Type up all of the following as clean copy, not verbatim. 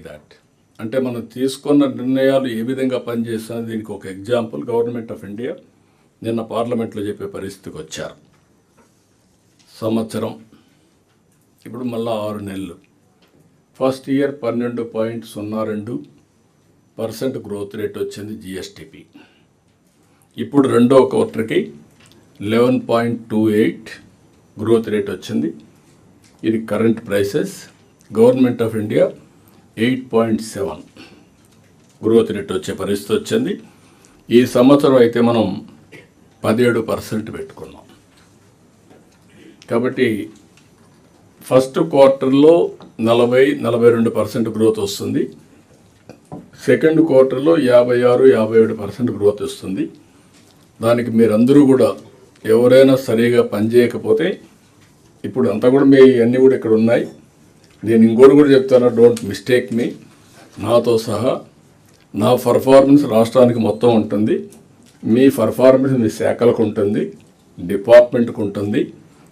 That అంటే మనం తీసుకున్న నిర్ణయాలు ఏ విధంగా పనిచేస్తున్నది దీనికి ఒక ఎగ్జాంపుల్ గవర్నమెంట్ ఆఫ్ ఇండియా నిన్న పార్లమెంట్లో చెప్పే పరిస్థితికి వచ్చారు. సంవత్సరం ఇప్పుడు మళ్ళీ 6 నెలలు. ఫస్ట్ ఇయర్ 12.02% గ్రోత్ రేట్ వచ్చింది జిఎస్టిపి. ఇప్పుడు రెండో క్వార్టర్కి 11.28 గ్రోత్ రేట్ వచ్చింది. ఇది current prices. Government of India 8.7 growth rate వచ్చే పరిస్థితి వచ్చింది. ఈ సంవత్సరం అయితే మనం 17% పెట్టుకున్నాం. కాబట్టి ఫస్ట్ క్వార్టర్లో 40-42% గ్రోత్ వస్తుంది. సెకండ్ క్వార్టర్లో 56-57% గ్రోత్ వస్తుంది. దానికి మీరందరూ కూడా ఎవరైనా సరిగా పనిచేయకపోతే ఇప్పుడు అంతా కూడా మీ అన్నీ కూడా ఇక్కడ ఉన్నాయి. నేను ఇంకోటి కూడా చెప్తాను, డోంట్ మిస్టేక్ మీ. నాతో సహా నా పర్ఫార్మెన్స్ రాష్ట్రానికి మొత్తం ఉంటుంది, మీ పర్ఫార్మెన్స్ మీ శాఖలకు ఉంటుంది, డిపార్ట్మెంట్కి ఉంటుంది.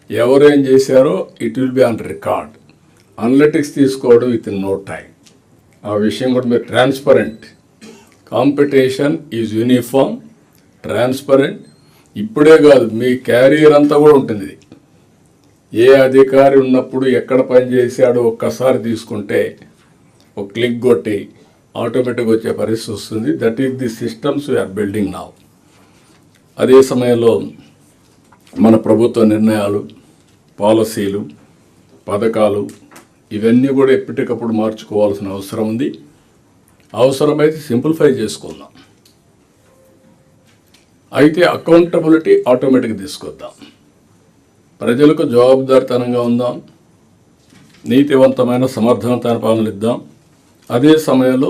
ఎవరేం చేశారో it will be on record. Analytics తీసుకోవడం విత్ ఇన్ నో టైం. ఆ విషయం కూడా మీరు transparent. Competition is uniform, transparent. ఇప్పుడే కాదు, మీ క్యారియర్ అంతా కూడా ఉంటుంది. ఏ అధికారి ఉన్నప్పుడు ఎక్కడ పని చేశాడో ఒక్కసారి తీసుకుంటే ఒక క్లిక్ కొట్టి ఆటోమేటిక్గా వచ్చే పరిస్థితి వస్తుంది. That is the systems we are building now. అదే సమయంలో మన ప్రభుత్వ నిర్ణయాలు, పాలసీలు, పథకాలు ఇవన్నీ కూడా ఎప్పటికప్పుడు మార్చుకోవాల్సిన అవసరం ఉంది. అవసరమైతే సింప్లిఫై చేసుకుందాం. అయితే అకౌంటబిలిటీ ఆటోమేటిక్గా తీసుకొద్దాం. ప్రజలకు జవాబుదారితనంగా ఉందాం. నీతివంతమైన సమర్థవంతమైన పాలనలు ఇద్దాం. అదే సమయంలో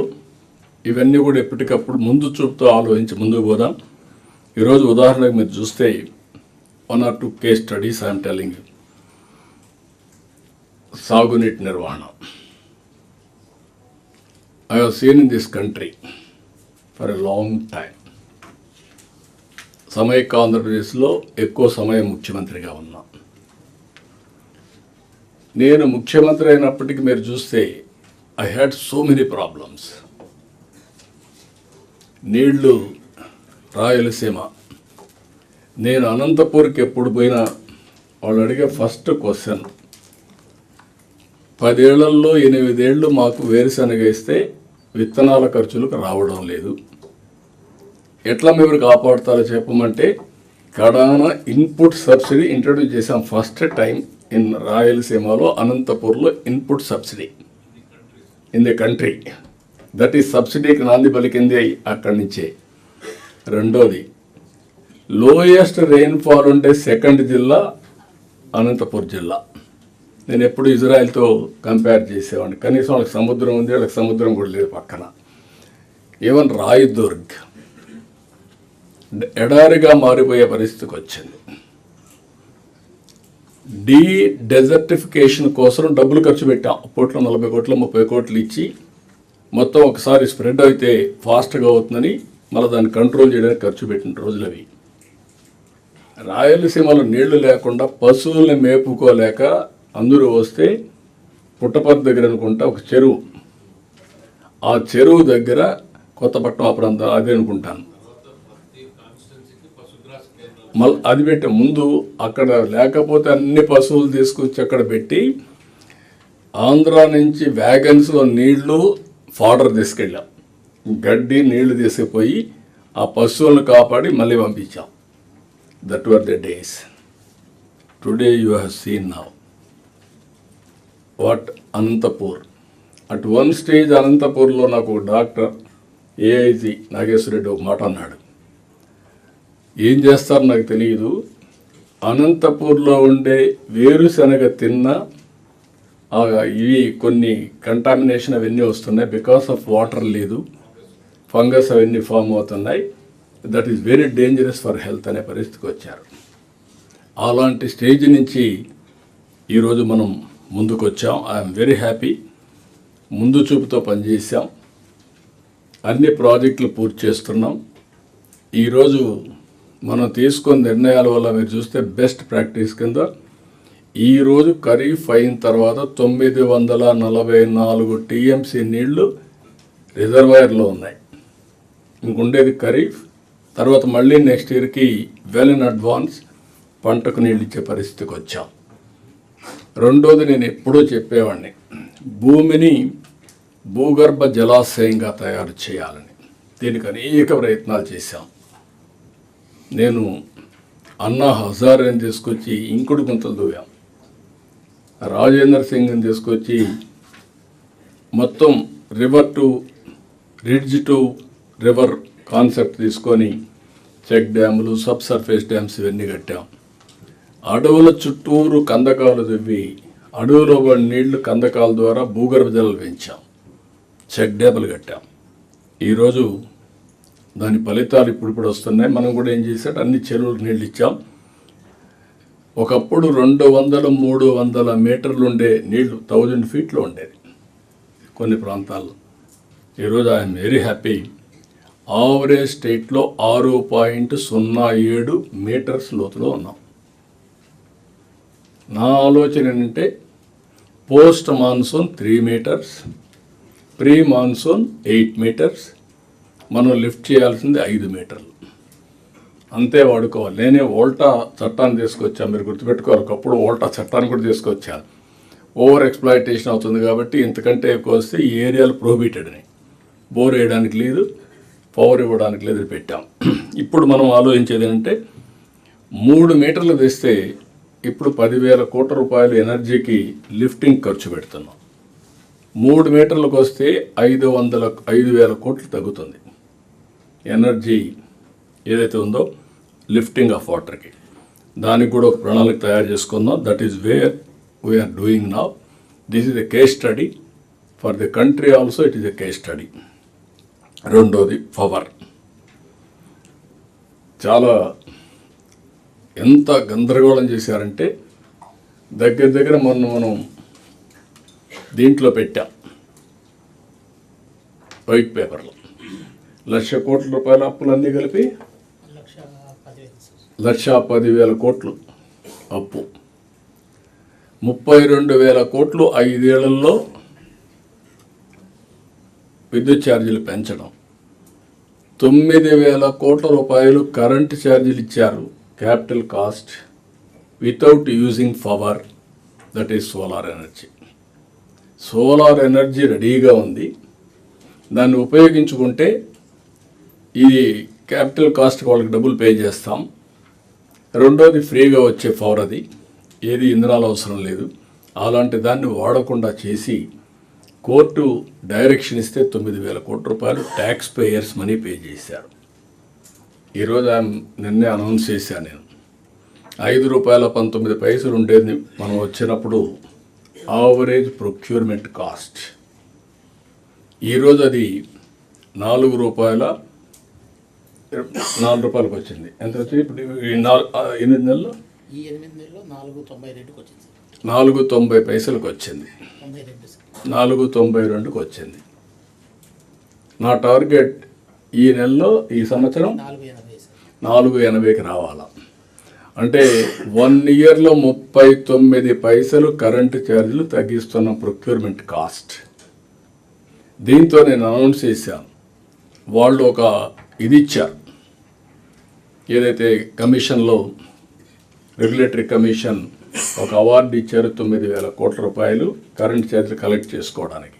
ఇవన్నీ కూడా ఎప్పటికప్పుడు ముందు చూపుతో ఆలోచించి ముందుకు పోదాం. ఈరోజు ఉదాహరణకు మీరు చూస్తే 1 or 2 case studies I'm telling you. సాగునీటి నిర్వహణ. I have seen in this country for a long time. సమైక్య ఆంధ్రప్రదేశ్లో ఎక్కువ సమయం ముఖ్యమంత్రిగా ఉన్నా. నేను ముఖ్యమంత్రి అయినప్పటికీ మీరు చూస్తే I had so many problems. నీళ్లు రాయలసీమ. నేను అనంతపూర్కి ఎప్పుడు పోయినా వాళ్ళు అడిగే ఫస్ట్ క్వశ్చన్, 10 ఏళ్లలో 8 ఏళ్ళు మాకు వేరుశనగ ఇస్తే విత్తనాల ఖర్చులకు రావడం లేదు, ఎట్లా మీరు కాపాడుతారో చెప్పమంటే, కడాన ఇన్పుట్ సబ్సిడీ ఇంట్రడ్యూస్ చేసాం ఫస్ట్ టైం ఇన్ రాయలసీమలో, అనంతపూర్లో input subsidy in the country. That is సబ్సిడీకి నాంది పలికింది అక్కడి నుంచే. రెండోది, లోయెస్ట్ రెయిన్ఫాల్ ఉండే సెకండ్ జిల్లా అనంతపూర్ జిల్లా. నేను ఎప్పుడు ఇజ్రాయెల్తో కంపేర్ చేసేవాడిని. కనీసం వాళ్ళకి సముద్రం ఉంది, వాళ్ళకి సముద్రం కూడా లేదు పక్కన. ఈవెన్ రాయదుర్గ్ ఎడారిగా మారిపోయే పరిస్థితికి వచ్చింది. డెజర్టిఫికేషన్ కోసం డబ్బులు ఖర్చు పెట్టాం. అప్పట్లో 40 కోట్లు 30 కోట్లు ఇచ్చి మొత్తం ఒకసారి స్ప్రెడ్ అయితే ఫాస్ట్గా అవుతుందని మళ్ళీ దాన్ని కంట్రోల్ చేయడానికి ఖర్చు పెట్టిన రోజులు అవి. రాయలసీమలో నీళ్లు లేకుండా పశువుల్ని మేపుకోలేక అందరూ వస్తే పుట్టపర్తి దగ్గర అనుకుంటా ఒక చెరువు, ఆ చెరువు దగ్గర కొత్తపట్నం ఆ ప్రాంతం అదే అనుకుంటాను, మళ్ళీ అది పెట్టే ముందు అక్కడ లేకపోతే అన్ని పశువులు తీసుకొచ్చి అక్కడ పెట్టి ఆంధ్ర నుంచి వ్యాగన్స్లో నీళ్లు ఫాడర్ తీసుకెళ్ళాం. గడ్డి నీళ్లు తీసుకుపోయి ఆ పశువులను కాపాడి మళ్ళీ పంపించాం. That were the days. Today you have seen now what Anantapur. At one stage అనంతపూర్లో నాకు డాక్టర్ ఏఐజీ నాగేశ్వర రెడ్డి ఒక మాట అన్నాడు, ఏం చేస్తారో నాకు తెలియదు, అనంతపూర్లో ఉండే వేరుశనగ తిన్న ఇవి కొన్ని కంటామినేషన్ అవన్నీ వస్తున్నాయి, బికాస్ ఆఫ్ వాటర్ లేదు, ఫంగస్ అవన్నీ ఫామ్ అవుతున్నాయి, that is very dangerous for health అనే పరిస్థితికి వచ్చారు. అలాంటి స్టేజ్ నుంచి ఈరోజు మనం ముందుకు వచ్చాం. I'm very happy. ముందు చూపుతో పనిచేసాం, అన్ని ప్రాజెక్టులు పూర్తి చేస్తున్నాం. ఈరోజు మనం తీసుకున్న నిర్ణయాల వల్ల మీరు చూస్తే బెస్ట్ ప్రాక్టీస్ కింద ఈరోజు ఖరీఫ్ అయిన తర్వాత 944 టీఎంసీ నీళ్లు రిజర్వాయర్లో ఉన్నాయి. ఇంకుండేది ఖరీఫ్. తర్వాత మళ్ళీ నెక్స్ట్ ఇయర్కి వెల్ ఇన్ అడ్వాన్స్ పంటకు నీళ్ళు ఇచ్చే పరిస్థితికి వచ్చాం. రెండోది, నేను ఎప్పుడూ చెప్పేవాడిని, భూమిని భూగర్భ జలాశయంగా తయారు చేయాలని. దీనికి అనేక ప్రయత్నాలు చేశాం. నేను అన్నా హజారేని తీసుకొచ్చి ఇంకుడు గుంతలు దూవాం. రాజేంద్ర సింగ్ని తీసుకొచ్చి మొత్తం river to ridge to river concept తీసుకొని చెక్ డ్యాములు, సబ్ సర్ఫేస్ డ్యామ్స్ ఇవన్నీ కట్టాం. అడవుల చుట్టూరు కందకాలు దువ్వి అడవులో పడిన నీళ్లు కందకాల ద్వారా భూగర్భ జలాలు పెంచాం. చెక్ డ్యాములు కట్టాం. ఈరోజు దాని ఫలితాలు ఇప్పుడు వస్తున్నాయి. మనం కూడా ఏం చేసాం, అన్ని చెరువులకు నీళ్ళు ఇచ్చాం. ఒకప్పుడు 200-300 మీటర్లు ఉండే నీళ్లు 1000 ఫీట్లో ఉండేది కొన్ని ప్రాంతాల్లో. ఈరోజు ఐఎమ్ వెరీ హ్యాపీ. ఆవరేజ్ స్టేట్లో 6.07 మీటర్స్ లోతులో ఉన్నాం. నా ఆలోచన ఏంటంటే post monsoon 3 metres, pre monsoon 8 metres, మనం లిఫ్ట్ చేయాల్సింది 5 మీటర్లు అంతే వాడుకోవాలి. నేనే ఓల్టా చట్టాన్ని తీసుకొచ్చాను, మీరు గుర్తుపెట్టుకోవాలి. ఒకప్పుడు ఓల్టా చట్టాన్ని కూడా తీసుకొచ్చాను. ఓవర్ ఎక్స్ప్లాయిటేషన్ అవుతుంది కాబట్టి ఇంతకంటే ఎక్కువ వస్తే ఈ ఏరియాలు ప్రొహిబిటెడ్ అని, బోర్ వేయడానికి లేదు, పవర్ ఇవ్వడానికి లేదు పెట్టాం. ఇప్పుడు మనం ఆలోచించేది ఏంటంటే 3 మీటర్లు తెస్తే ఇప్పుడు 10,000 కోట్ల రూపాయలు ఎనర్జీకి లిఫ్టింగ్ ఖర్చు పెడుతున్నాం. 3 మీటర్లకు వస్తే 5,000 కోట్లు తగ్గుతుంది ఎనర్జీ ఏదైతే ఉందో లిఫ్టింగ్ ఆఫ్ వాటర్కి. దానికి కూడా ఒక ప్రణాళిక తయారు చేసుకుందాం. That is where we are doing now. This is a case study for the country also. It is a case study. రెండోది పవర్. చాలా ఎంత గందరగోళం చేశారంటే దగ్గర మనం దీంట్లో పెట్టాం వైట్ పేపర్లో 1,00,000 కోట్ల రూపాయల అప్పులన్నీ కలిపి 1,10,000 కోట్లు అప్పు, 32,000 కోట్లు 5 ఏళ్లలో విద్యుత్ ఛార్జీలు పెంచడం, 9,000 కోట్ల రూపాయలు కరెంటు ఛార్జీలు ఇచ్చారు capital cost without using power, that is solar energy. Solar energy రెడీగా ఉంది, దాన్ని ఉపయోగించుకుంటే ఈ క్యాపిటల్ కాస్ట్ వాళ్ళకి డబ్బులు పే చేస్తాం. రెండోది ఫ్రీగా వచ్చే పవర్, అది ఏది ఇంధనాలు అవసరం లేదు. అలాంటి దాన్ని వాడకుండా చేసి కోర్టు డైరెక్షన్ ఇస్తే 9,000 కోట్ల రూపాయలు ట్యాక్స్ పేయర్స్ మనీ పే చేశారు. ఈరోజు నిన్నే అనౌన్స్ చేశాను నేను, ₹5.19 ఉండేది మనం వచ్చినప్పుడు ఆవరేజ్ ప్రొక్యూర్మెంట్ కాస్ట్. ఈరోజు అది ₹4 వచ్చింది. ఎంత వచ్చింది ఇప్పుడు? 8 నెలల్లో 4.90 వచ్చింది, 4.92 వచ్చింది. నా టార్గెట్ ఈ నెలలో, ఈ సంవత్సరం 4.80 రావాలా. అంటే 1 ఇయర్లో 39 పైసలు కరెంటు ఛార్జీలు తగ్గిస్తున్న ప్రొక్యూర్మెంట్ కాస్ట్. దీంతో నేను అనౌన్స్ చేశాను. వాళ్ళు ఒక ఇది ఇచ్చారు, ఏదైతే కమిషన్లో రెగ్యులేటరీ కమిషన్ ఒక అవార్డు ఇచ్చారు, 9,000 కోట్ల రూపాయలు కరెంట్ ఛార్జీలు కలెక్ట్ చేసుకోవడానికి.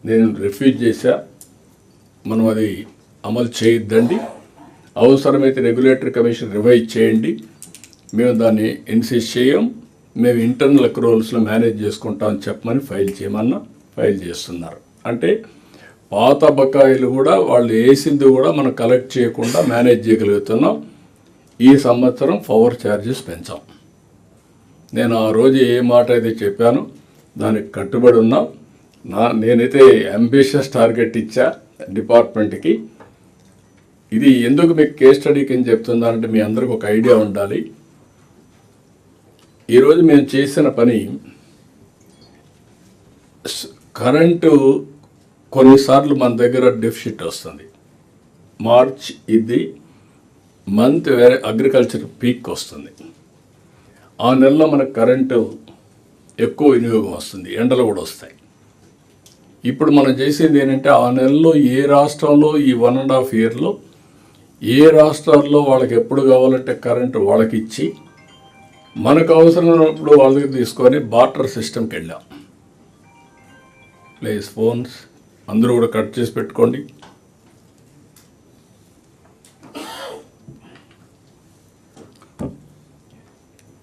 నేను రిఫ్యూజ్ చేశా. మనం అది అమలు చేయొద్దండి, అవసరమైతే రెగ్యులేటరీ కమిషన్ రివైజ్ చేయండి, మేము దాన్ని ఇన్సిస్ట్ చేయం, మేము ఇంటర్నల్ అక్రూవల్స్లో మేనేజ్ చేసుకుంటామని చెప్పమని ఫైల్ చేయమన్నా ఫైల్ చేస్తున్నారు. అంటే పాత బకాయిలు కూడా వాళ్ళు వేసింది కూడా మనం కలెక్ట్ చేయకుండా మేనేజ్ చేయగలుగుతున్నాం. ఈ సంవత్సరం పవర్ ఛార్జెస్ పెంచాం. నేను ఆ రోజు ఏ మాట అయితే చెప్పానో దానికి కట్టుబడి ఉన్నాం. నేనైతే అంబిషియస్ టార్గెట్ ఇచ్చా డిపార్ట్మెంట్కి. ఇది ఎందుకు మీకు కేస్ స్టడీకి ఏం చెప్తుందంటే మీ అందరికి ఒక ఐడియా ఉండాలి. ఈరోజు మేము చేసిన పని, కరెంటు కొన్నిసార్లు మన దగ్గర డెఫిసిట్ వస్తుంది. మార్చ్ ఇది మంత్ వేరే అగ్రికల్చర్ పీక్ వస్తుంది. ఆ నెలలో మనకు కరెంటు ఎక్కువ వినియోగం వస్తుంది, ఎండలు కూడా వస్తాయి. ఇప్పుడు మనం చేసేది ఏంటంటే ఆ నెలలో ఏ రాష్ట్రంలో ఈ 1.5 ఇయర్లో ఏ రాష్ట్రాల్లో వాళ్ళకి ఎప్పుడు కావాలంటే కరెంటు వాళ్ళకి ఇచ్చి మనకు అవసరమైనప్పుడు వాళ్ళ దగ్గర తీసుకొని బార్టర్ సిస్టమ్కి వెళ్ళాం. ప్లీజ్ ఫోన్స్ అందరూ కూడా కట్ చేసి పెట్టుకోండి.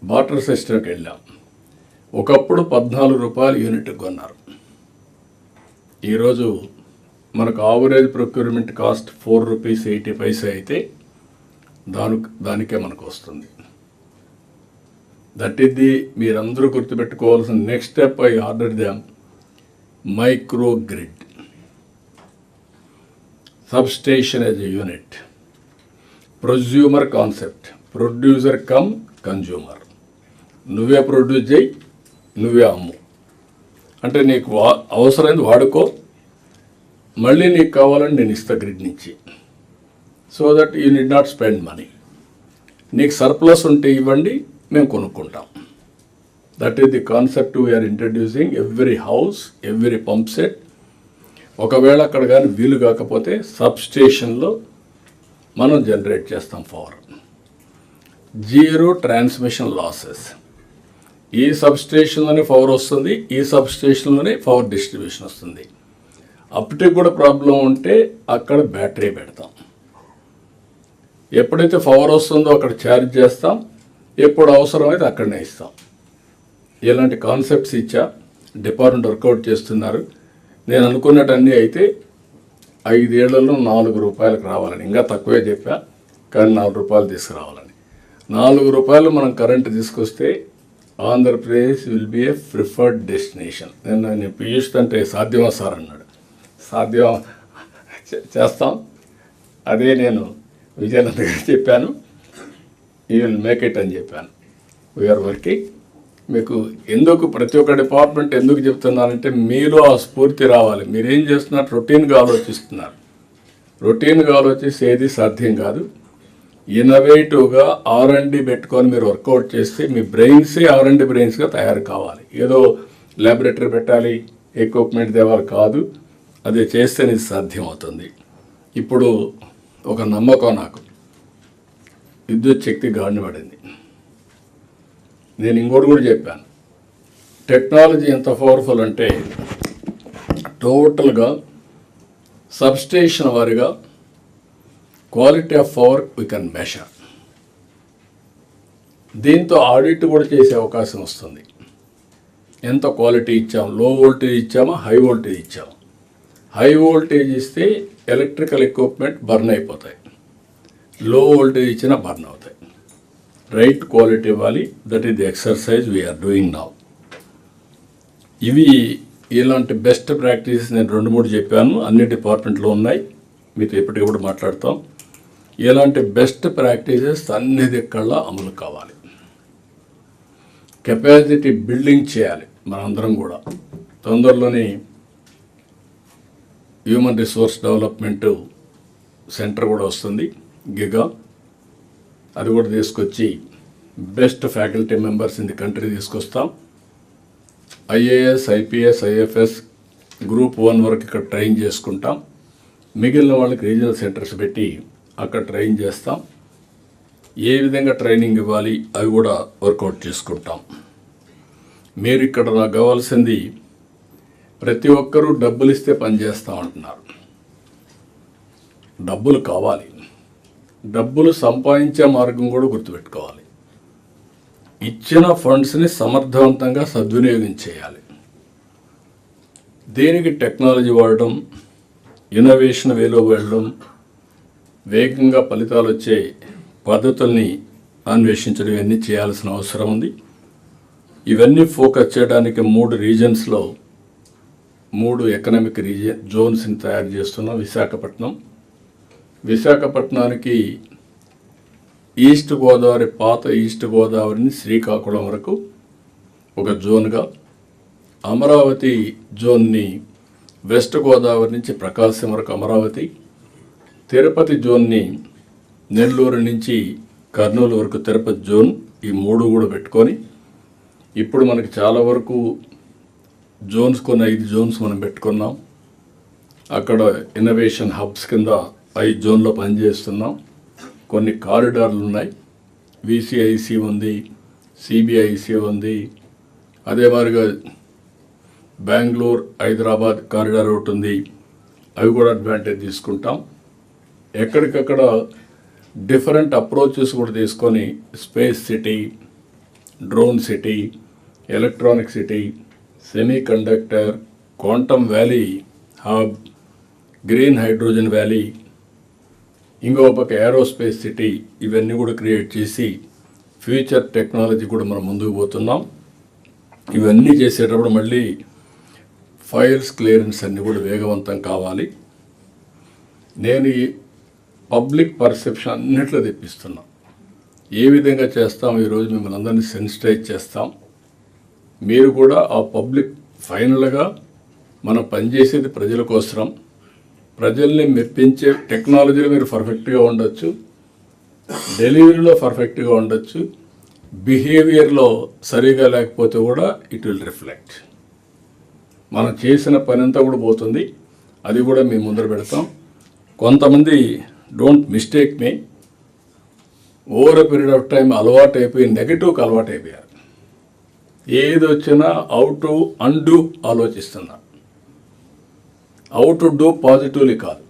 బార్టర్ సిస్టమ్కి వెళ్ళాం. ఒకప్పుడు 14 రూపాయలు యూనిట్ కొన్నారు. ఈరోజు మనకు ఆవరేజ్ ప్రొక్యూర్మెంట్ కాస్ట్ 4 రూపీస్ 80 పైసా అయితే దానికే మనకు వస్తుంది. దట్ ఈస్ ది మీరందరూ గుర్తుపెట్టుకోవాల్సిన next step. I order them micro grid substation as a unit, ప్రొజ్యూమర్ concept, producer come consumer. నువ్వే ప్రొడ్యూస్ చేయి, నువ్వే అమ్ము. అంటే నీకు అవసరమైంది వాడుకో, మళ్ళీ నీకు కావాలని నేను ఇస్తా గ్రిడ్ నుంచి. So that you need not spend money. నీకు సర్ప్లస్ ఉంటే ఇవ్వండి, మేము కొనుక్కుంటాం. That is the concept we are introducing. Every house, every pump set. ఒకవేళ అక్కడ కానీ వీలు కాకపోతే సబ్స్టేషన్లో మనం జనరేట్ చేస్తాం పవర్. Zero transmission losses. ఈ సబ్స్టేషన్లోనే పవర్ వస్తుంది, ఈ సబ్స్టేషన్లోనే పవర్ డిస్ట్రిబ్యూషన్ వస్తుంది. అప్పటికి కూడా ప్రాబ్లం ఉంటే అక్కడ బ్యాటరీ పెడతాం. ఎప్పుడైతే పవర్ వస్తుందో అక్కడ ఛార్జ్ చేస్తాం, ఎప్పుడు అవసరమైతే అక్కడనే ఇస్తాం. ఇలాంటి కాన్సెప్ట్స్ ఇచ్చా, డిపార్ట్మెంట్ వర్కౌట్ చేస్తున్నారు. నేను అనుకున్నటన్నీ అయితే 5 ఏళ్లలో 4 రూపాయలకు రావాలని, ఇంకా తక్కువే చెప్పా కానీ 4 రూపాయలు తీసుకురావాలని. 4 రూపాయలు మనం కరెంటు తీసుకొస్తే Andhra Pradesh will be A preferred destination. నేను పీయూష్ అంటే సాధ్యమా సార్ అన్నాడు. సాధ్యం చేస్తాం. అదే నేను విజయనంద గారికి చెప్పాను, యూ విల్ మేక్ ఇట్ అని చెప్పాను. We are working. మీకు ఎందుకు ప్రతి ఒక్క డిపార్ట్మెంట్ ఎందుకు చెప్తున్నానంటే మీలో ఆ స్ఫూర్తి రావాలి. మీరేం చేస్తున్నారు? రొటీన్గా ఆలోచిస్తున్నారు. రొటీన్గా ఆలోచిస్తే ఏది సాధ్యం కాదు. ఇన్నోవేటివ్గా R&D పెట్టుకొని మీరు వర్కౌట్ చేస్తే మీ బ్రెయిన్సే R&D బ్రెయిన్స్గా తయారు కావాలి. ఏదో ల్యాబొరేటరీ పెట్టాలి, ఎక్విప్మెంట్ తేవాలి కాదు. అది చేస్తేనే సాధ్యం అవుతుంది. ఇప్పుడు ఒక నమ్మకం నాకు, విద్యుత్ శక్తి గాడిన పడింది. నేను ఇంకోటి కూడా చెప్పాను, టెక్నాలజీ ఎంత పవర్ఫుల్ అంటే టోటల్గా సబ్స్టేషన్ వారిగా quality of power we can measure. దీంతో ఆడిట్ కూడా చేసే అవకాశం వస్తుంది. ఎంత క్వాలిటీ ఇచ్చాము, లో వోల్టేజ్ ఇచ్చామా, హై వోల్టేజ్ ఇచ్చాము. హై వోల్టేజ్ ఇస్తే ఎలక్ట్రికల్ ఎక్విప్మెంట్ బర్న్ అయిపోతాయి, లో వోల్టేజ్ ఇచ్చినా బర్న్ అవుతాయి. రైట్ క్వాలిటీ ఇవ్వాలి. That is the exercise we are doing now. ఇలాంటి బెస్ట్ ప్రాక్టీస్ నేను 2-3 చెప్పాను, అన్ని డిపార్ట్మెంట్లో ఉన్నాయి, మీతో ఎప్పటికప్పుడు మాట్లాడతాం. ఇలాంటి బెస్ట్ ప్రాక్టీసెస్ అన్ని దిక్కల్లా అమలు కావాలి. కెపాసిటీ బిల్డింగ్ చేయాలి. మనందరం కూడా తొందరలోనే హ్యూమన్ రిసోర్స్ డెవలప్మెంట్ సెంటర్ కూడా వస్తుంది, గిగా. అది కూడా తీసుకొచ్చి best faculty members in the country తీసుకొస్తాం. IAS, IPS, IFS గ్రూప్ 1 వరకు ఇక్కడ ట్రైన్ చేసుకుంటాం. మిగిలిన వాళ్ళకి రీజనల్ సెంటర్స్ పెట్టి అక్కడ ట్రైన్ చేస్తాం. ఏ విధంగా ట్రైనింగ్ ఇవ్వాలి అవి కూడా వర్కౌట్ చేసుకుంటాం. మీరు ఇక్కడ నాకు కావాల్సింది, ప్రతి ఒక్కరూ డబ్బులు ఇస్తే పని చేస్తామంటున్నారు. డబ్బులు కావాలి. డబ్బులు సంపాదించే మార్గం కూడా గుర్తుపెట్టుకోవాలి. ఇచ్చిన ఫండ్స్ని సమర్థవంతంగా సద్వినియోగం చేయాలి. దేనికి టెక్నాలజీ వాడడం, ఇన్నోవేషన్ వేలో వెళ్ళడం, వేగంగా ఫలితాలు వచ్చే పద్ధతుల్ని అన్వేషించడం, ఇవన్నీ చేయాల్సిన అవసరం ఉంది. ఇవన్నీ ఫోకస్ చేయడానికి 3 రీజన్స్లో 3 ఎకనామిక్ జోన్స్ని తయారు చేస్తున్నాం. విశాఖపట్నానికి ఈస్ట్ గోదావరి, పాత ఈస్ట్ గోదావరిని శ్రీకాకుళం వరకు ఒక జోన్గా, అమరావతి జోన్ని వెస్ట్ గోదావరి నుంచి ప్రకాశం వరకు అమరావతి, తిరుపతి జోన్ని నెల్లూరు నుంచి కర్నూలు వరకు తిరుపతి జోన్ ఈ 3 కూడా పెట్టుకొని ఇప్పుడు మనకి చాలా వరకు జోన్స్, కొన్ని 5 జోన్స్ మనం పెట్టుకున్నాం. అక్కడ ఇన్నోవేషన్ హబ్స్ కింద 5 జోన్లో పనిచేస్తున్నాం. కొన్ని కారిడార్లు ఉన్నాయి. విసిఐసి ఉంది, సిబిఐసి ఉంది, అదే మాదిరిగా బెంగళూరు హైదరాబాద్ కారిడార్ ఒకటి ఉంది. అవి కూడా అడ్వాంటేజ్ తీసుకుంటాం. ఎక్కడికక్కడ డిఫరెంట్ అప్రోచెస్ కూడా తీసుకొని space city, drone city, electronic city, semi conductor, quantum valley hub, green hydrogen valley, ఇంకో పక్క ఏరోస్పేస్ సిటీ, ఇవన్నీ కూడా క్రియేట్ చేసి ఫ్యూచర్ టెక్నాలజీ కూడా మనం ముందుకు పోతున్నాం. ఇవన్నీ చేసేటప్పుడు మళ్ళీ ఫైల్స్ క్లియరెన్స్ అన్నీ కూడా వేగవంతం కావాలి. నేను ఈ పబ్లిక్ పర్సెప్షన్ అన్నిట్లో తెప్పిస్తున్నా. ఏ విధంగా చేస్తాం, ఈరోజు మిమ్మల్ని అందరినీ సెన్సిటైజ్ చేస్తాం. మీరు కూడా ఆ పబ్లిక్, ఫైనల్గా మనం పనిచేసేది ప్రజల కోసం. ప్రజల్ని మెప్పించే టెక్నాలజీలో మీరు పర్ఫెక్ట్గా ఉండొచ్చు, డెలివరీలో పర్ఫెక్ట్గా ఉండొచ్చు, బిహేవియర్లో సరిగా లేకపోతే కూడా ఇట్ విల్ రిఫ్లెక్ట్. మనం చేసిన పని అంతా కూడా పోతుంది. అది కూడా మేము ముందర పెడతాం. కొంతమంది, don't mistake me, over period of time అలవాటు అయిపోయి నెగిటివ్కి అలవాటు అయిపోయారు. ఏది వచ్చినా హౌ టు అన్డూ ఆలోచిస్తున్నా. హౌ టు డూ పాజిటివ్లీ కాదు.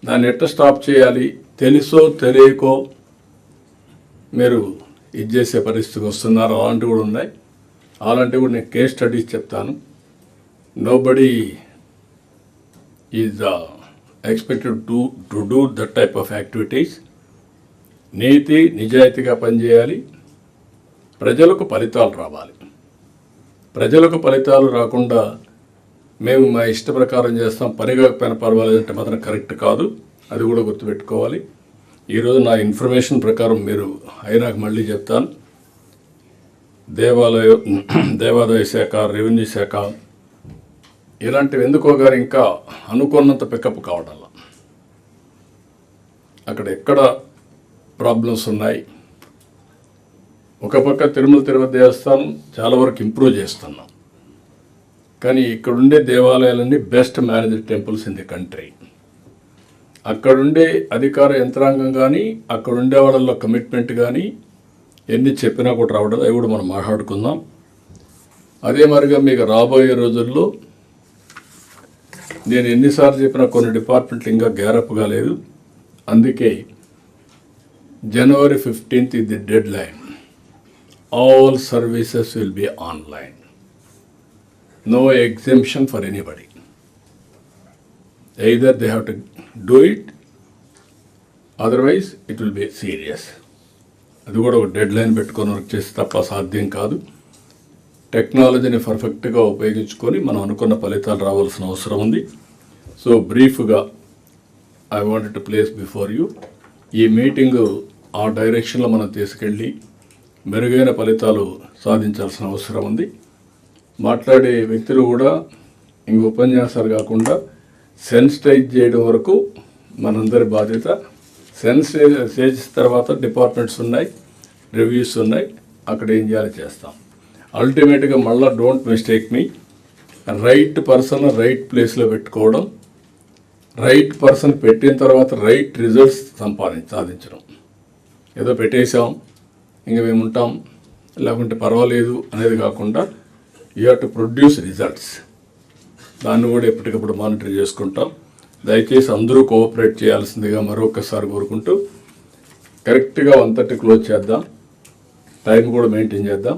దాన్ని ఎట్లా స్టాప్ చేయాలి, తెలుసో తెలియకో మీరు ఇది చేసే పరిస్థితికి వస్తున్నారు. అలాంటివి కూడా ఉన్నాయి. అలాంటివి కూడా నేను కేస్ స్టడీస్ చెప్తాను. Nobody is expected to do that type of activities. నీతి నిజాయితీగా పనిచేయాలి. ప్రజలకు ఫలితాలు రావాలి. ప్రజలకు ఫలితాలు రాకుండా మేము మా ఇష్ట ప్రకారం చేస్తాం, పని కాకపోయినా పర్వాలేదంటే మాత్రం కరెక్ట్ కాదు. అది కూడా గుర్తుపెట్టుకోవాలి. ఈరోజు నా ఇన్ఫర్మేషన్ ప్రకారం మీరు అయినాక మళ్ళీ చెప్తాను. దేవాదాయ శాఖ, రెవెన్యూ శాఖ ఇలాంటివి ఎందుకో గారు ఇంకా అనుకున్నంత పికప్ కావడం, అక్కడ ఎక్కడ ప్రాబ్లమ్స్ ఉన్నాయి. ఒక పక్క తిరుపతి దేవస్థానం చాలా వరకు ఇంప్రూవ్ చేస్తున్నాం. కానీ ఇక్కడుండే దేవాలయాలన్నీ best managed temples in the country. అక్కడుండే అధికార యంత్రాంగం కానీ, అక్కడుండే వాళ్ళల్లో కమిట్మెంట్ కానీ ఎన్ని చెప్పినా కూడా రావడం, అవి కూడా మనం మాట్లాడుకుందాం. అదే మరిగా మీకు రాబోయే రోజుల్లో నేను ఎన్నిసార్లు చెప్పినా కొన్ని డిపార్ట్మెంట్లు ఇంకా గ్యారప్ కాలేదు. అందుకే January 15th is the deadline. All services will be online. No exemption for anybody. Either they have to do it, otherwise it will be serious. అది కూడా ఒక డెడ్ లైన్ పెట్టుకొని వర్క్ చేస్తే తప్ప సాధ్యం కాదు. టెక్నాలజీని పర్ఫెక్ట్గా ఉపయోగించుకొని మనం అనుకున్న ఫలితాలు రావాల్సిన అవసరం ఉంది. సో బ్రీఫ్గా I wanted to place before you. ఈ మీటింగు ఆ డైరెక్షన్లో మనం తీసుకెళ్ళి మెరుగైన ఫలితాలు సాధించాల్సిన అవసరం ఉంది. మాట్లాడే వ్యక్తులు కూడా ఇంక ఉపన్యాసాలు కాకుండా సెన్సిటైజ్ చేయడం వరకు మనందరి బాధ్యత. సెన్సిటైజ్ చేసిన తర్వాత డిపార్ట్మెంట్స్ ఉన్నాయి, రివ్యూస్ ఉన్నాయి, అక్కడ ఏం చేయాలో చేస్తాం. అల్టిమేట్గా మళ్ళీ don't mistake me, right person right ప్లేస్లో పెట్టుకోవడం, రైట్ పర్సన్ పెట్టిన తర్వాత రైట్ రిజల్ట్స్ సాధించడం. ఏదో పెట్టేసాం ఇంక మేము ఉంటాం లేకుంటే పర్వాలేదు అనేది కాకుండా you have to produce results. దాన్ని కూడా ఎప్పటికప్పుడు మానిటర్ చేసుకుంటాం. దయచేసి అందరూ కోఆపరేట్ చేయాల్సిందిగా మరొకసారి కోరుకుంటూ కరెక్ట్గా 1:30 క్లోజ్ చేద్దాం. టైం కూడా మెయింటైన్ చేద్దాం.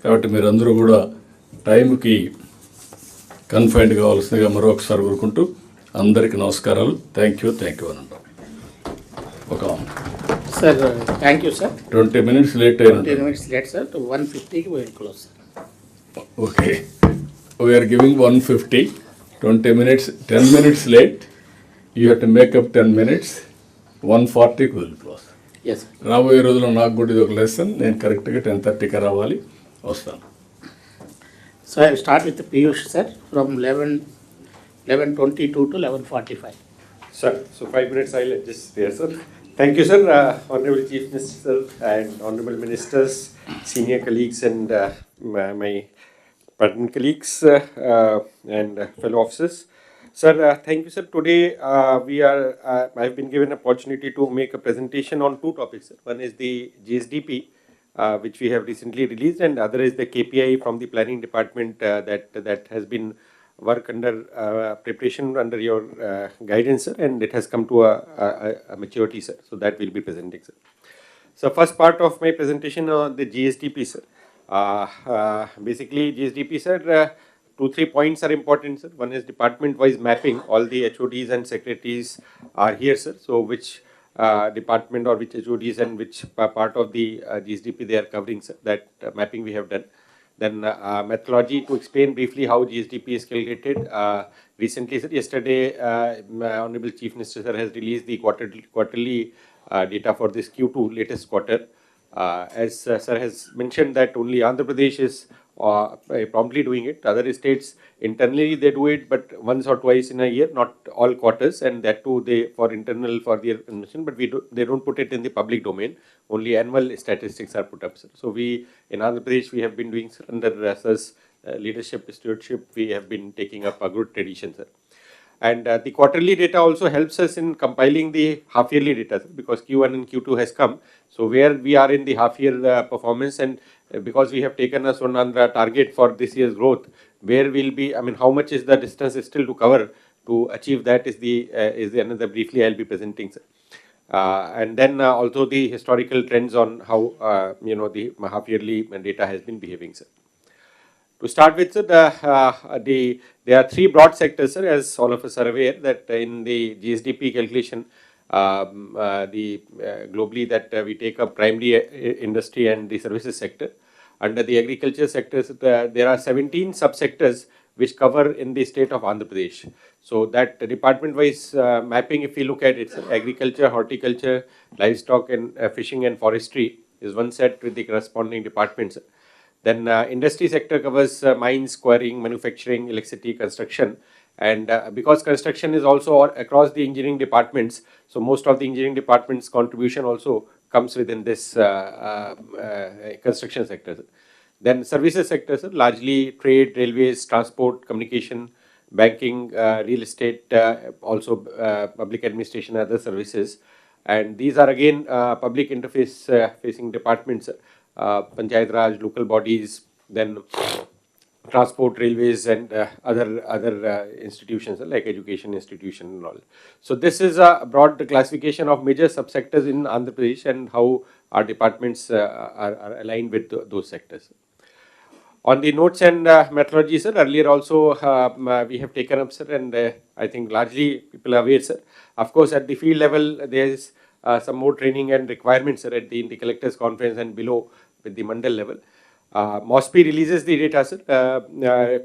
కాబట్టి మీరందరూ కూడా టైంకి కన్ఫైన్డ్ కావాల్సిందిగా మరొకసారి కోరుకుంటూ అందరికీ నమస్కారాలు. థ్యాంక్ యూ అని అంటాం. ఒక sir thank you sir. 20 minutes late అయినా 20 minutes లేట్ సార్. 1:50కి we'll close sir. Okay, we are giving 1:50. 20 minutes, 10 minutes late. You have to make up 10 minutes. 1:40కి we'll close. ఎస్ రాబోయే రోజుల్లో నాకు కూడా ఇది ఒక లెసన్. నేను కరెక్ట్గా 10:30కి రావాలి, వస్తాను. So I start with Piyush sir from 11:22 to 11:45. Sir, so 5 minutes I'll adjust there, sir. Thank you, sir. Honorable Chief Minister and Honorable Ministers, senior colleagues, and my pertinent colleagues and fellow officers. Sir, thank you, sir. Today I've been given an opportunity to make a presentation on two topics. Sir. One is the GSDP, which we have recently released, and other is the KPI from the planning department that has been work under preparation under your guidance, sir, and it has come to a maturity, sir. So that we'll be presenting, sir. So first part of my presentation on the GSDP, sir. Basically, GSDP, sir, 2-3 points are important, sir. One is department-wise mapping. All the HODs and secretaries are here, sir. So which department or which HODs and which part of the GSDP they are covering, sir. That mapping we have done. Then methodology to explain briefly how GSDP is calculated. Recently, sir, yesterday, my Honorable Chief Minister sir has released the quarterly data for this Q2 latest quarter. As sir has mentioned that only Andhra Pradesh is promptly doing it. Other states internally they do it, but once or twice in a year, not all quarters, and that too they for internal for their consumption. But they don't put it in the public domain. Only annual statistics are put up, sir. So we in Andhra Pradesh we have been doing, sir, under sir's leadership stewardship. We have been taking up a good tradition, sir. And the quarterly data also helps us in compiling the half yearly data, sir, because Q1 and Q2 has come. So where we are in the half year performance, and because we have taken us on the target for this year's growth, where will be, I mean, how much is the distance is still to cover to achieve that is the another briefly I'll be presenting, sir. And then also the historical trends on how the half yearly data has been behaving, sir. To start with, sir, there are three broad sectors, sir, as all of us are aware that in the GSDP calculation, globally that we take up primary industry and the services sector. Under the agriculture sectors, there are 17 subsectors which cover in the state of Andhra Pradesh. So that department-wise mapping, if we look at it, sir, agriculture, horticulture, livestock, and fishing and forestry is one set with the corresponding departments. Then industry sector covers mines, quarrying, manufacturing, electricity, construction. And because construction is also across the engineering departments, so most of the engineering department's contribution also comes within this construction sector. Then services sector, sir, largely trade, railways, transport, communication, banking, real estate, also public administration, other services. And these are again public interface facing departments. Panchayat Raj, local bodies, then transport, railways, and other institutions like education institution and all. So this is a broad classification of major subsectors in Andhra Pradesh and how our departments are aligned with those sectors. On the notes and methodology, sir, earlier also we have taken up, sir, and I think largely people are aware, sir. Of course, at the field level, there is some more training and requirements, sir, at in the collectors conference and below with the mandal level. MOSPI releases the data, sir.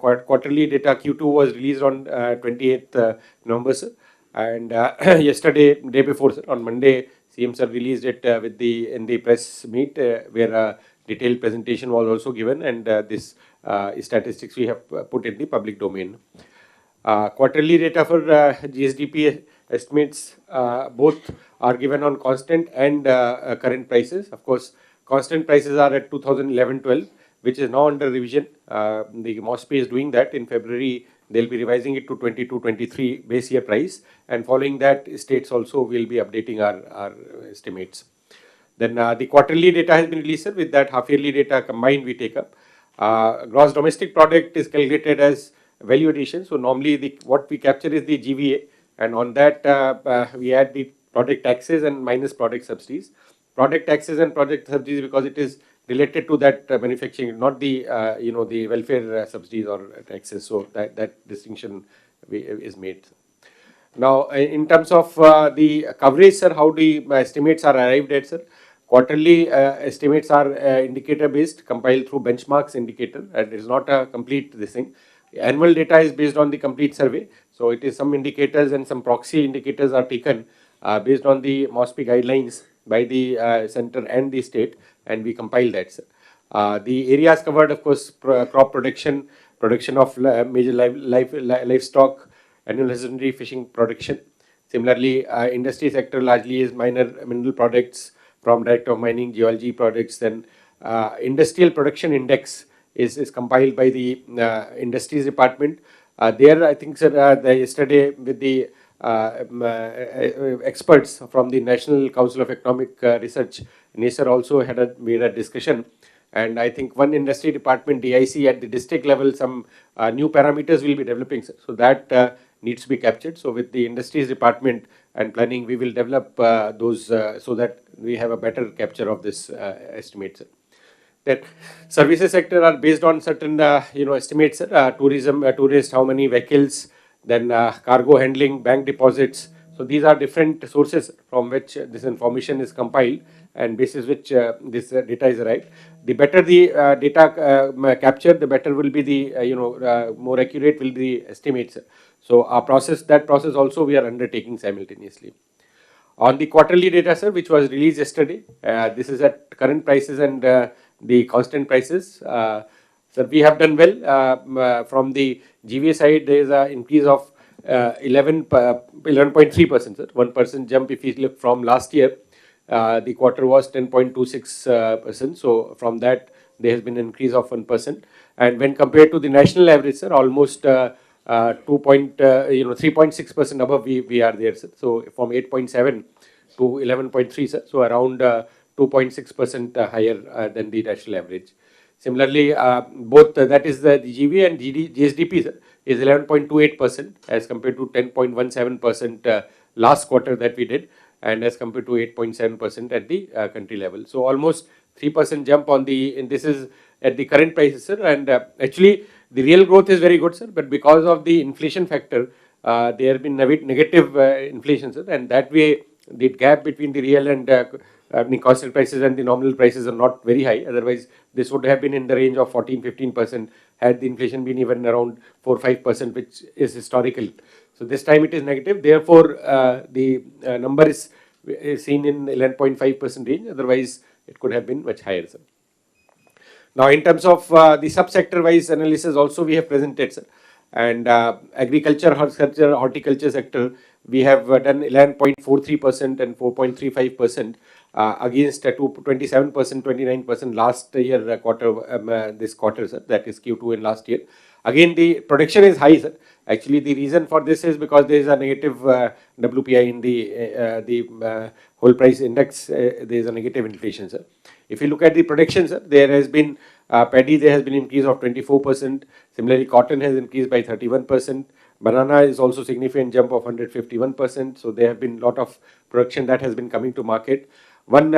Quarterly data Q2 was released on 28th November, sir. And yesterday, day before, sir, on Monday, CM sir released it in the press meet where detailed presentation was also given, and this statistics we have put in the public domain. Quarterly data for GSDP estimates both are given on constant and current prices. Of course, constant prices are at 2011-12, which is now under revision. The MOSPI is doing that in February. They'll be revising it to 22-23 base year price, and following that, states also will be updating our estimates. Then the quarterly data has been released, sir. With that half yearly data combined, we take up. Gross domestic product is calculated as value addition. So normally what we capture is the GVA, and on that we add the product taxes and minus product subsidies. Product taxes and product subsidies because it is related to that manufacturing, not the the welfare subsidies or taxes. So that distinction is made. Now, in terms of the coverage, sir, how the estimates are arrived at, sir? Quarterly estimates are indicator based, compiled through benchmarks indicator, and it is not a complete this thing. Annual data is based on the complete survey, so it is some indicators and some proxy indicators are taken based on the MOSPI guidelines by the center and the state, and we compile that, sir. The areas covered, of course, crop production of major livestock, annual husbandry, fishing production. Similarly, industry sector largely is minor mineral products from direct of mining, geology products. Then industrial production index is compiled by the industries department. There, I think, sir, yesterday with the experts from the National Council of Economic Research, NACER also made a discussion. And I think one industry department, DIC, at the district level, some new parameters will be developing. So that needs to be captured. So with the industries department and planning, we will develop those so that we have a better capture of this estimates. That services sector are based on certain estimates. Tourism, tourist, how many vehicles, then cargo handling, bank deposits. So these are different sources from which this information is compiled, and basis which this data is arrived. The better the data captured, the better will be the more accurate will be the estimates. So our process, that process also we are undertaking simultaneously. On the quarterly data, sir, which was released yesterday, this is at current prices and the constant prices. Sir, we have done well. From the GVA side, there is an increase of 11.3%, sir. 1% jump if you look from last year. The quarter was 10.26%. So from that, there has been an increase of 1%. And when compared to the national average, sir, almost 3.6% above we are there, sir. So from 8.7 to 11.3, sir. So around 2.6% higher than the national average. Similarly, both that is the GVA and GSDP, sir, is 11.28% as compared to 10.17% last quarter that we did, and as compared to 8.7% at the country level. So almost 3% jump on the, and this is at the current prices, sir. And actually, the real growth is very good, sir, but because of the inflation factor, there have been negative inflation, sir, and that way the gap between the real and the constant prices and the nominal prices are not very high. Otherwise, this would have been in the range of 14-15% had the inflation been even around 4-5%, which is historical. So this time it is negative. Therefore, the number is seen in 11.5% range. Otherwise, it could have been much higher, sir. Now, in terms of the subsector wise analysis, also we have presented, sir. And agriculture, horticulture sector, we have done 11.43% and 4.35% against 27%, 29% last year quarter, this quarter, sir, that is Q2 in last year. Again, the production is high, sir. Actually, the reason for this is because there is a negative WPI in the whole price index. There is a negative inflation, sir. If you look at the production, sir, there has been paddy, there has been increase of 24%. Similarly, cotton has increased by 31%. Banana is also significant jump of 151%. So there have been a lot of production that has been coming to market. One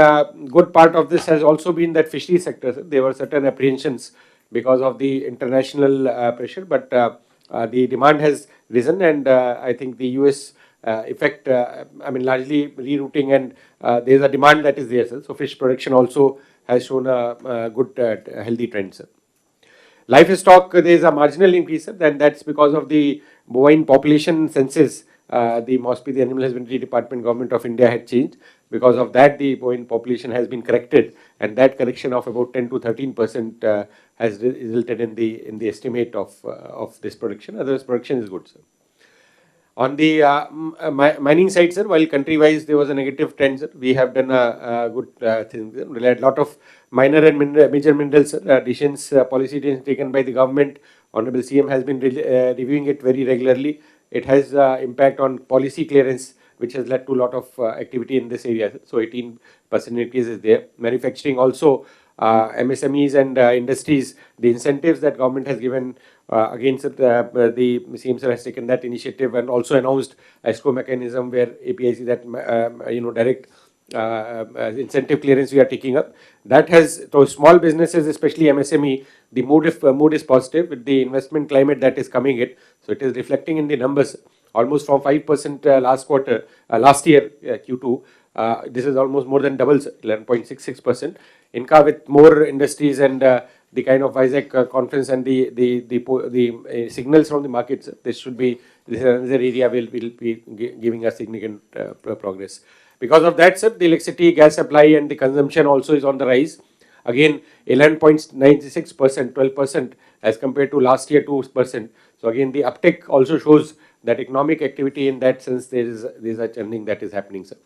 good part of this has also been that fishery sector, sir. There were certain apprehensions because of the international pressure, but the demand has risen, and I think the US effect, I mean, largely rerouting, and there is a demand that is there, sir. So fish production also has shown a good, healthy trend, sir. Livestock, there is a marginal increase, sir, and that's because of the bovine population census. The MOSPI, the Animal Husbandry Department, Government of India had changed. Because of that, the bovine population has been corrected, and that correction of about 10 to 13% has resulted in the estimate of this production. Otherwise, production is good, sir. On the mining side, sir, while country-wise there was a negative trend, sir, we have done a good thing. We had a lot of minor and major minerals additions, policy decisions taken by the government. Hon'ble CM has been reviewing it very regularly. It has impact on policy clearance, which has led to a lot of activity in this area. So 18% increase is there. Manufacturing also, MSMEs and industries, the incentives that government has given against the CM has taken that initiative and also announced escrow mechanism where APIC that direct incentive clearance we are taking up. That has those small businesses, especially MSME, the mood is positive with the investment climate that is coming in. So it is reflecting in the numbers. Almost from 5% last year, Q2, this is almost more than double, 11.66%. Inca with more industries and the kind of Isaac conference and the signals from the markets, this is another area will be giving us significant progress. Because of that, sir, the electricity, gas supply and the consumption also is on the rise. Again, 11.96%, 12% as compared to last year 2%. So again, the uptick also shows that economic activity in that sense, there is a churning that is happening, sir.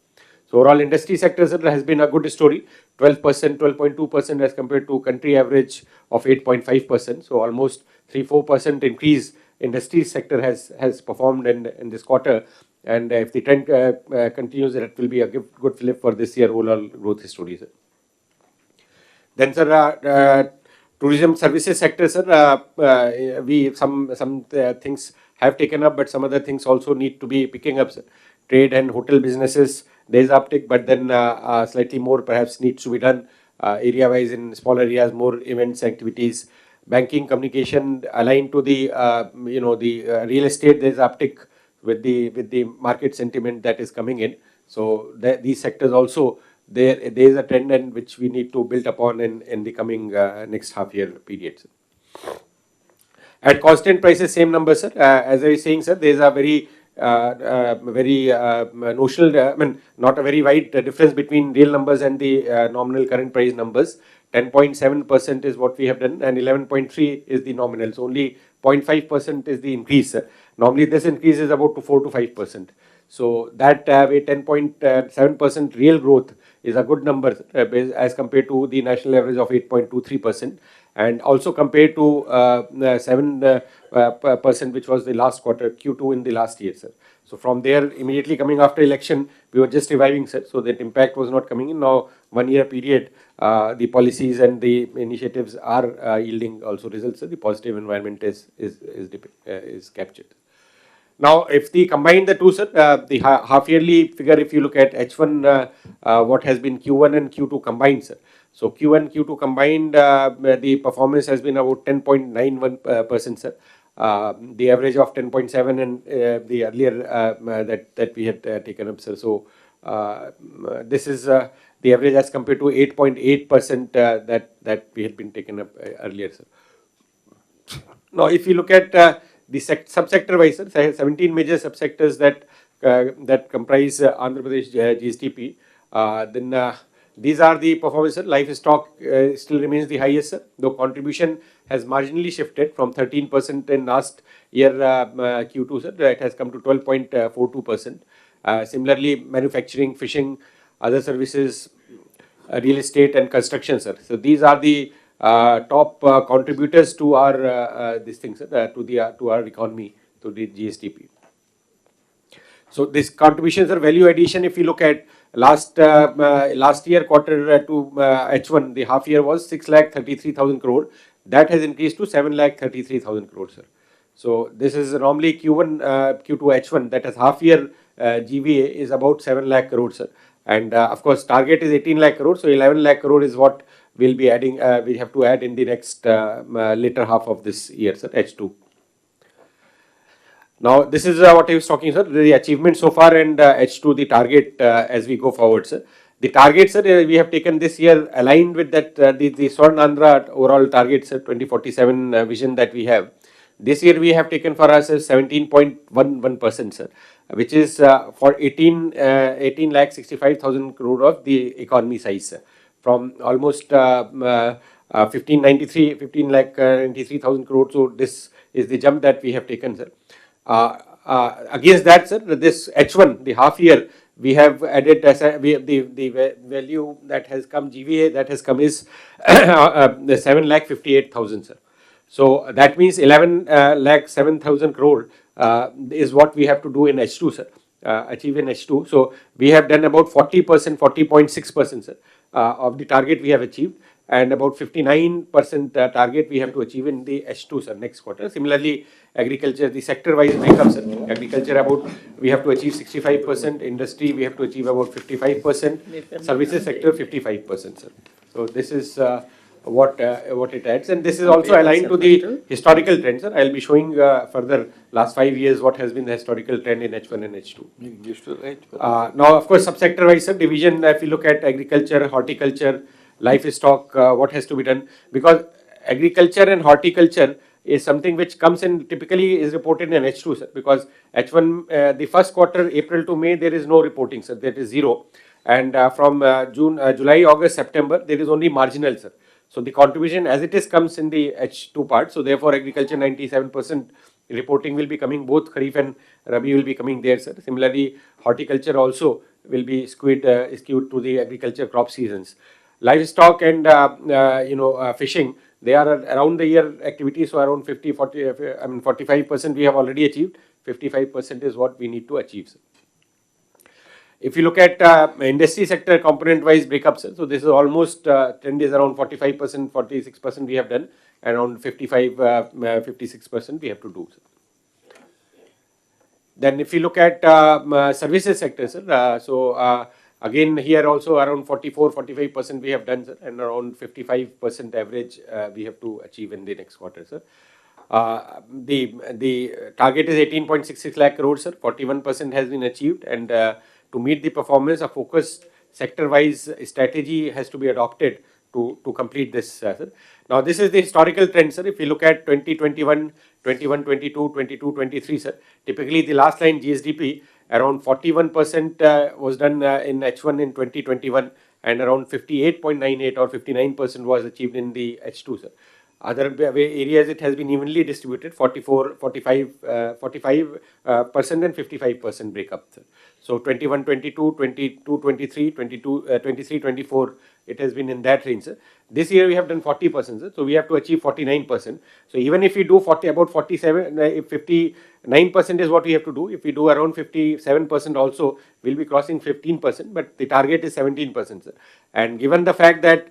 So overall industry sector, sir, has been a good story, 12%, 12.2% as compared to country average of 8.5%. So almost 3-4% increase industry sector has performed in this quarter. And if the trend continues, that will be a good flip for this year overall growth story, sir. Then, sir, tourism services sector, sir, we some things have taken up, but some other things also need to be picking up, sir. Trade and hotel businesses, there is uptick, but then slightly more perhaps needs to be done area-wise in smaller areas, more events, activities. Banking, communication aligned to the the real estate, there is uptick with the market sentiment that is coming in. So these sectors also, there is a trend and which we need to build upon in the coming next half year period. At constant prices, same number, sir. As I was saying, sir, there is a very notional, I mean, not a very wide difference between real numbers and the nominal current price numbers. 10.7% is what we have done, and 11.3 is the nominal. So only 0.5% is the increase, sir. Normally, this increase is about 4 to 5%. So that way, 10.7% real growth is a good number as compared to the national average of 8.23%, and also compared to 7% which was the last quarter, Q2 in the last year, sir. So from there, immediately coming after election, we were just reviving, sir. So that impact was not coming in. Now, 1 year period, the policies and the initiatives are yielding also results. Sir. The positive environment is captured. Now, if we combine the two, sir, the half yearly figure, if you look at H1, what has been Q1 and Q2 combined, sir. So Q1, Q2 combined, the performance has been about 10.91%, sir. The average of 10.7 and the earlier that we had taken up, sir. So this is the average as compared to 8.8% that we had been taken up earlier, sir. Now, if you look at the subsector wise, sir, 17 major subsectors that comprise Andhra Pradesh GSTP. Then these are the performance, sir. Livestock still remains the highest, sir, though contribution has marginally shifted from 13% in last year Q2, sir. It has come to 12.42%. Similarly, manufacturing, fishing, other services, real estate and construction, sir. So these are the top contributors to our these things, to our economy, to the GSTP. So these contributions are value addition. If you look at last year quarter to H1, the half year was 6,33,000 crore. That has increased to 7,33,000 crore, sir. So this is normally Q1, Q2, H1. That is half year GVA is about 7 lakh crore, sir. And of course, target is 18 lakh crore. So 11 lakh crore is what we'll be adding. We have to add in the next later half of this year, sir, H2. Now, this is what I was talking, sir, the achievement so far and H2, the target as we go forward, sir. The target, sir, we have taken this year aligned with that, the Swarn Andhra overall target, sir, 2047 vision that we have. This year we have taken for us 17.11%, sir, which is for 18,65,000 crore of the economy size, sir. From almost 15,93,000 crore. So this is the jump that we have taken, sir. Against that, sir, this H1, the half year, we have added the value that has come, GVA that has come is the 7,58,000, sir. So that means 11,07,000 crore is what we have to do in H2, sir. Achieve in H2. So we have done about 40%, 40.6%, sir, of the target we have achieved, and about 59% target we have to achieve in the H2, sir, next quarter. Similarly, agriculture, the sector-wise breakup, sir. Agriculture about we have to achieve 65%, industry we have to achieve about 55%, services sector 55%, sir. So this is what it adds, and this is also aligned to the historical trend, sir. I'll be showing further last 5 years what has been the historical trend in H1 and H2. Now, of course, subsector wise, sir, division, if you look at agriculture, horticulture, livestock, what has to be done, because agriculture and horticulture is something which comes in typically is reported in H2, sir, because H1, the first quarter, April to May, there is no reporting, sir, that is zero, and from July, August, September, there is only marginal, sir. So the contribution as it is comes in the H2 part. So therefore, agriculture 97% reporting will be coming, both Kharif and Rabi will be coming there, sir. Similarly, horticulture also will be skewed to the agriculture crop seasons. Livestock and fishing, they are around the year activities, so around 45% we have already achieved. 55% is what we need to achieve, sir. If you look at industry sector component wise breakups, so this is almost trend is around 45%, 46% we have done, and around 56% we have to do, sir. Then if you look at services sector, sir, again here also around 44-45% we have done, sir, and around 55% average we have to achieve in the next quarter, sir. The target is 18.66 lakh crores, sir. 41% has been achieved, and to meet the performance, a focused sector-wise strategy has to be adopted to complete this, sir. Now, this is the historical trend, sir. If you look at 2021, 21, 22, 22, 23, sir, typically the last line GSDP, around 41% was done in H1 in 2021, and around 58.98 or 59% was achieved in the H2, sir. Other areas it has been evenly distributed, 45% and 55% breakup, sir. So 21, 22, 22, 23, 22, 23, 24, it has been in that range, sir. This year we have done 40%, sir. So we have to achieve 49%. So even if we do about 47, if 59% is what we have to do, if we do around 57% also, we'll be crossing 15%, but the target is 17%, sir. And given the fact that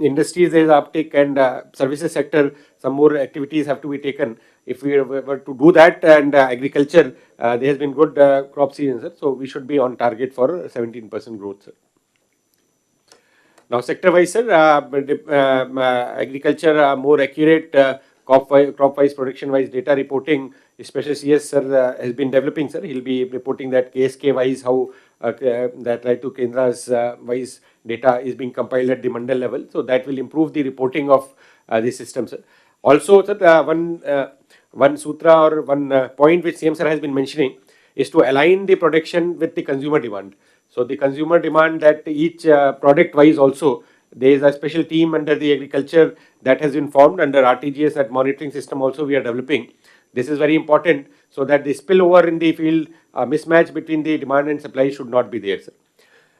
industries there is uptick, and services sector, some more activities have to be taken. If we were to do that, and agriculture, there has been good crop season, sir, so we should be on target for 17% growth, sir. Now, sector-wise, sir, agriculture, more accurate crop-wise, production-wise data reporting, especially CS, sir, has been developing, sir. He'll be reporting that KSK-wise, how that right to Kendra's wise data is being compiled at the mandal level. So that will improve the reporting of the system, sir. Also, sir, one sutra or one point which CM sir has been mentioning is to align the production with the consumer demand. So the consumer demand, that each product wise also, there is a special team under the agriculture that has been formed under RTGS, that monitoring system also we are developing. This is very important, so that the spillover in the field, mismatch between the demand and supply should not be there, sir.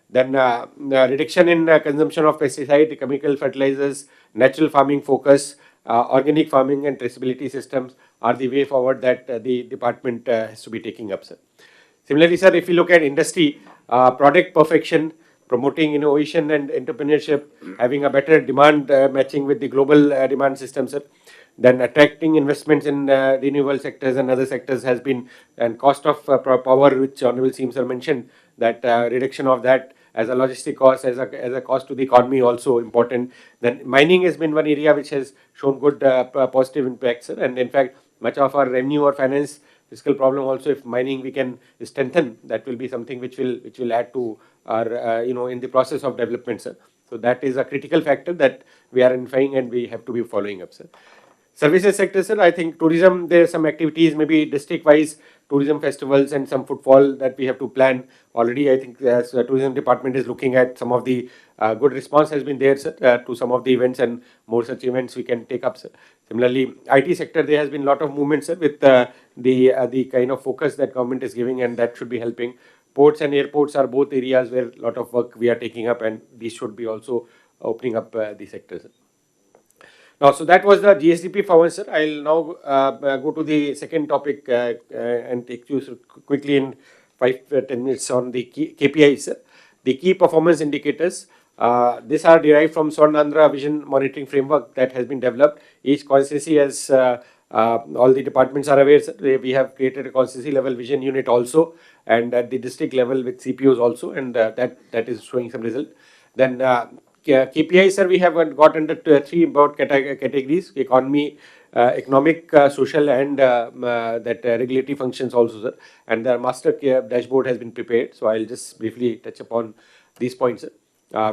Then reduction in consumption of pesticide, chemical fertilizers, natural farming focus, organic farming and traceability systems are the way forward that the department has to be taking up, sir. Similarly, sir, if you look at industry, product perfection, promoting innovation and entrepreneurship, having a better demand matching with the global demand system, sir. Then attracting investments in renewable sectors and other sectors has been, and cost of power, which Honorable CM sir mentioned, that reduction of that as a logistic cost, as a cost to the economy also important. Then mining has been one area which has shown good positive impacts, sir. And in fact, much of our revenue or finance fiscal problem also, if mining we can strengthen, that will be something which will add to our in the process of development, sir. So that is a critical factor that we are identifying and we have to be following up, sir. Services sector, sir, I think tourism, there are some activities, maybe district-wise tourism festivals and some footfall that we have to plan already. I think as tourism department is looking at some of the good response has been there, sir, to some of the events, and more such events we can take up, sir. Similarly, IT sector, there has been a lot of movement, sir, with the kind of focus that government is giving, and that should be helping. Ports and airports are both areas where a lot of work we are taking up, and these should be also opening up the sectors. Now, so that was the GSDP performance, sir. I'll now go to the second topic and take you quickly in 5-10 minutes on the key KPIs, sir. The key performance indicators. These are derived from Swarnandhra Vision Monitoring Framework that has been developed. Each constituency, as all the departments are aware, sir, we have created a constituency level vision unit also, and at the district level with CPOs also, and that is showing some result. Then KPIs, sir, we have got under three broad categories: economy, economic, social, and that regulatory functions also, sir. And the master dashboard has been prepared. So I'll just briefly touch upon these points, sir.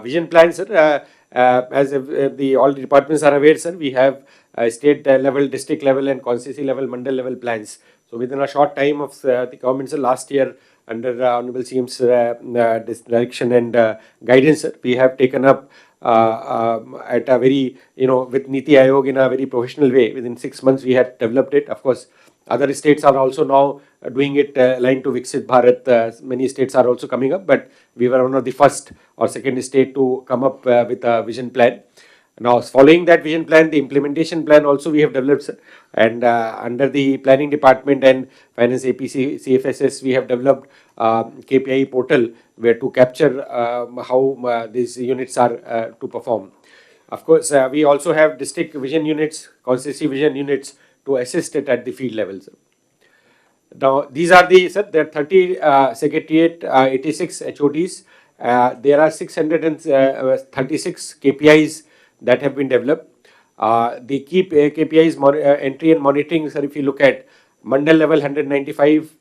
Vision plan, sir. As all the departments are aware, sir, we have state level, district level, and constituency level, mandal level plans. So within a short time of the government, sir, last year, under Honorable CM's direction and guidance, sir, we have taken up at a very, with Niti Aayog in a very professional way. Within 6 months, we had developed it. Of course, Other states are also now doing it aligned to Viksit Bharat. Many states are also coming up, but we were one of the first or second state to come up with a vision plan. Now, following that vision plan, the implementation plan also we have developed, sir. And under the planning department and finance APC, CFSS, we have developed KPI portal where to capture how these units are to perform. Of course, we also have district vision units, constituency vision units to assist it at the field level, sir. Now, these are the, sir, there are 30 Secretariat, 86 HODs. There are 636 KPIs that have been developed. The key KPIs, entry and monitoring, sir, if you look at Mandal level 195,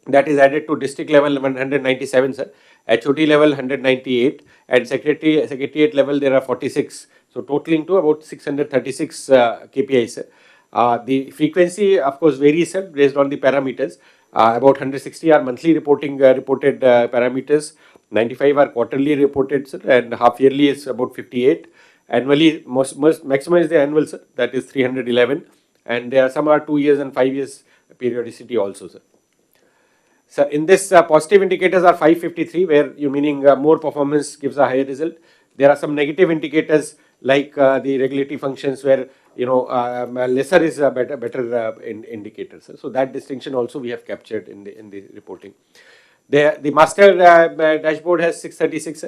that is added to district level 197, sir. HOD level 198 and Secretariat level there are 46. So totaling to about 636 KPIs, sir. The frequency, of course, varies, sir, based on the parameters. About 160 are monthly reported parameters, 95 are quarterly reported, sir, and half yearly is about 58. Annually, most maximum is the annual, sir, that is 311, and there are some are 2 years and 5 years periodicity also, sir. So in this positive indicators are 553, where you meaning more performance gives a higher result. There are some negative indicators like the regulatory functions where lesser is a better indicators. So that distinction also we have captured in the reporting. The master dashboard has 636.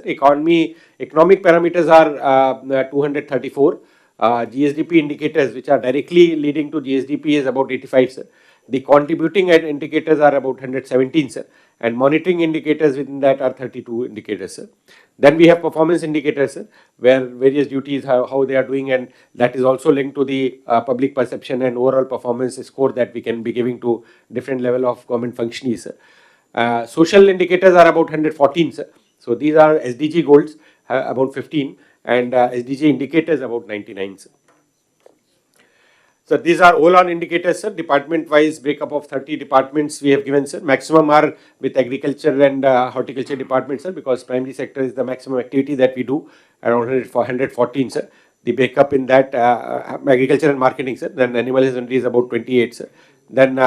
Economic parameters are 234. GSDP indicators, which are directly leading to GSDP, is about 85, sir. The contributing indicators are about 117, sir, and monitoring indicators within that are 32 indicators, sir. Then we have performance indicators, sir, where various duties, how they are doing, and that is also linked to the public perception and overall performance score that we can be giving to different level of government functionaries, sir. Social indicators are about 114, sir. So these are SDG goals, about 15, and SDG indicators about 99, sir. So these are all on indicators, sir. Department-wise breakup of 30 departments we have given, sir. Maximum are with agriculture and horticulture departments, sir, because primary sector is the maximum activity that we do, around 114, sir. The breakup in that agriculture and marketing, sir. Then animal husbandry is about 28, sir. Then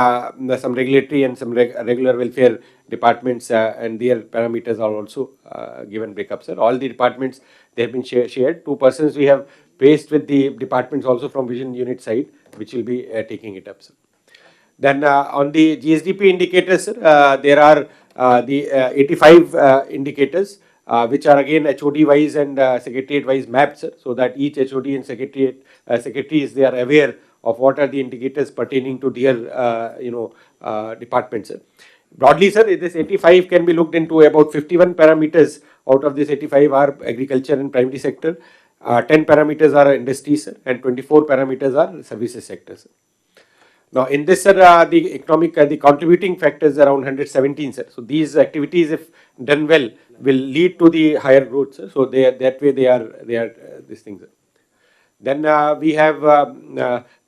some regulatory and some regular welfare departments and their parameters are also given breakup, sir. All the departments, they have been shared. 2 persons we have placed with the departments also from vision unit side, which will be taking it up, sir. Then on the GSDP indicators, sir, there are the 85 indicators, which are again HOD wise and secretariat wise mapped, sir, so that each HOD and secretaries, they are aware of what are the indicators pertaining to their departments, sir. Broadly, sir, this 85 can be looked into about 51 parameters. Out of this 85 are agriculture and primary sector. 10 parameters are industries, sir, and 24 parameters are services sectors, sir. Now, in this, sir, the economic, the contributing factors around 117, sir. So these activities, if done well, will lead to the higher growth, sir. So that way they are these things, sir. Then we have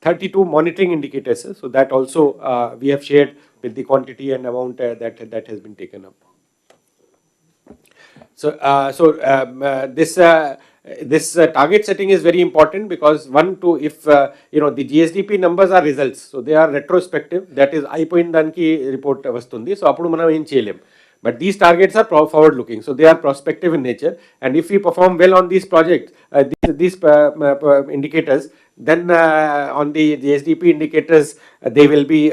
32 monitoring indicators, sir. So that also we have shared with the quantity and amount that has been taken up. So this target setting is very important because if the GSDP numbers are results, so they are retrospective. That is, అయిపోయిన దానికి report వస్తుంది. So అప్పుడు మనం ఏం చేయలేం. But these targets are forward looking, so they are prospective in nature. And if we perform well on these projects, these indicators, then on the GSDP indicators, they will be.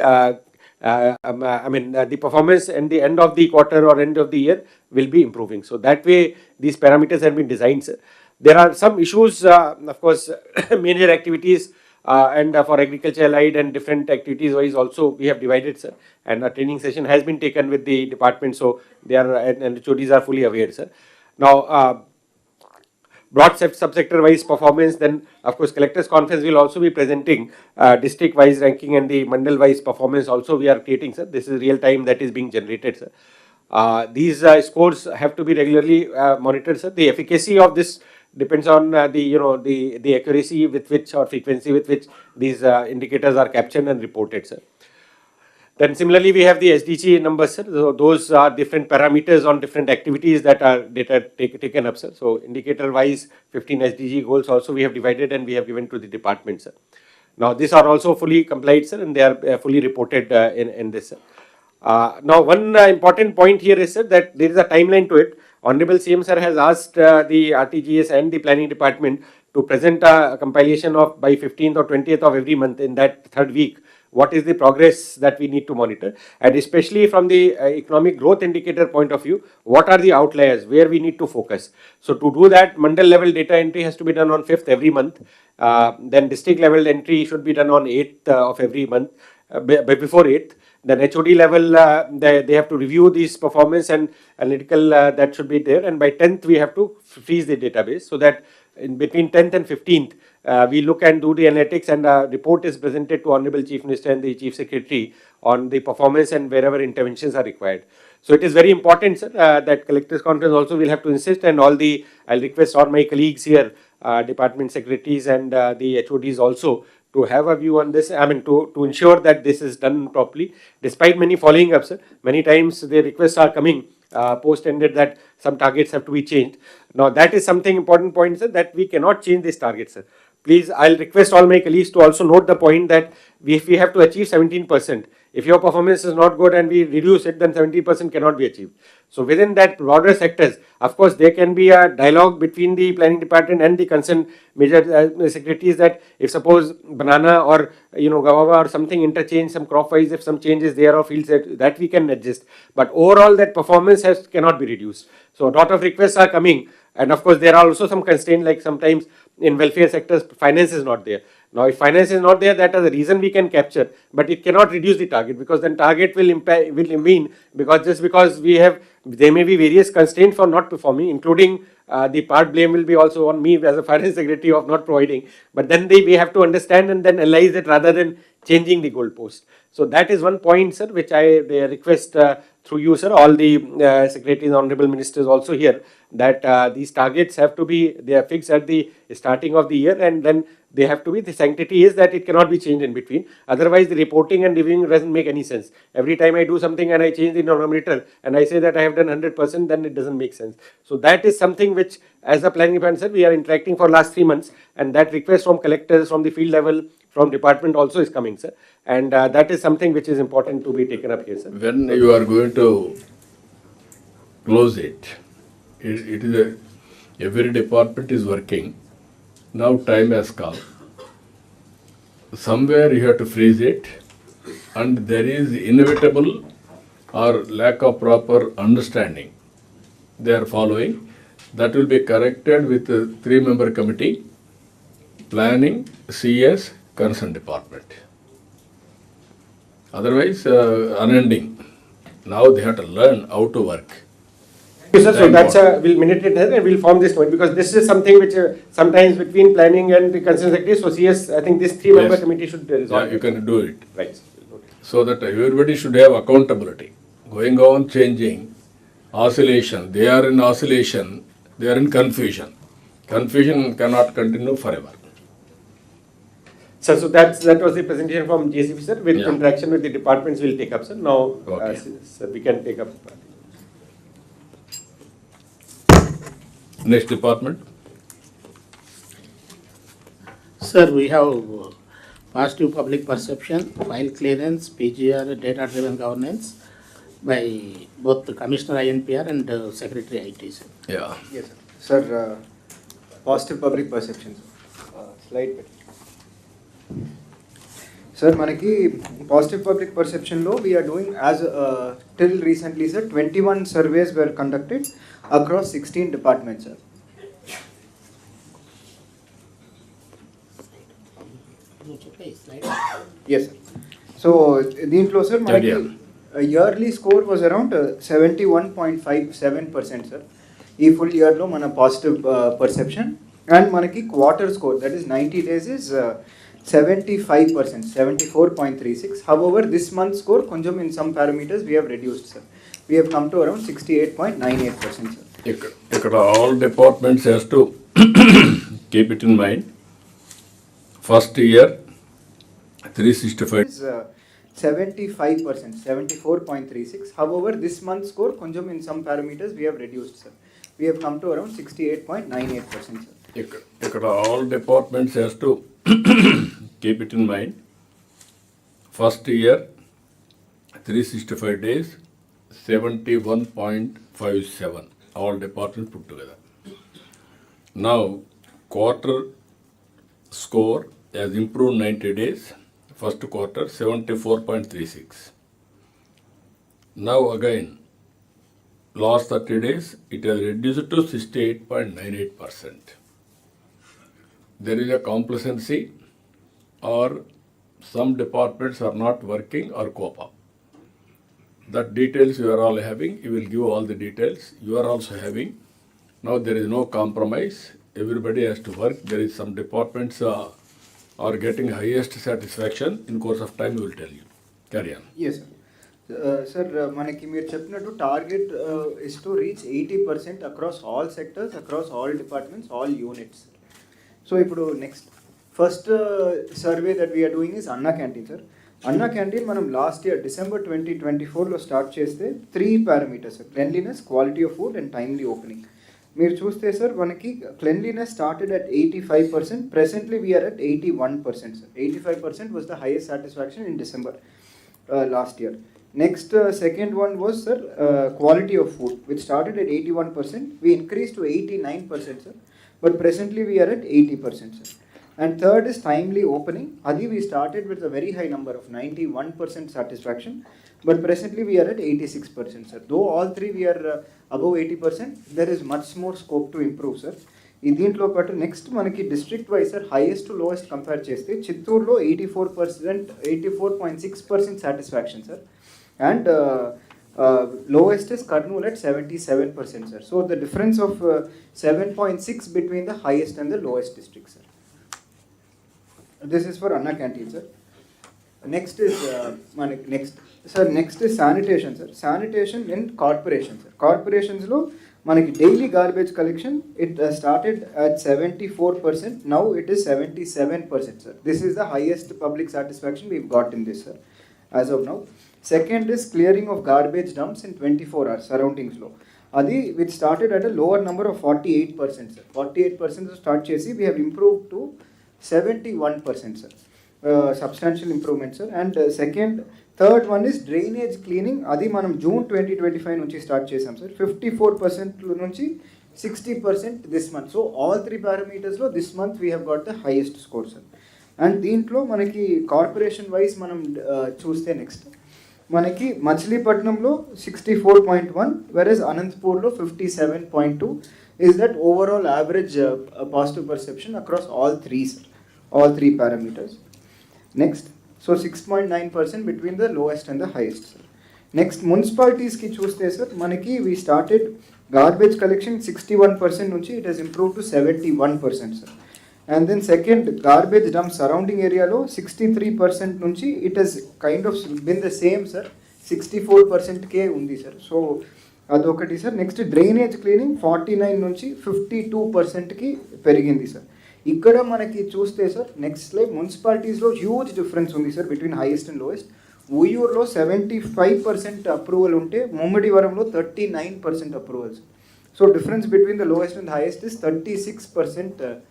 The performance at the end of the quarter or end of the year will be improving. So that way, these parameters have been designed, sir. There are some issues, of course, major activities and for agriculture allied and different activities wise also we have divided, sir. And a training session has been taken with the department, so they are and HODs are fully aware, sir. Now, broad subsector wise performance, then of course collectors conference will also be presenting district wise ranking and the mandal wise performance also we are creating, sir. This is real time that is being generated, sir. These scores have to be regularly monitored, sir. The efficacy of this depends on the accuracy with which or frequency with which these indicators are captured and reported, sir. Then similarly, we have the SDG numbers, sir. So those are different parameters on different activities that are taken up, sir. So indicator wise, 15 SDG goals also we have divided and we have given to the department, sir. Now, these are also fully complied, sir, and they are fully reported in this, sir. Now, one important point here is, sir, that there is a timeline to it. Honorable CM sir has asked the RTGS and the planning department to present a compilation of by 15th or 20th of every month in that third week. What is the progress that we need to monitor, and especially from the economic growth indicator point of view, what are the outliers where we need to focus. So to do that, mandal level data entry has to be done on 5th every month. Then district level entry should be done on 8th of every month, before 8th. Then HOD level, they have to review these performance and analytical that should be there, and by 10th we have to freeze the database, so that in between 10th and 15th we look and do the analytics, and a report is presented to Honorable Chief Minister and the Chief Secretary on the performance and wherever interventions are required. So it is very important, sir, that collectors conference also will have to insist, and I'll request all my colleagues here, department secretaries and the HODs also, to have a view on this. I mean, to ensure that this is done properly. Despite many following up, sir, many times the requests are coming post-ended that some targets have to be changed. Now, that is something important point, sir, that we cannot change these targets, sir. Please, I'll request all my colleagues to also note the point that if we have to achieve 17%, if your performance is not good and we reduce it, then 70% cannot be achieved. So within that broader sectors, of course, there can be a dialogue between the planning department and the concerned major secretaries, that if suppose banana or guava or something interchange, some crop wise, if some changes there or fields that we can adjust. But overall, that performance cannot be reduced. So a lot of requests are coming, and of course there are also some constraints, like sometimes in welfare sectors finance is not there. Now, if finance is not there, that is the reason we can capture, but it cannot reduce the target, because then target will mean, because just because there may be various constraints for not performing, including the part blame will be also on me as a finance secretary of not providing, but then we have to understand and then analyze it rather than changing the goalpost. So that is one point, sir, which I request through you, sir, all the secretaries, honorable ministers also here, that these targets have to be, they are fixed at the starting of the year, and then they have to be, the sanctity is that it cannot be changed in between. Otherwise, the reporting and reviewing doesn't make any sense. Every time I do something and I change the denominator and I say that I have done 100%, then it doesn't make sense. So that is something which, as a planning department, sir, we are interacting for last 3 months, and that request from collectors, from the field level, from department also is coming, sir. And that is something which is important to be taken up here, sir. When you are going to close it is every department is working. Now time has come. Somewhere you have to freeze it, and there is inevitable or lack of proper understanding they are following. That will be corrected with a 3-member committee, planning, CS, concerned department. Otherwise, unending. Now they have to learn how to work. Yes, sir. So that's we'll minute it and we'll form this point, because this is something which sometimes between planning and the concerned secretary. So CS, I think this 3-member committee should resolve. Yeah, you can do it. Right. So that everybody should have accountability. Going on changing, oscillation. They are in oscillation. They are in confusion. Confusion cannot continue forever. Sir, so that was the presentation from JCP, sir. With Yeah. interaction with the departments, we'll take up, sir. Now, Okay. sir, we can take up. Next department. Sir, we have positive public perception, file clearance, PGR, data-driven governance by both the Commissioner INPR and Secretary IT, sir. Yeah. Yes, sir. Sir, positive public perception. Slide. Sir, manaki positive public perception lo we are doing as till recently, sir, 21 surveys were conducted across 16 departments, sir. Yes, sir. So దీంట్లో sir మనకి yearly score was around 71.57%, sir. ఈ full year లో మన positive perception, and మనకి quarter score, that is 90 days, is 75%, 74.36. However, this month's score konjam in some parameters we have reduced, sir. We have come to around 68.98%, sir. Ikkada all departments has to keep it in mind. First year 365. Is 75%, 74.36. However, this month's score konjam in some parameters we have reduced, sir. We have come to around 68.98%, sir. Ikkada all departments has to keep it in mind. First year, 365 days, 71.57, all departments put together. Now, quarter score has improved 90 days, first quarter 74.36. Now again, last 30 days, it has reduced to 68.98%. There is a complacency, or some departments are not working or cope up. That details you are all having, you will give all the details, you are also having. Now there is no compromise, everybody has to work. There is some departments are getting highest satisfaction. In course of time we will tell you. Carry on. Yes, sir. Sir, మనకి మీరు చెప్పినట్టు target is to reach 80% across all sectors, across all departments, all units. So ఇప్పుడు next first survey that we are doing is Anna canteen sir. Anna canteen మనం last year December 2024లో start చేస్తే 3 parameters sir: cleanliness, quality of food and timely opening. మీరు చూస్తే sir మనకి cleanliness started at 85%, presently we are at 81% sir. 85% was the highest satisfaction in December last year. Next, second one was, sir, quality of food, which started at 81%. We increased to 89%, sir. But presently we are at 80%, sir. And third is timely opening. Adi we started with a very high number of 91% satisfaction. But presently we are at 86%, sir. Though all three we are above 80%, there is much more scope to improve, sir. దీంట్లో పాటు next మనకి district wise sir highest to lowest compare చేస్తే చిత్తూరులో 84.6% satisfaction sir. And lowest is Kurnool at 77%, sir. So the difference of 7.6 between the highest and the lowest district, sir. This is for Anna Canteen, sir. Next is next is sanitation, sir. Sanitation in corporations, sir. Corporations lo manaki daily garbage collection, it started at 74%. Now it is 77%, sir. This is the highest public satisfaction we've got in this, sir, as of now. Second is clearing of garbage dumps in 24 hours surroundings lo. Adi which started at a lower number of 48%, sir. 48% start chesi we have improved to 71%, sir. Substantial improvement, sir. And third one is drainage cleaning. Adi manam June 2025 nunchi start chesam, sir. 54% nunchi 60% this month. So all three parameters lo this month we have got the highest score, sir. And దీంట్లో మనకి corporation wise మనం చూస్తే next మనకి మచిలీపట్నంలో 64.1, whereas అనంతపూర్లో 57.2 is that overall average positive perception across all three parameters. Next, so 6.9% between the lowest and the highest, sir. Next, municipalities ki chuste sir manaki we started garbage collection 61% nunchi it has improved to 71%, sir. And then second, garbage dump surrounding area lo 63% nunchi it has kind of been the same, sir. 64% ke undi, sir. So adokati, sir. Next, drainage cleaning 49 nunchi 52% ki perigindi, sir. Ikkada manaki chuste, sir, next slide, municipalities lo huge difference undi, sir, between highest and lowest. Uyurlo 75% approval unte Mummadivaramlo 39% approval, sir. So difference between the lowest and highest is 36%.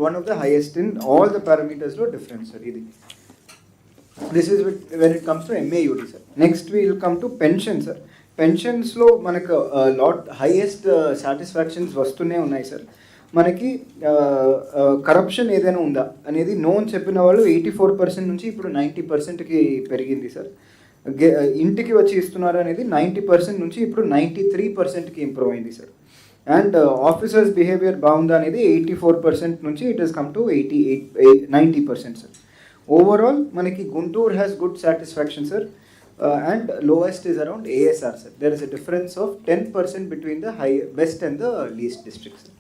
One of the highest in all the parameters lo difference, sir. This is when it comes to MAUD, sir. Next we will come to pension, sir. Pensions lo manaku lot highest satisfactions vastune unnai, sir. మనకి corruption ఏదైనా ఉందా అనేది నోన్ చెప్పిన వాళ్ళు 84% నుంచి ఇప్పుడు 90%కి పెరిగింది, సార్. ఇంటికి వచ్చి ఇస్తున్నారు అనేది 90% నుంచి ఇప్పుడు 93%కి ఇంప్రూవ్ అయింది, సార్. అండ్ ఆఫీసర్స్ బిహేవియర్ బాగుందా అనేది 84% నుంచి it has come to 90%, sir. Overall మనకి Guntur has good satisfaction, sir. And lowest is around ASR, sir. There is a difference of 10% between the best and the least districts, sir.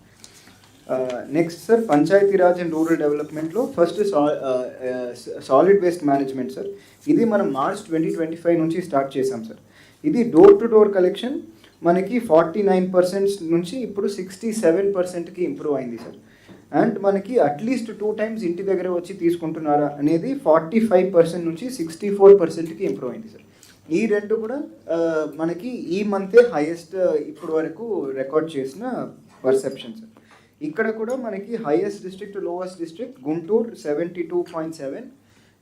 Next, sir, Panchayati Raj and Rural Development lo first is solid waste management, sir. Idi మనం March 2025 నుంచి start చేసాం, sir. ఇది door to door collection మనకి 49% నుంచి ఇప్పుడు 67%కి improve అయింది, sir. And మనకి at least 2 times ఇంటి దగ్గర వచ్చి తీసుకుంటున్నారా అనేది 45% నుంచి 64%కి ఇంప్రూవ్ అయింది, సార్. ఈ రెండు కూడా మనకి ఈ మంతే హైయెస్ట్ ఇప్పుడు వరకు రికార్డ్ చేసిన పర్సెప్షన్, సార్. ఇక్కడ కూడా మనకి highest district lowest district Guntur 72.7,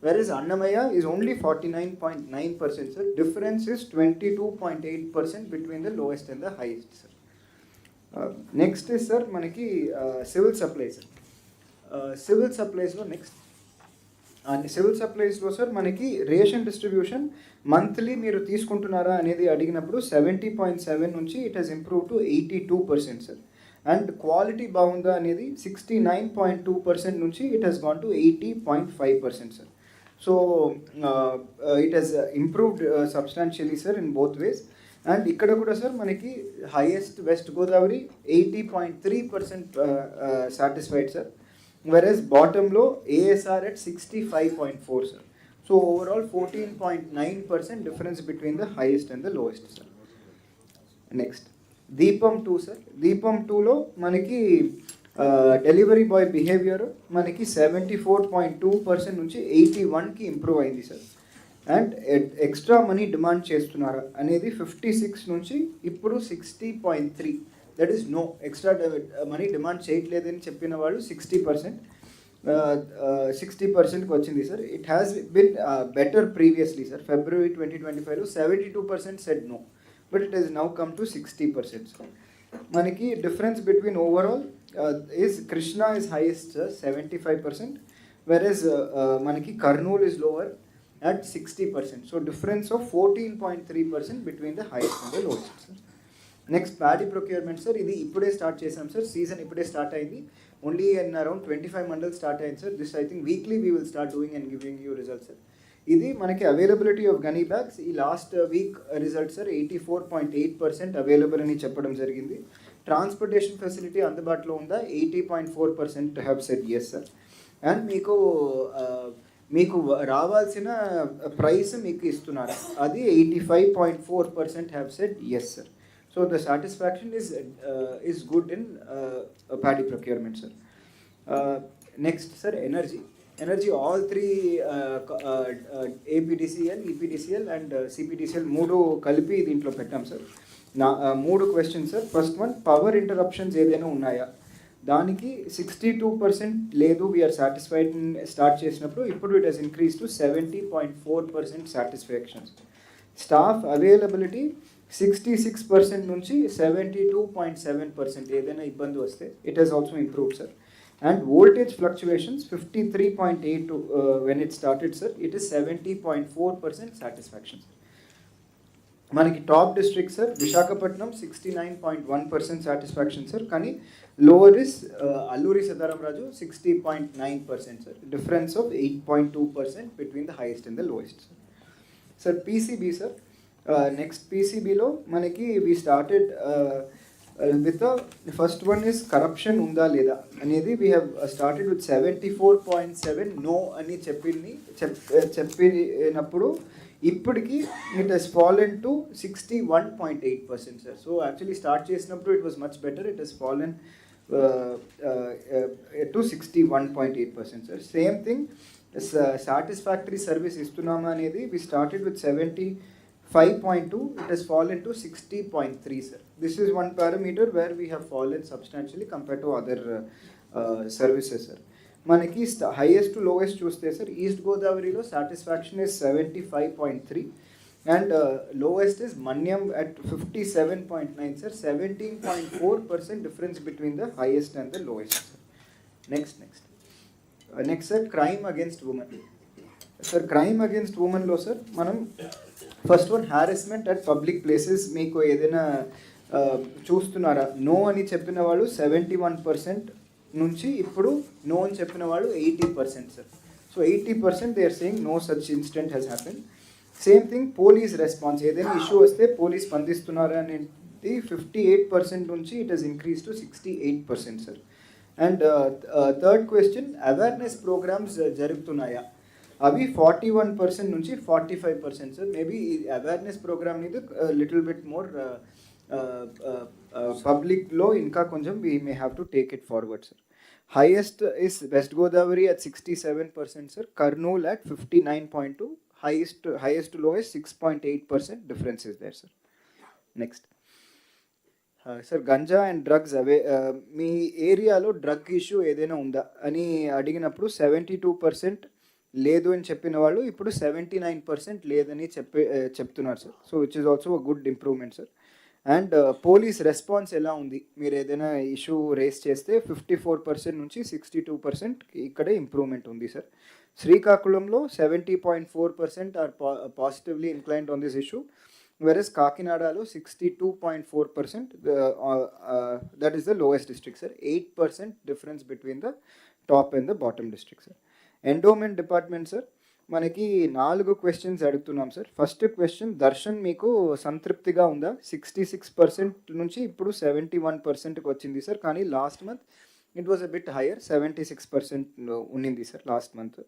whereas Annamaya is only 49.9%, sir. Difference is 22.8% between the lowest and the highest, sir. Next is, sir, manaki civil supplies. Civil supplies lo next. And civil supplies లో sir మనకి ration distribution monthly మీరు తీసుకుంటున్నారా అనేది అడిగినప్పుడు 70.7 నుంచి it Hess improve to 82%, sir. And quality బాగుందా అనేది 69.2% నుంచి it Hess gone to 80.5%, sir. So it has improved substantially, sir, in both ways. And ఇక్కడ కూడా సార్ మనకి highest west Godavari 80.3% satisfied, sir. Whereas bottom low ASR at 65.4, sir. So overall 14.9% difference between the highest and the lowest, sir. Next, Deepam 2, sir. Deepam 2 lo manaki delivery boy behavior manaki 74.2% నుంచి 81 కి improve అయింది, sir. And extra money demand చేస్తున్నారా అనేది 56 నుంచి ఇప్పుడు 60.3. That is no, extra money demand చేయట్లేదని చెప్పిన వాళ్ళు 60%, 60%కి వచ్చింది, sir. It has been better previously, sir. February 2025లో 72% said no, but it is now come to 60%, sir. మనకి difference between overall is Krishna is highest, sir, 75%, versus మనకి Kurnool is lower at 60%. So difference of 14.3% between the highest and the lowest, sir. Next paddy procurement, sir. ఇది ఇప్పుడే start చేసాం, sir. Season ఇప్పుడే start అయింది. Only in around 25 mandals start అయింది, sir. This I think weekly we will start doing and giving you results, sir. ఇది మనకి availability of gunny bags ఈ last week result, sir. 84.8% available అని చెప్పడం జరిగింది. ట్రాన్స్పోర్టేషన్ ఫెసిలిటీ అందుబాటులో ఉందా? 80.4% have said yes, sir. And మీకు రావాల్సిన ప్రైస్ మీకు ఇస్తున్నారా? అది 85.4% have said yes, sir. So the satisfaction is good in paddy procurement, sir. Next, sir, energy all three APDCL, EPDCL and CPDCL మూడు కలిపి దీంట్లో పెట్టాం, సార్. మూడు questions, sir. First one, power interruptions ఏదైనా ఉన్నాయా? దానికి 62% లేదు, వీఆర్ సాటిస్ఫైడ్ స్టార్ట్ చేసినప్పుడు. ఇప్పుడు it has increase to 70.4% satisfaction. Staff availability 66% నుంచి 72.7%. ఏదైనా ఇబ్బంది వస్తే it has also improved, sir. And voltage fluctuations 53.8 when it started, sir. It is 70.4% satisfaction. మనకి top district, sir, Visakhapatnam 69.1% satisfaction, sir. కానీ lower is Alluri Sitaramaraju 60.9%, sir. Difference of 8.2% between the highest and the lowest, sir. Sir PCB, sir. Next PCBలో మనకి we started with first one is corruption ఉందా లేదా అనేది. We have started with 74.7 no అని చెప్పినప్పుడు ఇప్పటికి it has fallen to 61.8%, sir. So actually start చేసినప్పుడు it was much better. It has fallen to 61.8%, sir. Same thing satisfactory service ఇస్తున్నామా అనేది we started with 75.2, it has fallen to 60.3, sir. This is one parameter where we have fallen substantially compared to other services, sir. మనకి highest to lowest చూస్తే, sir, East గోదావరిలో satisfaction is 75.3 and lowest is Manyam at 57.9, sir. 17.4% difference between the highest and the lowest, sir. Next, sir, crime against women. Sir, crime against ఉమెన్లో, sir, మనం first one harassment at public places. మీకు ఏదైనా చూస్తున్నారా? No అని చెప్పిన వాళ్ళు 71% నుంచి ఇప్పుడు నో అని చెప్పిన వాళ్ళు 80%, sir. So 80% they are saying no such incident has happen. Same thing police response. ఏదైనా ఇష్యూ వస్తే పోలీస్ స్పందిస్తున్నారా అనేది 58% నుంచి it has increase to 68%, sir. And third question, awareness programmes జరుగుతున్నాయా? అవి 41% నుంచి 45%, సార్. మేబీ అవేర్నెస్ ప్రోగ్రామ్ మీద లిటిల్ బిట్ మోర్ పబ్లిక్లో ఇంకా కొంచెం we may have to take it forward, sir. Highest is west Godavari at 67%, sir. Kurnool at 59.2. highest to lowest 6.8% difference is there, sir. Next, sir ganja and drugs అవే మీ ఏరియాలో drug issue ఏదైనా ఉందా అని అడిగినప్పుడు 72% లేదు అని చెప్పిన వాళ్ళు ఇప్పుడు 79% లేదని చెప్తున్నారు sir. So which is also good improvement sir. And police response ఎలా ఉంది, మీరు ఏదైనా ఇష్యూ రేస్ చేస్తే 54% నుంచి 62% ఇక్కడే ఇంప్రూవ్మెంట్ ఉంది సార్. శ్రీకాకుళంలో 70.4% are positively inclined on this issue, whereas Kakinadalo 62.4%, that is the lowest district sir. 8% difference between the top and the bottom district sir. Endowment department sir, మనకి 4 క్వశ్చన్స్ అడుగుతున్నాం sir. First question, Darshan మీకు సంతృప్తిగా ఉందా? 66% నుంచి ఇప్పుడు 71%కి వచ్చింది sir, కానీ last month it was a bit higher, 76% ఉన్నింది sir last month.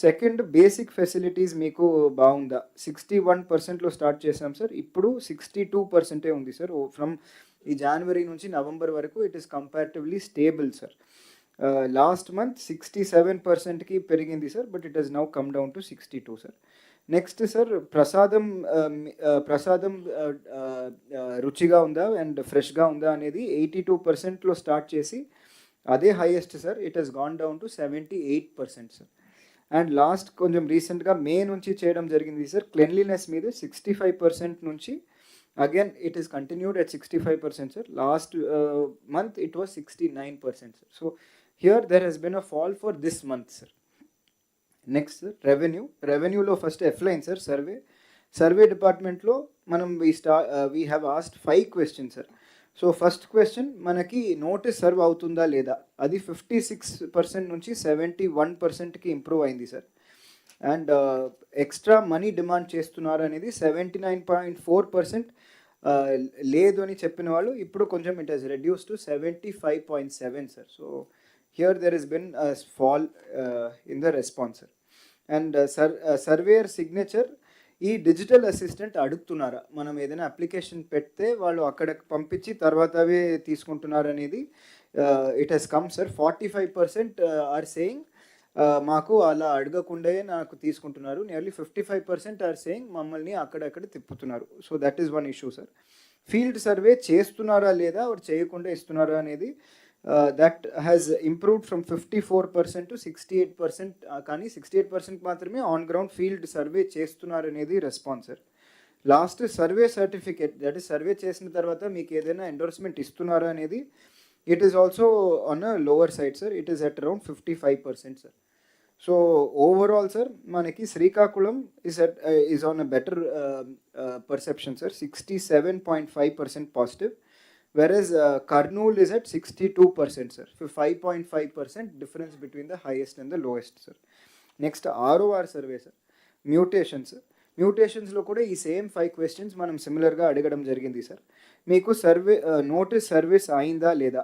Second, basic facilities మీకు బాగుందా? 61%లో స్టార్ట్ చేసాం సార్, ఇప్పుడు 62% ఉంది సార్. ఫ్రమ్ ఈ జనవరి నుంచి నవంబర్ వరకు it is comparatively stable sir. Last month 67%కి పెరిగింది sir, but it has now come down to 62 sir. Next sir, ప్రసాదం రుచిగా ఉందా అండ్ ఫ్రెష్గా ఉందా అనేది 82%లో స్టార్ట్ చేసి అదే highest sir, it has gone down to 78% sir. And last కొంచెం రీసెంట్గా మే నుంచి చేయడం జరిగింది సార్, క్లెన్లీనెస్ మీద 65% నుంచి again it is continued at 65% sir. Last month it was 69% sir. So here there has been a fall for this month sir. Next sir, రెవెన్యూలో first ఎఫ్లైన్ sir, survey డిపార్ట్మెంట్లో మనం we have asked 5 questions sir. So first question, మనకి notice serve అవుతుందా లేదా, అది 56% నుంచి 71%కి ఇంప్రూవ్ అయింది sir. And extra money demand చేస్తున్నారు అనేది 79.4%, లేదు అని చెప్పిన వాళ్ళు ఇప్పుడు కొంచెం it has reduce to 75.7 sir. So here there is been fall in the response sir. And surveyor signature, ఈ డిజిటల్ అసిస్టెంట్ అడుగుతున్నారా, మనం ఏదైనా అప్లికేషన్ పెడితే వాళ్ళు అక్కడికి పంపించి తర్వాత అవే తీసుకుంటున్నారు అనేది it has come sir. 45% are saying మాకు అలా అడగకుండే నాకు తీసుకుంటున్నారు, నియర్లీ 55% ఆర్ సేయింగ్ మమ్మల్ని అక్కడక్కడ తిప్పుతున్నారు. So that is one issue sir. Field survey చేస్తున్నారా లేదా చేయకుండా ఇస్తున్నారా అనేది that has improved from 54% to 68%, కానీ 68% మాత్రమే ఆన్ గ్రౌండ్ ఫీల్డ్ సర్వే చేస్తున్నారు అనేది response sir. Last, survey certificate, that is survey చేసిన తర్వాత మీకు ఏదైనా ఎండోర్స్మెంట్ ఇస్తున్నారా అనేది it is also on a lower side sir, it is at around 55% sir. So overall sir, మనకి Srikakulam is on a better perception sir, 67.5% positive, whereas Kurnool is at 62% sir. 5.5% difference between the highest and the lowest sir. Next, ROR survey sir, మ్యూటేషన్స్లో కూడా ఈ same 5 questions మనం సిమిలర్గా అడగడం జరిగింది sir. మీకు notice service అయిందా లేదా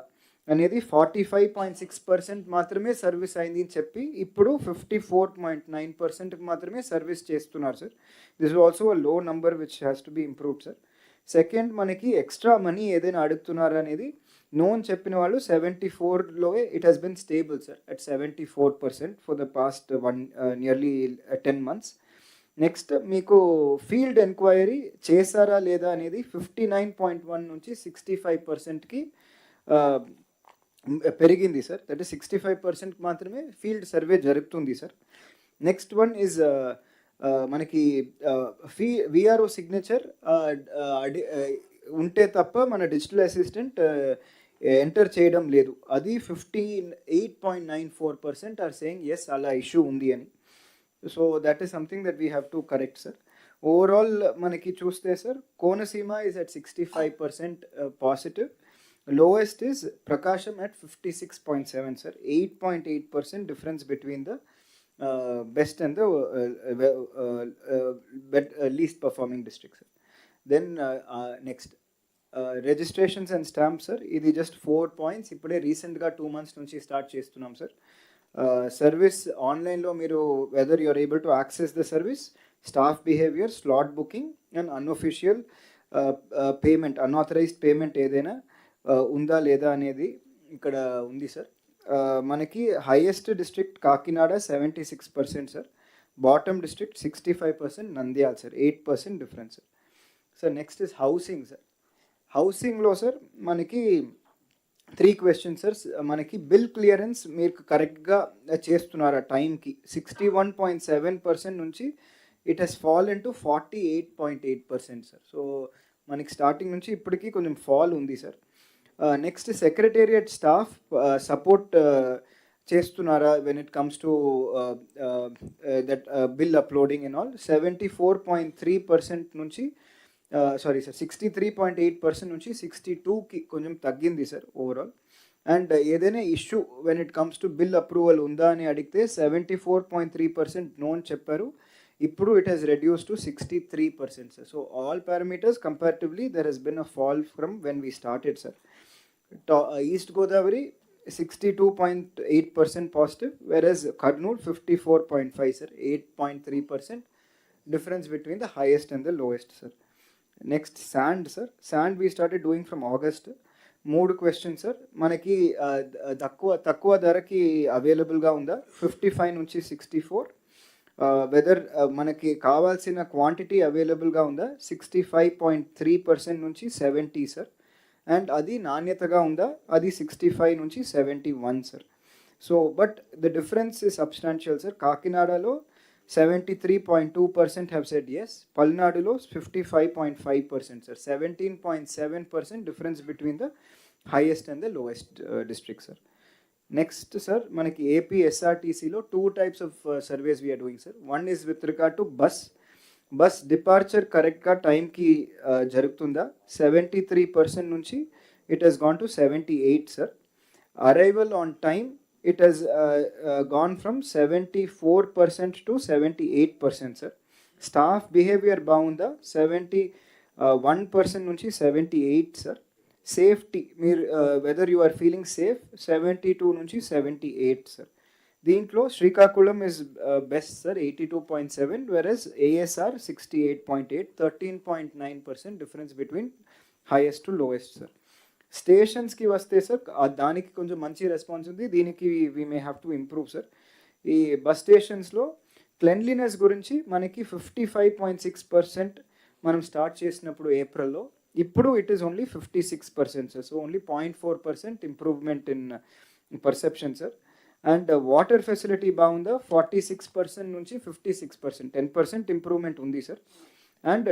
అనేది 45.6% మాత్రమే సర్వీస్ అయింది అని చెప్పి ఇప్పుడు 54.9%కి మాత్రమే సర్వీస్ చేస్తున్నారు sir. This is also a low number which has to be improved sir. Second, మనకి ఎక్స్ట్రా మనీ ఏదైనా అడుగుతున్నారు అనేది నోన్ చెప్పిన వాళ్ళు 74లో it has been stable sir at 74% for the past nearly 10 months. Next, మీకు ఫీల్డ్ ఎంక్వైరీ చేశారా లేదా అనేది 59.1 నుంచి 65%కి పెరిగింది సార్. దట్ ఈస్ 65% మాత్రమే ఫీల్డ్ సర్వే జరుగుతుంది సార్. నెక్స్ట్ వన్ ఈజ్ మనకి విఆర్ఓ సిగ్నేచర్ ఉంటే తప్ప మన డిజిటల్ అసిస్టెంట్ ఎంటర్ చేయడం లేదు, అది 58.94% ఆర్ సేయింగ్ ఎస్ అలా ఇష్యూ ఉంది అని. So that is something that we have to correct sir. Overall మనకి చూస్తే sir, Konaseema is at 65% positive, lowest is Prakasham at 56.7 sir, 8.8% difference between the best and the least performing districts sir. Then next, registrations and stamps sir, ఇది just 4 points, ఇప్పుడే రీసెంట్గా 2 months నుంచి start చేస్తున్నాం sir. Service ఆన్లైన్లో మీరు whether you are able to access the service, staff behaviour, slot booking and unofficial payment, unauthorised payment ఏదైనా ఉందా లేదా అనేది ఇక్కడ ఉంది సార్. మనకి highest district Kakinada 76% sir, bottom district 65%, Nandyal sir 8% difference sir. Sir next is housing sir. హౌసింగ్లో sir మనకి 3 questions sir. మనకి బిల్ క్లియరెన్స్ మీరు కరెక్ట్గా చేస్తున్నారా టైంకి 61.7% నుంచి it has fall to 48.8% sir. So మనకి స్టార్టింగ్ నుంచి ఇప్పటికీ కొంచెం ఫాల్ ఉంది sir. Next secretariat staff support చేస్తున్నారా when it comes to that bill uploading and all 74.3% నుంచి సారీ సార్ 63.8% నుంచి 62కి కొంచెం తగ్గింది సార్ ఓవరాల్. అండ్ ఏదైనా issue when it comes to bill approval ఉందా అని అడిగితే 74.3% నో అని చెప్పారు. ఇప్పుడు it has reduce to 63% sir. So all parameters comparatively there has been a fall from when we started sir. East Godavari 62.8% positive, versus Kurnool 54.5 sir. 8.3% difference between the highest and the lowest sir. Next sand sir, sand we started doing from August. 3 questions sir. మనకి తక్కువ ధరకి అవైలబుల్గా ఉందా 55 నుంచి 64. Weather మనకి కావాల్సిన quantity అవైలబుల్గా ఉందా 65.3% నుంచి 70 సార్. అండ్ అది నాణ్యతగా ఉందా అది 65 నుంచి 71 sir. So but the difference is substantial sir. కాకినాడలో 73.2% have said yes. Palnadulo 55.5% sir. 17.7% difference between the highest and the lowest district sir. Next sir, manaki AP SRTC lo 2 types of surveys we are doing sir. One is with regard to bus departure correct ga time ki jarugtunda 73% nunchi it has gone to 78 sir. Arrival on time it has gone from 74% to 78% sir. Staff behavior బాగుందా 71% నుంచి 78 sir. Safety మీరు whether you are feeling safe 72 నుంచి 78 sir. దీంట్లో Srikakulam is best sir 82.7, whereas ASR 68.8, 13.9% difference between highest to lowest sir. స్టేషన్స్కి వస్తే sir దానికి కొంచెం మంచి response ఉంది, దీనికి we may have to improve sir. ఈ బస్ స్టేషన్స్లో క్లెన్లీనెస్ గురించి మనకి 55.6% మనం స్టార్ట్ చేసినప్పుడు ఏప్రిల్లో, ఇప్పుడు it is only 56% sir. So only 0.4% improvement in perception sir. And water facility బాగుందా 46% నుంచి 56%, 10% ఇంప్రూవ్మెంట్ ఉంది సార్. అండ్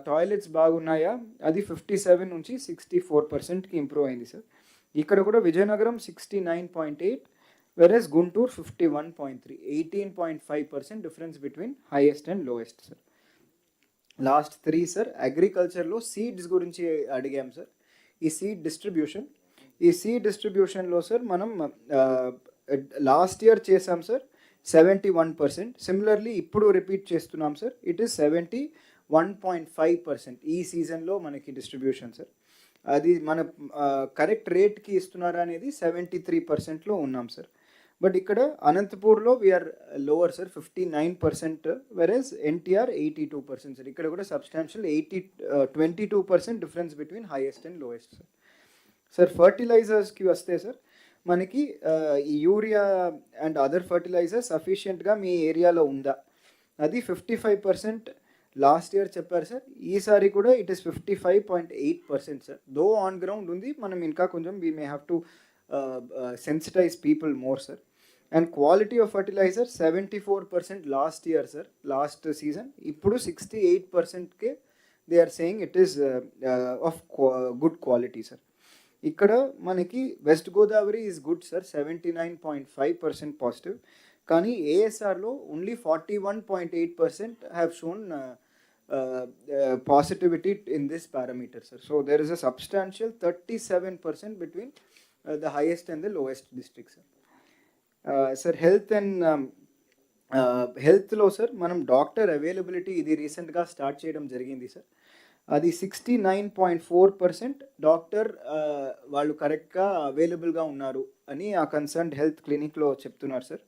టాయిలెట్స్ బాగున్నాయా అది 57 నుంచి 64%కి ఇంప్రూవ్ అయింది సార్. ఇక్కడ కూడా Vizianagaram 69.8, versus Guntur 51.3, 18.5% difference between highest and lowest sir. Last 3 sir, అగ్రికల్చర్లో సీడ్స్ గురించి అడిగాం సార్. ఈ సీడ్ డిస్ట్రిబ్యూషన్లో సార్ మనం లాస్ట్ ఇయర్ చేసాం సార్ 71%. సిమిలర్లీ ఇప్పుడు రిపీట్ చేస్తున్నాం సార్. ఇట్ ఈస్ 71.5% ఈ సీజన్లో మనకి డిస్ట్రిబ్యూషన్ సార్. అది మన కరెక్ట్ రేట్కి ఇస్తున్నారా అనేది 73%లో ఉన్నాం సార్. బట్ ఇక్కడ అనంతపూర్లో we're lower sir 59%, versus NTR 82% sir. ఇక్కడ కూడా substantial 22% difference between highest and lowest sir. Sir ఫర్టిలైజర్స్కి వస్తే సార్ మనకి ఈ యూరియా అండ్ అదర్ ఫర్టిలైజర్స్ సఫిషియెంట్గా మీ ఏరియాలో ఉందా అది 55% లాస్ట్ ఇయర్ చెప్పారు సార్. ఈసారి కూడా it is 55.8% sir. Though on ground ఉంది, మనం ఇంకా కొంచెం we may have to sensitise people more sir. And quality of fertiliser 74% last year sir, last season. ఇప్పుడు 68%కే they are saying it is of good quality sir. ఇక్కడ మనకి West Godavari is good sir 79.5% positive, కానీ ఏఎస్ఆర్లో only 41.8% have shown positivity in this parameter sir. So there is a substantial 37% between the highest and the lowest district sir. Sir health and health lo sir manam doctor availability idi recent ga start cheyadam jarigindi sir. అది 69.4% doctor వాళ్ళు కరెక్ట్గా అవైలబుల్గా ఉన్నారు అని ఆ concerned health క్లినిక్లో చెప్తున్నారు sir.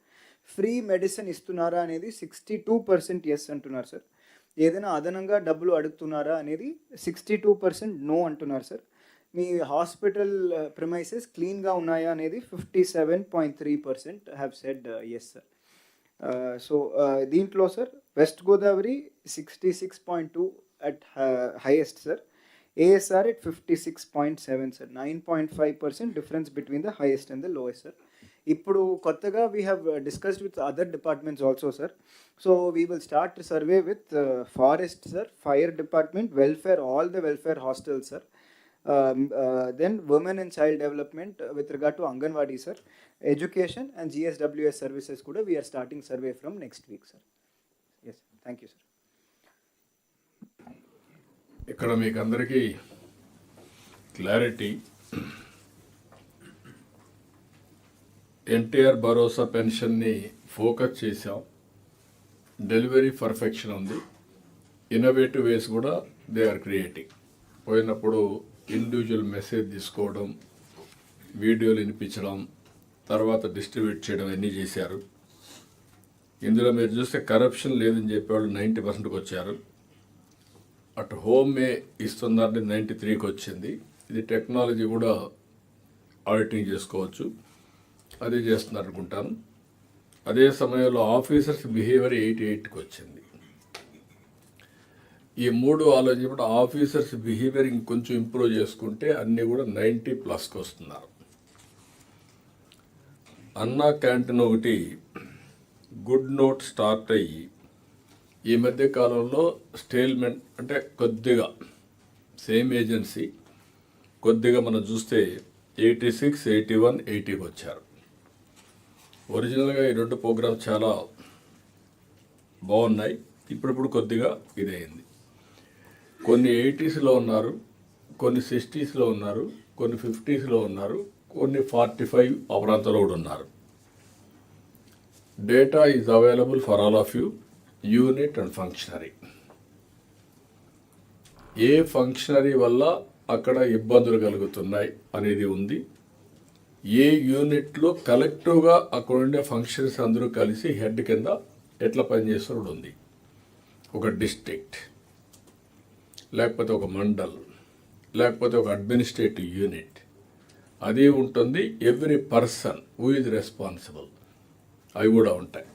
Free medicine ఇస్తున్నారా అనేది 62% ఎస్ అంటున్నారు సార్. ఏదైనా అదనంగా డబ్బులు అడుగుతున్నారా అనేది 62% నో అంటున్నారు సార్. మీ హాస్పిటల్ ప్రిమైసెస్ క్లీన్గా ఉన్నాయా అనేది 57.3% have said yes sir. So దీంట్లో sir West Godavari 66.2 at highest sir. ASR at 56.7 sir, 9.5% difference between the highest and the lowest sir. ఇప్పుడు కొత్తగా we have discussed with other departments also sir. So we will start a survey with forest sir, fire department, welfare, all the welfare hostels sir. Then women and child development with regard to Anganwadi sir, education and GSWS services kuda we are starting survey from next week sir. Yes, thank you sir. ఇక్కడ మీకు అందరికీ clarity, NTR భరోసా పెన్షన్ని focus చేశాం. Delivery perfection ఉంది. Innovative వేస్ కూడా they are creating. పోయినప్పుడు individual message తీసుకోవడం, వీడియోలు వినిపించడం, తర్వాత డిస్ట్రిబ్యూట్ చేయడం అన్నీ చేశారు. ఇందులో మీరు చూస్తే కరప్షన్ లేదని చెప్పేవాళ్ళు 90%కి వచ్చారు. అటు హోమే ఇస్తుందంటే 93కి వచ్చింది. ఇది టెక్నాలజీ కూడా ఆడిటింగ్ చేసుకోవచ్చు, అది చేస్తున్నారు అనుకుంటాను. అదే సమయంలో ఆఫీసర్స్ బిహేవియర్ 88కి వచ్చింది. ఈ మూడు ఆలోచించినప్పుడు ఆఫీసర్స్ బిహేవియర్ ఇంకొంచెం ఇంప్రూవ్ చేసుకుంటే అన్నీ కూడా 90+కి వస్తున్నారు. అన్నా క్యాంటీన్ ఒకటి గుడ్ నోట్ స్టార్ట్ అయ్యి ఈ మధ్య కాలంలో స్టేల్మెంట్ అంటే కొద్దిగా సేమ్ ఏజెన్సీ కొద్దిగా మనం చూస్తే 86, 81, 80కి వచ్చారు. ఒరిజినల్గా ఈ రెండు ప్రోగ్రామ్స్ చాలా బాగున్నాయి. ఇప్పుడిప్పుడు కొద్దిగా ఇదైంది. కొన్ని 80sలో ఉన్నారు, కొన్ని 60sలో ఉన్నారు, కొన్ని 50sలో ఉన్నారు, కొన్ని 45 ఆ ప్రాంతంలో కూడా ఉన్నారు. Data is available for all of you, unit and functionary. A functionary వల్ల అక్కడ ఇబ్బందులు కలుగుతున్నాయి అనేది ఉంది. ఏ యూనిట్లో కలెక్టివ్గా అక్కడ ఉండే ఫంక్షన్స్ అందరూ కలిసి హెడ్ కింద ఎట్లా పనిచేస్తున్నది ఉంది. ఒక డిస్ట్రిక్ట్, లేకపోతే ఒక మండల్, లేకపోతే ఒక అడ్మినిస్ట్రేటివ్ యూనిట్, అది ఉంటుంది. Every person who is responsible అవి కూడా ఉంటాయి.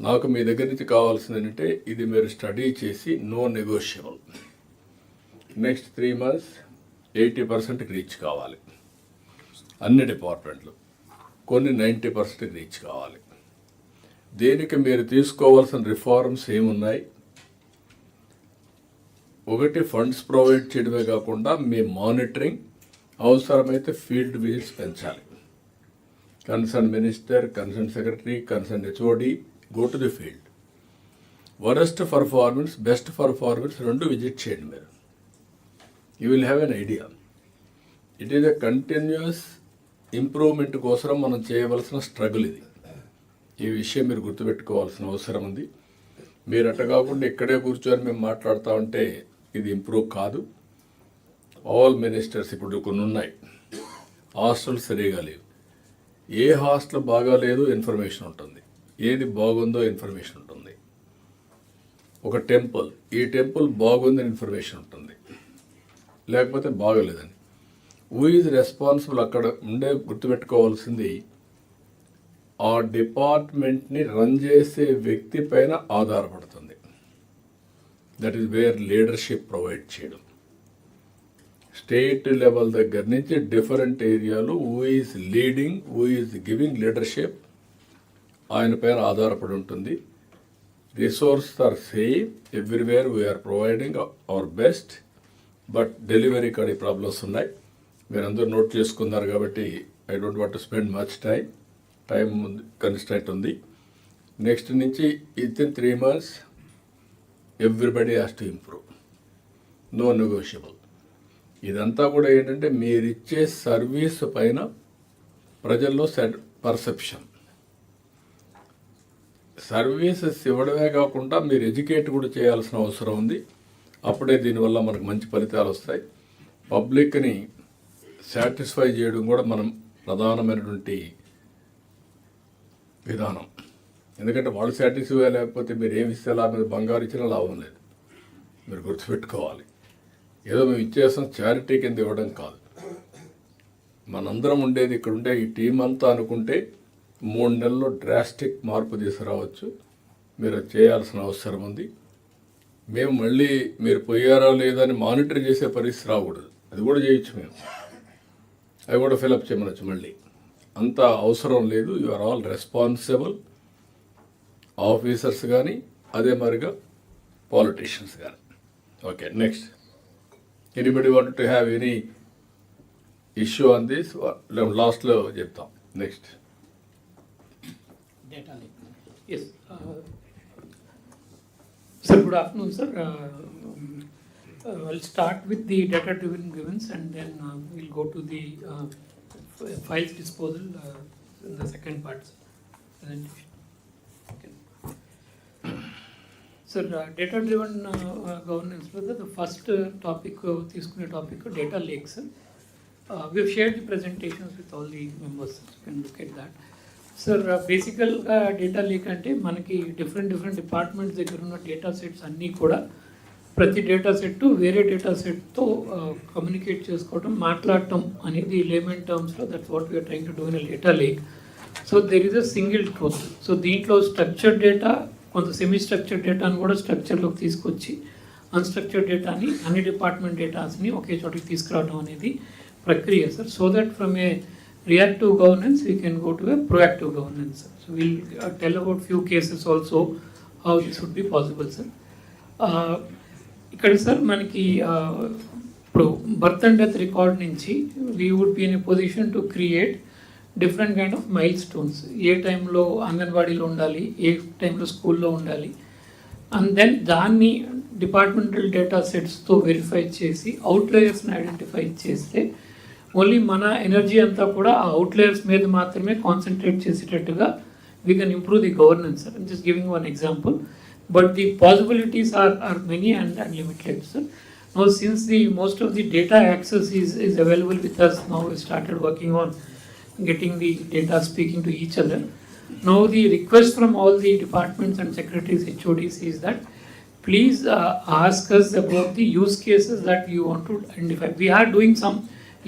నాకు మీ దగ్గర నుంచి కావాల్సింది ఏంటంటే ఇది మీరు స్టడీ చేసి నో నెగోషియబుల్. నెక్స్ట్ 3 months 80%కి రీచ్ కావాలి. అన్ని డిపార్ట్మెంట్లు కొన్ని 90%కి రీచ్ కావాలి. దీనికి మీరు తీసుకోవాల్సిన రిఫార్మ్స్ ఏమున్నాయి? ఒకటి, ఫండ్స్ ప్రొవైడ్ చేయడమే కాకుండా మీ మానిటరింగ్, అవసరమైతే ఫీల్డ్ విజిట్స్ పెంచాలి. Concern minister, concern secretary, concern HOD go to the field. Worst performance, best performance రెండు విజిట్ చేయండి మీరు. You will have an idea. It is a continuous improvement కోసం మనం చేయవలసిన స్ట్రగుల్ ఇది. ఈ విషయం మీరు గుర్తుపెట్టుకోవాల్సిన అవసరం ఉంది. మీరు అట్ట కాకుండా ఇక్కడే కూర్చొని మేము మాట్లాడుతూ ఉంటే ఇది ఇంప్రూవ్ కాదు. ఆల్ మినిస్టర్స్ ఇప్పుడు కొన్ని ఉన్నాయి, హాస్టల్ సరిగా లేవు. ఏ హాస్టల్ బాగాలేదు ఇన్ఫర్మేషన్ ఉంటుంది, ఏది బాగుందో ఇన్ఫర్మేషన్ ఉంటుంది. ఒక టెంపుల్, ఈ టెంపుల్ బాగుందని ఇన్ఫర్మేషన్ ఉంటుంది, లేకపోతే బాగలేదని. హూ ఈజ్ రెస్పాన్సిబుల్ అక్కడ ఉండే గుర్తుపెట్టుకోవాల్సింది ఆ డిపార్ట్మెంట్ని రన్ చేసే వ్యక్తి పైన ఆధారపడుతుంది. That is where leadership provide చేయడం. స్టేట్ లెవెల్ దగ్గర నుంచి డిఫరెంట్ ఏరియాలో who is leading, who is giving leadership, ఆయన పైన ఆధారపడి ఉంటుంది. Resource are same everywhere, we are providing our best, but delivery కాడి ప్రాబ్లమ్స్ ఉన్నాయి. మీరు అందరూ నోట్ చేసుకున్నారు కాబట్టి I don't want to spend much time constraint ఉంది. నెక్స్ట్ నుంచి within 3 months everybody has to improve, no negotiable. ఇదంతా కూడా ఏంటంటే మీరిచ్చే సర్వీస్ పైన ప్రజల్లో పర్సెప్షన్. సర్వీసెస్ ఇవ్వడమే కాకుండా మీరు ఎడ్యుకేట్ కూడా చేయాల్సిన అవసరం ఉంది. అప్పుడే దీనివల్ల మనకు మంచి ఫలితాలు వస్తాయి. పబ్లిక్ని సాటిస్ఫై చేయడం కూడా మనం ప్రధానమైనటువంటి విధానం. ఎందుకంటే వాళ్ళు సాటిస్ఫై లేకపోతే మీరు ఏమి ఇస్తే లాభం, బంగారు ఇచ్చినా లాభం లేదు. మీరు గుర్తుపెట్టుకోవాలి. ఏదో మేము ఇచ్చేస్తాం చారిటీ కింద ఇవ్వడం కాదు. మనందరం ఉండేది ఇక్కడ ఉండే ఈ టీం అంతా అనుకుంటే 3 నెలల్లో డ్రాస్టిక్ మార్పు తీసుకురావచ్చు. మీరు చేయాల్సిన అవసరం ఉంది. మేము మళ్ళీ మీరు పోయారా లేదా అని మానిటర్ చేసే పరిస్థితి రాకూడదు. అది కూడా చేయొచ్చు మేము, అవి కూడా ఫిలప్ చేయమనొచ్చు మళ్ళీ. అంత అవసరం లేదు. You are all responsible officers కానీ అదే మరిగా పాలిటీషియన్స్ కానీ. Okay, next. Anybody want to have any issue on this? లాస్ట్లో చెప్తాం. Next. Data leak. Yes. Sir, good afternoon, sir. I'll start with the data-driven grievance and then we'll go to the files disposal in the second part. Presentation. Okay. Sir, data-driven governance, brother, the first topic, తీసుకునే topic, data lakes. We've shared the presentations with all the members. You can look at that. Sir బేసికల్గా data leak అంటే మనకి different departments దగ్గర ఉన్న data sets అన్నీ కూడా ప్రతి data set వేరే డేటా సెట్తో కమ్యూనికేట్ చేసుకోవడం, మాట్లాడటం అనేది లేమన్ టర్మ్స్లో that's what we're trying to do in data lake. So there is a single truth. So దీంట్లో స్ట్రక్చర్డ్ డేటా, కొంత సెమీ స్ట్రక్చర్డ్ డేటాను కూడా స్ట్రక్చర్లోకి తీసుకొచ్చి అన్స్ట్రక్చర్డ్ డేటాని, అన్ని డిపార్ట్మెంట్ డేటాస్ని ఒకే చోటికి తీసుకురావడం అనేది ప్రక్రియ sir. So that from A reactive governance we can go to a proactive governance. So we'll tell about few cases also how this would be possible, sir. ఇక్కడ సార్ మనకి ఇప్పుడు బర్త్ అండ్ డెత్ రికార్డ్ నుంచి we would be in a position to create different kind of milestones. ఏ టైంలో అంగన్వాడీలో ఉండాలి, ఏ టైంలో స్కూల్లో ఉండాలి, అండ్ దెన్ దాన్ని డిపార్ట్మెంటల్ డేటా సెట్స్తో వెరిఫై చేసి అవుట్లయర్స్ని ఐడెంటిఫై చేస్తే ఓన్లీ మన ఎనర్జీ అంతా కూడా ఆ అవుట్లయర్స్ మీద మాత్రమే కాన్సన్ట్రేట్ చేసేటట్టుగా we can improve the governance sir. Just giving one example, but the possibilities are many and unlimited sir. Now since the most of the data access is available with us, now we started working on getting the data speaking to each other. Now the request from all the departments and secretaries, HODs is that please ask us about the use cases that you want to identify. We are doing some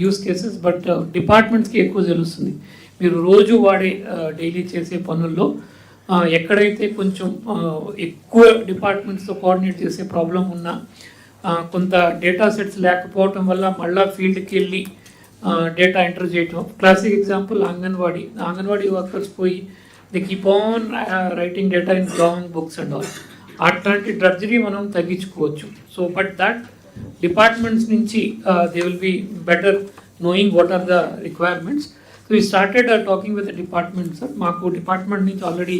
use cases, but డిపార్ట్మెంట్స్కి ఎక్కువ తెలుస్తుంది. మీరు రోజు వాడే daily చేసే పనుల్లో ఎక్కడైతే కొంచెం ఎక్కువ డిపార్ట్మెంట్స్తో కోఆర్డినేట్ చేసే ప్రాబ్లం ఉన్నా, కొంత డేటా సెట్స్ లేకపోవటం వల్ల మళ్ళీ ఫీల్డ్కి వెళ్ళి డేటా ఎంటర్ చేయటం. క్లాసిక్ ఎగ్జాంపుల్ అంగన్వాడీ వర్కర్స్ పోయి they keep on writing data in long books and all. అట్లాంటి డ్రడ్జరీ మనం తగ్గించుకోవచ్చు. సో బట్ దట్ డిపార్ట్మెంట్స్ నుంచి they will be better knowing what are the requirements. So we started talking with the department, sir. మాకు department నుంచి already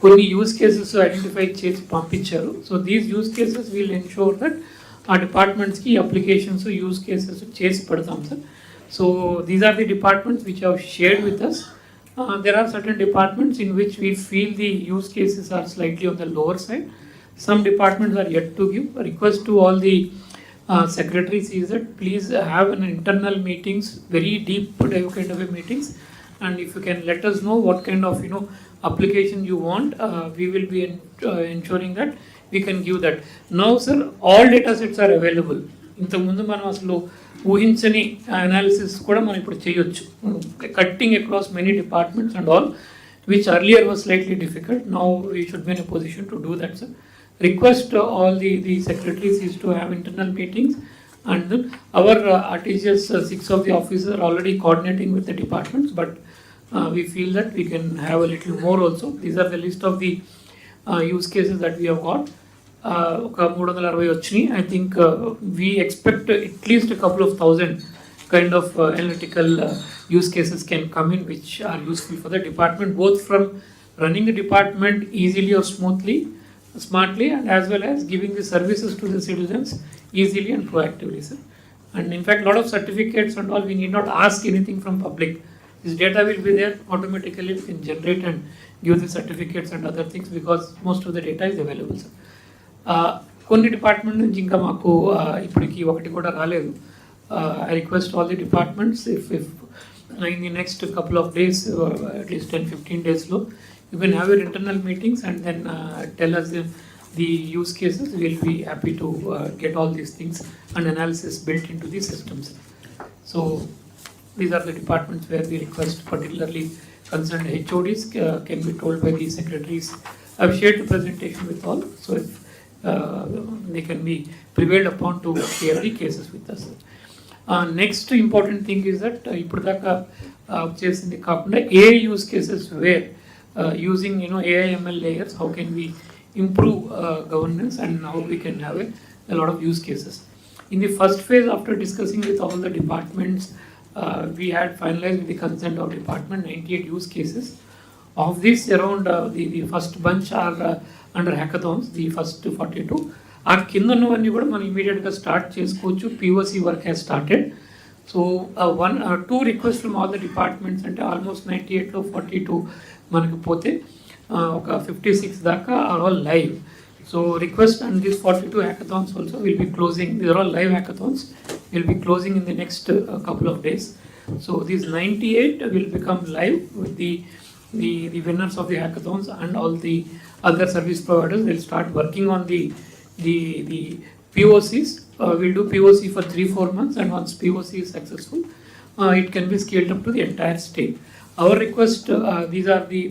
కొన్ని use cases identify చేసి పంపించారు. So these use cases will ensure that ఆ డిపార్ట్మెంట్స్కి applications use cases చేసి పెడతాం sir. So these are the departments which have shared with us. There are certain departments in which we feel the use cases are slightly on the lower side. Some departments are yet to give. A request to all the secretaries is that please have an internal meetings, very deep dive kind of a meetings, and if you can let us know what kind of application you want, we will be ensuring that we can give that. Now sir, all data sets are available. ఇంతకు ముందు మనం అసలు ఊహించని analysis కూడా మనం ఇప్పుడు చేయొచ్చు, cutting across many departments and all, which earlier was slightly difficult. Now we should be in a position to do that, sir. Request all the secretaries is to have internal meetings, and our RTGS 6 of the officers are already coordinating with the departments, but we feel that we can have a little more also. These are the list of the use cases that we have got. ఒక 360 వచ్చినాయి. I think we expect at least a couple of thousand kind of analytical use cases can come in which are useful for the department, both from running the department easily or smoothly, smartly, and as well as giving the services to the citizens easily and proactively, sir. And in fact, lot of certificates and all, we need not ask anything from public. This data will be there automatically. We can generate and give the certificates and other things because most of the data is available, sir. కొన్ని department నుంచి ఇంకా మాకు ఇప్పటికి ఒకటి కూడా రాలేదు. I request all the departments if in the next couple of days, at least 10-15 days lo, you can have your internal meetings and then tell us the use cases. We will be happy to get all these things and analysis built into the systems. So these are the departments where we request, particularly concerned HODs can be told by the secretaries. I have shared the presentation with all, so if they can be prevailed upon to share the cases with us. Next important thing is that ఇప్పుడు దాకా చేసింది కాకుండా AI use cases where using AI ML layers, how can we improve governance and how we can have a lot of use cases. In the first phase, after discussing with all the departments, we had finalized with the consent of department 98 use cases. Of these, around the first bunch are under hackathons, the first 42. ఆ కింద ఉన్నవన్నీ కూడా మనం ఇమీడియట్గా start చేసుకోవచ్చు. POC work has started. So two request from all the departments, అంటే almost 98లో 42 మనకి పోతే ఒక 56 దాకా are all live. So request and these 42 hackathons also will be closing. These are all live hackathons. Will be closing in the next couple of days. So these 98 will become live with the winners of the hackathons and all the other service providers. They'll start working on the POCs. We'll do POC for 3-4 months, and once POC is successful, it can be scaled up to the entire state. Our request, these are the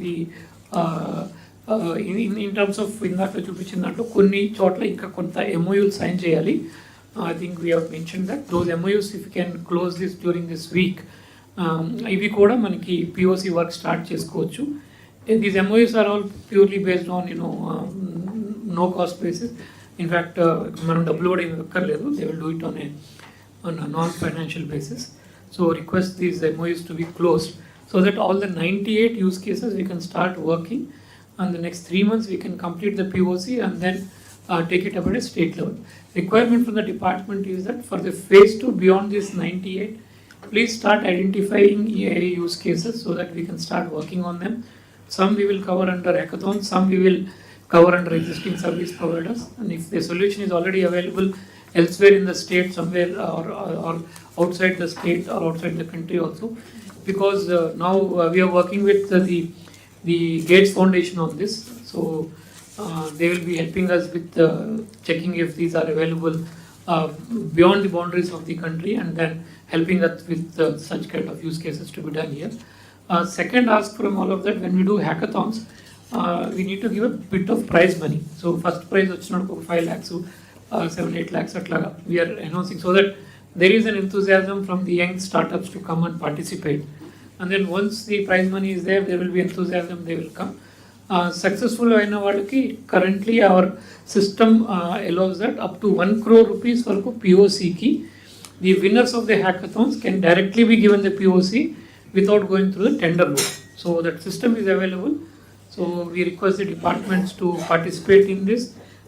in terms of ఇందాక చూపించిన దాంట్లో కొన్ని చోట్ల ఇంకా కొంత MOUలు sign చేయాలి. I think we have mentioned that those MOUs, if you can close this during this week, ఇవి కూడా మనకి POC వర్క్ స్టార్ట్ చేసుకోవచ్చు. These MOUs are all purely based on no cost basis. In fact, మనం డబ్బులు కూడా ఏమి ఎక్కర్లేదు. They will do it on a non-financial basis. So request these MOUs to be closed so that all the 98 use cases we can start working. And the next 3 months we can complete the POC and then take it up at a state level. Requirement from the department is that for the phase 2 beyond this 98, please start identifying AI use cases so that we can start working on them. Some we will cover under hackathon, some we will cover under existing service providers. And if the solution is already available elsewhere in the state, somewhere or outside the state or outside the country also, because now we are working with the Gates Foundation on this, so they will be helping us with checking if these are available beyond the boundaries of the country, and then helping us with such kind of use cases to be done here. Second ask from all of that, when we do hackathons, we need to give a bit of prize money. So first prize వచ్చినప్పుడు 5 lakhs, 7-8 lakhs అట్లాగా we are announcing, so that there is an enthusiasm from the young startups to come and participate. And then once the prize money is there, there will be enthusiasm, they will come. Successful అయిన వాళ్ళకి currently our system allows that up to 1 crore rupees వరకు POC కి the winners of the hackathons can directly be given the POC without going through the tender route. So that system is available. So we request the departments to participate in this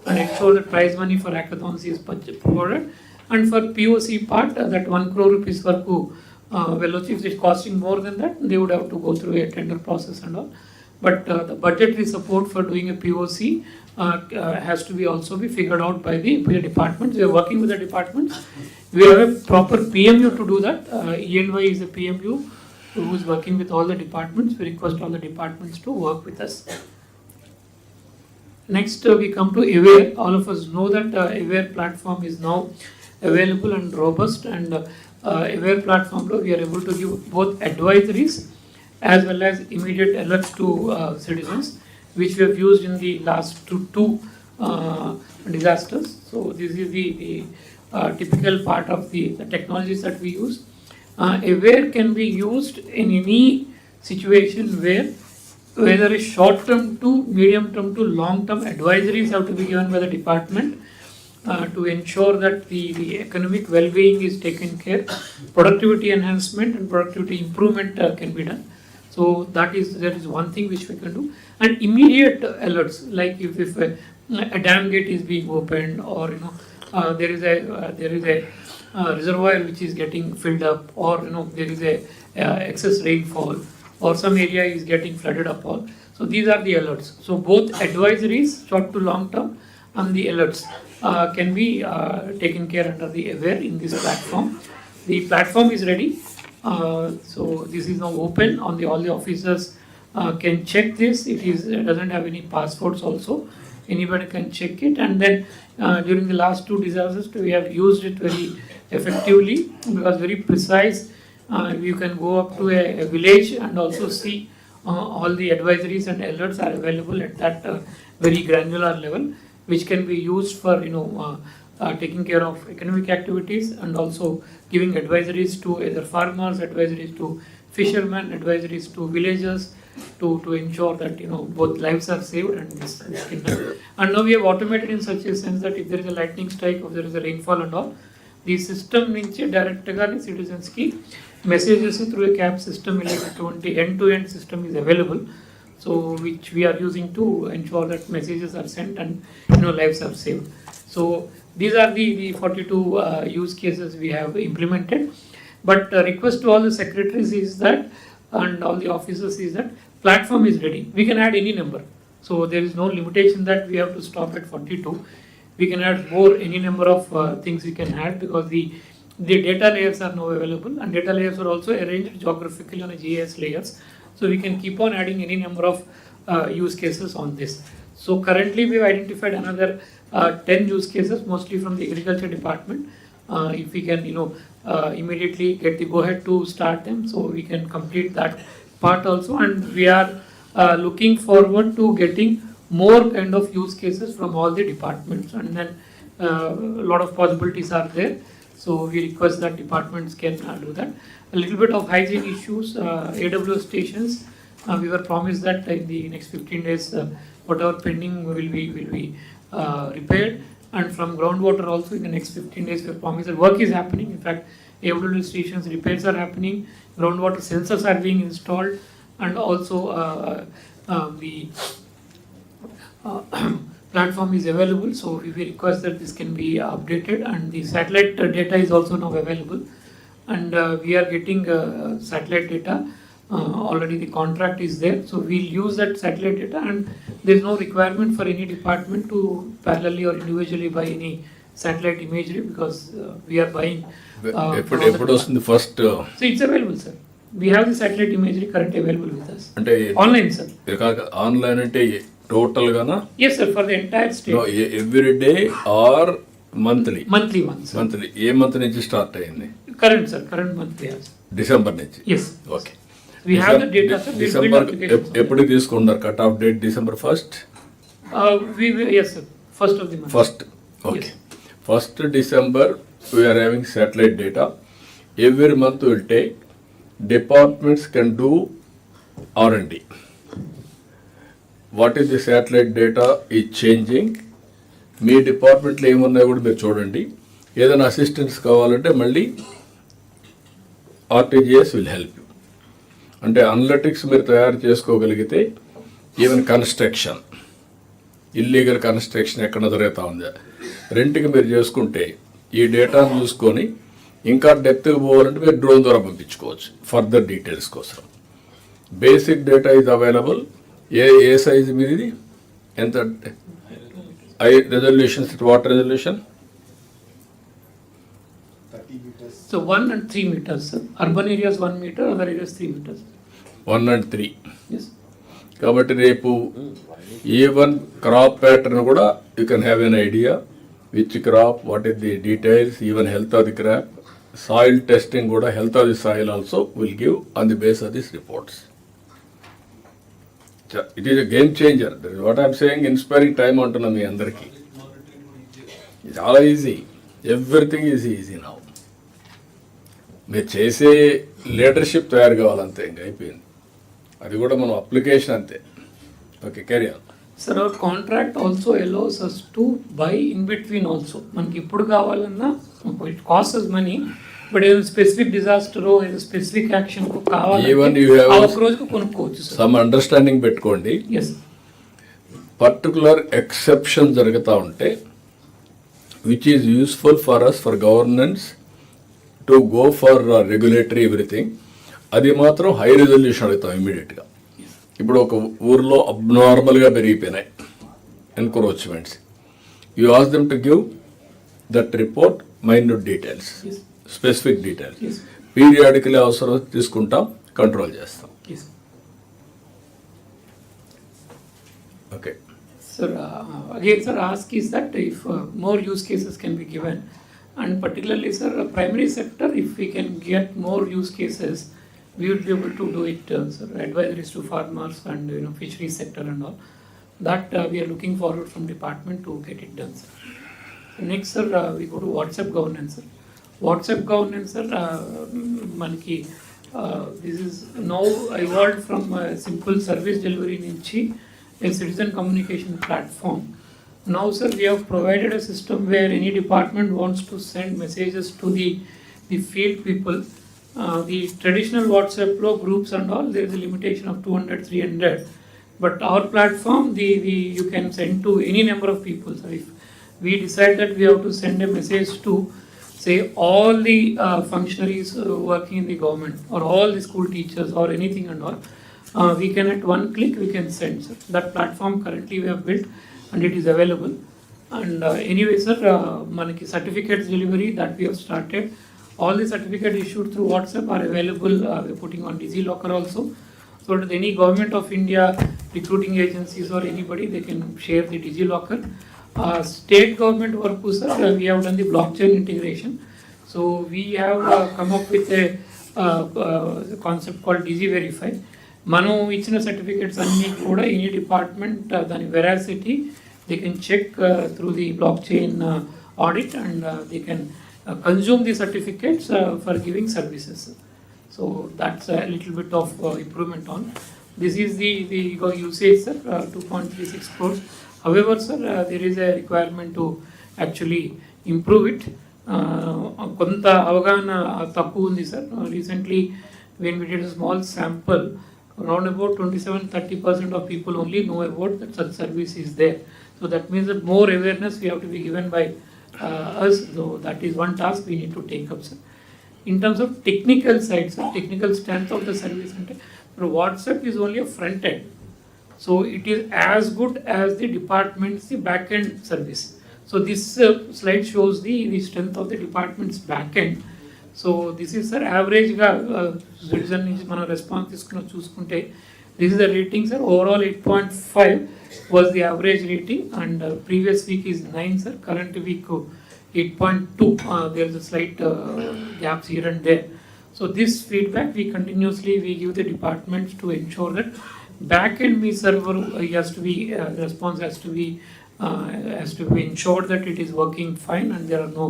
and ensure that prize money for hackathons is provided. And for POC part, that 1 crore rupees వరకు if it's costing more than that, they would have to go through a tender process and all. But the budgetary support for doing a POC has to be also be figured out by the departments. We are working with the departments. We have a proper PMU to do that. ENY is a PMU who is working with all the departments. We request all the departments to work with us. Next, we come to Aware. All of us know that Aware platform is now available and robust, and Aware platform, we are able to give both advisories as well as immediate alerts to citizens, which we have used in the last two disasters. So this is the typical part of the technologies that we use. Aware can be used in any situation where whether it's short term to medium term to long term advisories have to be given by the department. To ensure that the economic well-being is taken care, productivity enhancement and productivity improvement can be done. So that is one thing which we can do. And immediate alerts, like if a dam gate is being opened, or there is a reservoir which is getting filled up, or there is a excess rainfall, or some area is getting flooded up. All so these are the alerts. So both advisories, short to long term, and the alerts can be taken care under the Aware in this platform. The platform is ready, so this is now open on all the officers can check this. It doesn't have any passwords also. Anybody can check it, and then during the last 2 disasters we have used it very effectively because very precise. You can go up to a village and also see all the advisories and alerts are available at that very granular level. which can be used for taking care of economic activities and also giving advisories to either farmers, advisories to fishermen, advisories to villagers to ensure that both lives are saved and this can happen. And now we have automated in such a sense that if there is a lightning strike or there is a rainfall and all, the system నుంచి డైరెక్ట్గా సిటిజన్స్కి messages through a cab system ఇలాంటి end to end system is available, so which we are using to ensure that messages are sent and lives are saved. So these are the 42 use cases we have implemented. But request to all the secretaries is that, and all the officers is that platform is ready. We can add any number. So there is no limitation that we have to stop at 42. We can add more, any number of things we can add, because the data layers are now available, and data layers are also arranged geographically on a GIS layers. So we can keep on adding any number of use cases on this. So currently we have identified another 10 use cases, mostly from the agriculture department. If we can immediately get the go ahead to start them, so we can complete that part also, and we are looking forward to getting more kind of use cases from all the departments, and then a lot of possibilities are there. So we request that departments can do that. A little bit of hygiene issues, AWS stations, we were promised that in the next 15 days whatever pending will be repaired, and from groundwater also in the next 15 days we are promised that work is happening. In fact, AWS stations repairs are happening, groundwater sensors are being installed, and also the platform is available. So we request that this can be updated, and the satellite data is also now available, and we are getting satellite data. Already the contract is there, so we'll use that satellite data, and there is no requirement for any department to parallelly or individually buy any satellite imagery, because we are buying. ఎప్పుడు వస్తుంది first? So it's available, sir. We have the satellite imagery currently available with us. అంటే Online, sir. Online అంటే total Gaana? Yes, sir. For the entire state. Every day or monthly? Monthly ones. Monthly. A month నుంచి start అయింది? Current, sir. Current month we have. December నుంచి. Yes. Okay. We have the data, sir. December ఎప్పుడు తీసుకున్నారు cut off date? December first? Yes, sir. First of the month. First. Okay. First December we are having satellite data. Every month will take, departments can do R&D. What is the satellite data is changing. మీ డిపార్ట్మెంట్లో ఏమున్నాయో కూడా మీరు చూడండి. ఏదైనా assistance కావాలంటే మళ్ళీ RTGS will help you. అంటే analytics మీరు తయారు చేసుకోగలిగితే ఈవెన్ కన్స్ట్రక్షన్, ఇల్లీగల్ కన్స్ట్రక్షన్ ఎక్కడ జరుగుతూ ఉందా, రెంట్కి మీరు చేసుకుంటే ఈ డేటాను చూసుకొని ఇంకా డెప్త్కి పోవాలంటే మీరు డ్రోన్ ద్వారా పంపించుకోవచ్చు ఫర్దర్ డీటెయిల్స్ కోసం. Basic data is available. A size మీది? ఎంత resolutions? What resolution? So 1 and 3 meters, sir. Urban areas 1 meter, other areas 3 meters. 1 and 3. Yes. కాబట్టి రేపు ఈవెన్ క్రాప్ ప్యాటర్న్ కూడా you can have an idea. which crop, what is the details, even health of the crop, soil testing kuda, health of the soil also will give on the basis of these reports. It is a game changer. That is what I am saying, inspiring time antunna mi andarki. It's all easy. Everything is easy now. మీరు చేసే leadership తయారు కావాలంతే, ఇంకా అయిపోయింది. అది కూడా మనం application అంతే. Okay, carry on. Sir, our contract also allows us to buy in between also. మనకి ఇప్పుడు కావాలన్నా it costs us money, but ఏదో స్పెసిఫిక్ డిజాస్టర్ ఏదో స్పెసిఫిక్ యాక్షన్ కావాలంటే ఆ ఒక్క రోజుకు కొనుక్కోవచ్చు. సమ్ అండర్స్టాండింగ్ పెట్టుకోండి. ఎస్, పర్టికులర్ ఎక్సెప్షన్ జరుగుతూ ఉంటే which is useful for us for governance to go for regulatory everything, అది మాత్రం హై రెజల్యూషన్ అడుగుతాం ఇమ్మీడియట్గా. ఇప్పుడు ఒక ఊర్లో అబ్నార్మల్గా పెరిగిపోయినాయి encroachments, you ask them to give that report minute details, specific details. Periodically అవసరం తీసుకుంటాం, కంట్రోల్ చేస్తాం. Okay sir. Again, sir, ask is that if more use cases can be given, and particularly, sir, primary sector, if we can get more use cases, we would be able to do it, sir. Advisories to farmers and fisheries sector and all. That we are looking forward from department to get it done, sir. Next, sir, we go to WhatsApp governance, sir. WhatsApp governance, sir, manaki this is now evolved from simple service delivery nunchi a citizen communication platform. Now, sir, we have provided a system where any department wants to send messages to the field people. The traditional WhatsApp flow groups and all, there is a limitation of 200, 300. But our platform, you can send to any number of people. So if we decide that we have to send a message to, say, all the functionaries working in the government or all the school teachers or anything and all, we can at one click we can send, sir. That platform currently we have built and it is available. And anyway, sir, manaki certificates delivery that we have started. All the certificates issued through WhatsApp are available. We are putting on DigiLocker also. So that any government of India, recruiting agencies or anybody, they can share the DigiLocker. State government work, sir, we have done the blockchain integration. So we have come up with a concept called DigiVerify. మనం ఇచ్చిన certificates అన్నీ కూడా any department దాని veracity they can check through the blockchain audit and they can consume the certificates for giving services. So that's a little bit of improvement on. This is the usage, sir, 2.36 crores. However, sir, there is a requirement to actually improve it. కొంత అవగాహన తక్కువ ఉంది, sir. Recently, when we did a small sample, around about 27-30% of people only know about that such service is there. So that means that more awareness we have to be given by us. So that is one task we need to take up, sir. In terms of technical side, sir, technical strength of the service, WhatsApp is only a front end. So it is as good as the department's the back end service. So this slide shows the strength of the department's back end. So this is, sir, average ga citizen nunchi mana response తీసుకున్న చూసుకుంటే this is the rating, sir. Overall 8.5 was the average rating and previous week is 9, sir. Current week 8.2. There is a slight gaps here and there. So this feedback we continuously give the departments to ensure that back end me server has to be response has to be ensured that it is working fine and there are no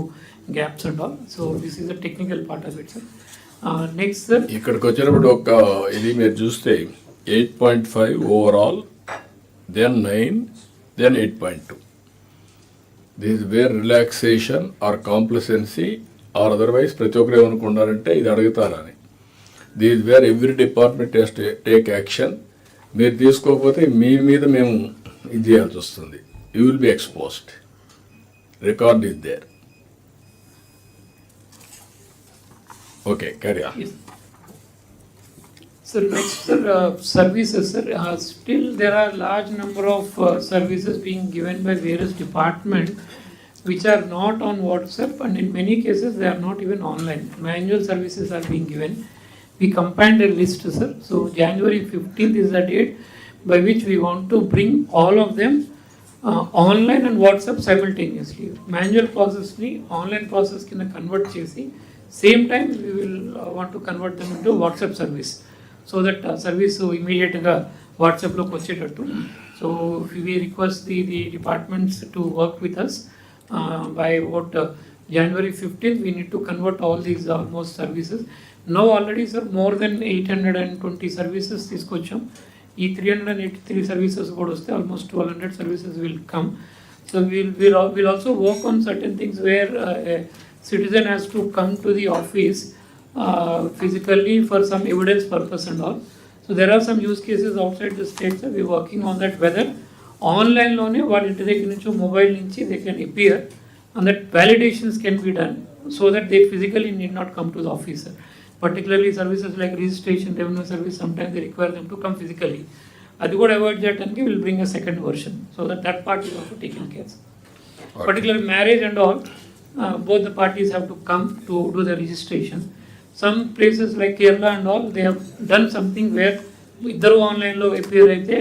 gaps and all. So this is the technical part of it, sir. Next, sir. ఇక్కడికి వచ్చినప్పుడు ఒక ఇది మీరు చూస్తే 8.5 overall, then 9, then 8.2. This is where relaxation or complacency or otherwise ప్రతి ఒక్కరు ఏమనుకున్నారంటే ఇది అడుగుతారని. This is where every department has to take action. మీరు తీసుకోకపోతే మీ మీద మేము ఇది చేయాల్సి వస్తుంది. You will be exposed. Record is there. Okay, carry on. Yes. So next, sir, services, sir. Still there are large number of services being given by various departments which are not on WhatsApp and in many cases they are not even online. Manual services are being given. We compiled a list, sir. So January 15th is the date by which we want to bring all of them online and WhatsApp simultaneously. Manual process ni online process కింద convert చేసి same time we will want to convert them into WhatsApp service so that service immediate గా WhatsApp లోకి వచ్చేటట్టు. So we request the departments to work with us by about January 15th we need to convert all these almost services. Now already, sir, more than 820 services తీసుకొచ్చాం. ఈ 383 services కూడా వస్తే almost 1200 services will come. So we'll also work on certain things where a citizen has to come to the office physically for some evidence purpose and all. So there are some use cases outside the state, sir. We're working on that, whether online లోనే వాళ్ళ ఇంటి దగ్గర నుంచి mobile నుంచి they can appear and that validations can be done so that they physically need not come to the office, sir. Particularly services like registration, revenue service, sometimes they require them to come physically. అది కూడా avoid చేయడానికి will bring a second version so that part is also taken care of. Okay. Particularly marriage and all, both the parties have to come to do the registration. Some places like Kerala and all, they have done something where ఇద్దరు ఆన్లైన్లో appear అయితే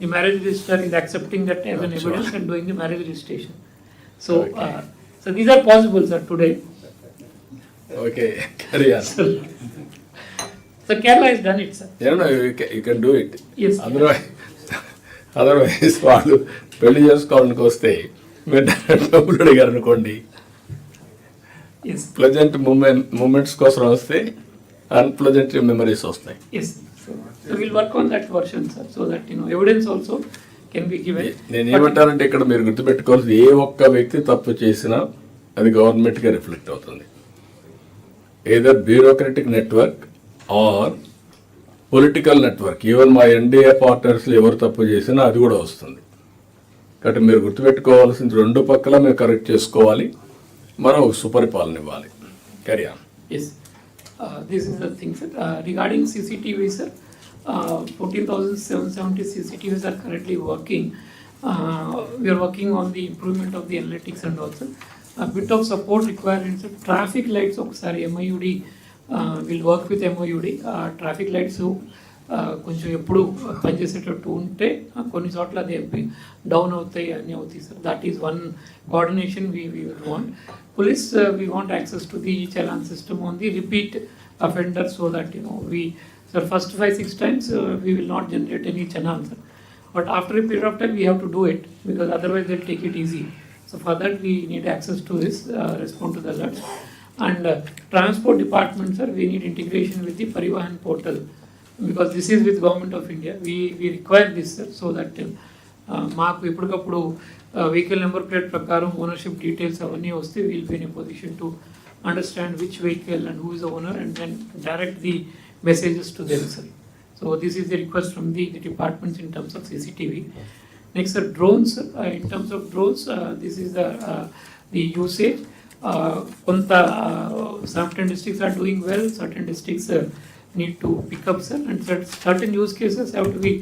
the marriage register is accepting that as an evidence and doing the marriage registration. So, okay. So these are possible, sir, today. Okay, carry on. So Kerala has done it, sir. You know, you can do it. Yes. Otherwise, otherwise వాళ్ళు పెళ్లి చేసుకోవడానికి వస్తే మీరు డబ్బులు అడిగారు అనుకోండి, Yes. Pleasant moments కోసం వస్తే అన్ప్లెజెంట్ మెమరీస్ వస్తాయి. Yes. So we'll work on that version, sir, so that evidence also can be given. నేను ఏమంటానంటే ఇక్కడ మీరు గుర్తుపెట్టుకోవాల్సి ఏ ఒక్క వ్యక్తి తప్పు చేసినా అది గవర్నమెంట్గా రిఫ్లెక్ట్ అవుతుంది. Either bureaucratic network or political network. Even మా ఎన్డీఏ పార్ట్నర్స్లో ఎవరు తప్పు చేసినా అది కూడా వస్తుంది. కాబట్టి మీరు గుర్తుపెట్టుకోవాల్సింది రెండు పక్కల మేము కరెక్ట్ చేసుకోవాలి, మనం ఒక సుపరిపాలన ఇవ్వాలి. Carry on. Yes. This is the thing, sir. Regarding CCTV, sir, 14,770 CCTVs are currently working. We are working on the improvement of the analytics and also a bit of support required in traffic lights. Sorry, MIUD will work with MIUD. Traffic lights కొంచెం ఎప్పుడు పనిచేసేటట్టు ఉంటే కొన్ని చోట్ల అది down అవుతాయి అన్నీ అవుతాయి sir. That is one coordination we want. Police, we want access to the challan system on the repeat offender, so that we, sir, first 5-6 times we will not generate any challan, sir. But after a period of time we have to do it, because otherwise they'll take it easy. So for that we need access to this, respond to the alerts. And transport department, sir, we need integration with the Parivahan portal, because this is with Government of India. We require this, sir, so that మాకు ఎప్పటికప్పుడు vehicle number plate ప్రకారం ownership details అవన్నీ వస్తే will be in a position to understand which vehicle and who is the owner and then direct the messages to them, sir. So this is the request from the departments in terms of CCTV. Next, sir, drones. In terms of drones, this is the usage. కొంత certain districts are doing well, certain districts need to pick up, sir, and certain use cases have to be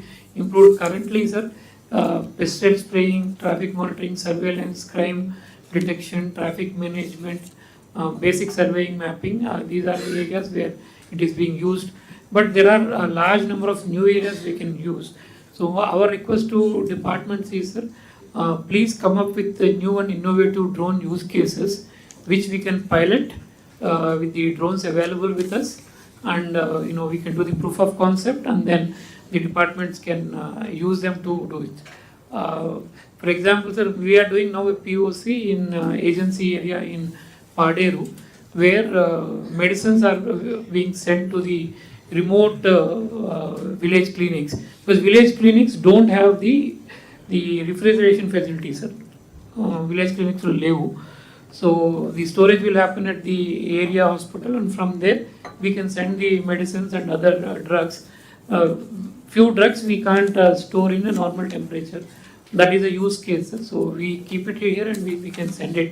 improved. Currently, sir, pesticide spraying, traffic monitoring, surveillance, crime detection, traffic management, basic surveying, mapping, these are the areas where it is being used. But there are a large number of new areas we can use. So our request to departments is, sir, please come up with the new and innovative drone use cases which we can pilot with the drones available with us, and we can do the proof of concept, and then the departments can use them to do it. For example, sir, we are doing now a POC in agency area in Paderu, where medicines are being sent to the remote village clinics, because village clinics don't have the refrigeration facilities, sir. Village clinics will leave. So the storage will happen at the area hospital, and from there we can send the medicines and other drugs. Few drugs we can't store in a normal temperature. That is a use case, sir. So we keep it here and we can send it.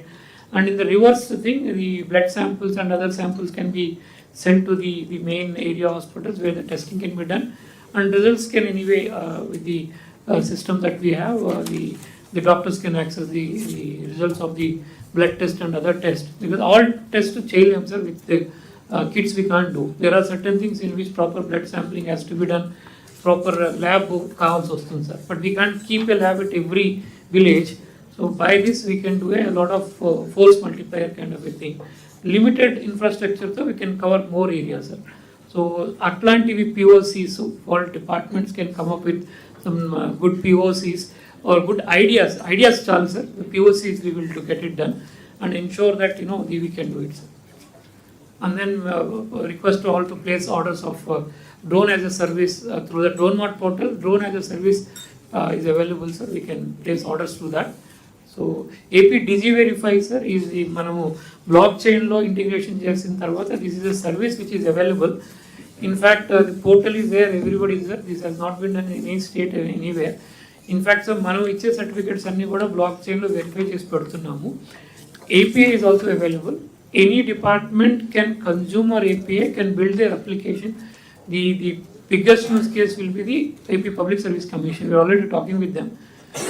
And in the reverse thing, the blood samples and other samples can be sent to the main area hospitals where the testing can be done, and results can anyway, with the system that we have, the doctors can access the results of the blood test and other tests, because all tests to child cancer with the kids we can't do. There are certain things in which proper blood sampling has to be done, proper lab కావాల్సి వస్తుంది, sir. But we can't keep a lab at every village. So by this we can do a lot of force multiplier kind of a thing. Limited infrastructure, so we can cover more areas, sir. So అట్లాంటివి POCs, so all departments can come up with some good POCs or good ideas చాలు, sir. The POCs we will to get it done and ensure that we can do it, sir. And then request to all to place orders of drone as a service through the drone mart portal. Drone as a service is available, sir. We can place orders through that. So AP Digi Verify, sir, is the మనము black చైన్లో integration చేసిన తర్వాత this is a service which is available. In fact, the portal is there, everybody is there. This has not been done in any state anywhere. In fact, so మనం ఇచ్చే certificates అన్నీ కూడా black చైన్లో verify చేసి పెడుతున్నాము. API is also available. Any department can consume our API, can build their application. The biggest use case will be the AP Public Service Commission. We are already talking with them.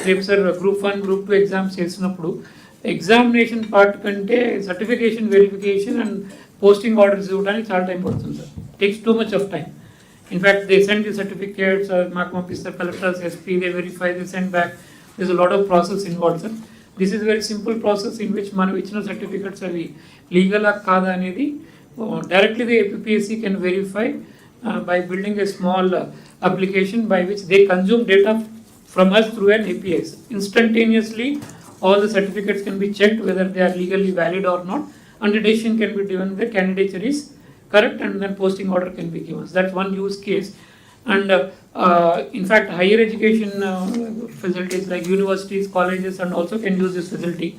రేపు sir Group 1, Group 2 exams చేసినప్పుడు examination part కంటే certification verification and posting orders ఇవ్వడానికి చాలా time పడుతుంది, sir. Takes too much of time. In fact they send the certificates, మాకు పంపిస్తారు collectors, SP, they verify, they send back. This a lot of process involve, sir. This is very simple process in which మనం ఇచ్చిన certificates అవి లీగలా కాదా అనేది directly the APPSC can verify by building a small application by which they consume data from us through an API. Instantaneously, all the certificates can be checked whether they are legally valid or not, and the decision can be given the candidature is correct, and then posting order can be given. So that's one use case. And in fact, higher education facilities like universities, colleges, and also can use this facility,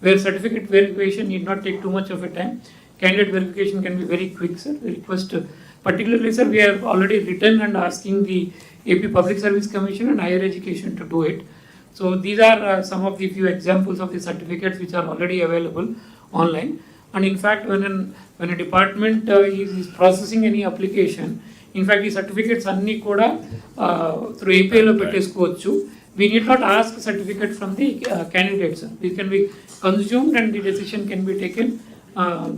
where certificate verification need not take too much of a time. Candidate verification can be very quick, sir. The request, particularly, sir, we have already written and asking the AP Public Service Commission and higher education to do it. So these are some of the few examples of the certificates which are already available online. And in fact, when a department is processing any application, in fact, the certificates anni kuda through API lo pettesukochu. We need not ask certificate from the candidates. It can be consumed and the decision can be taken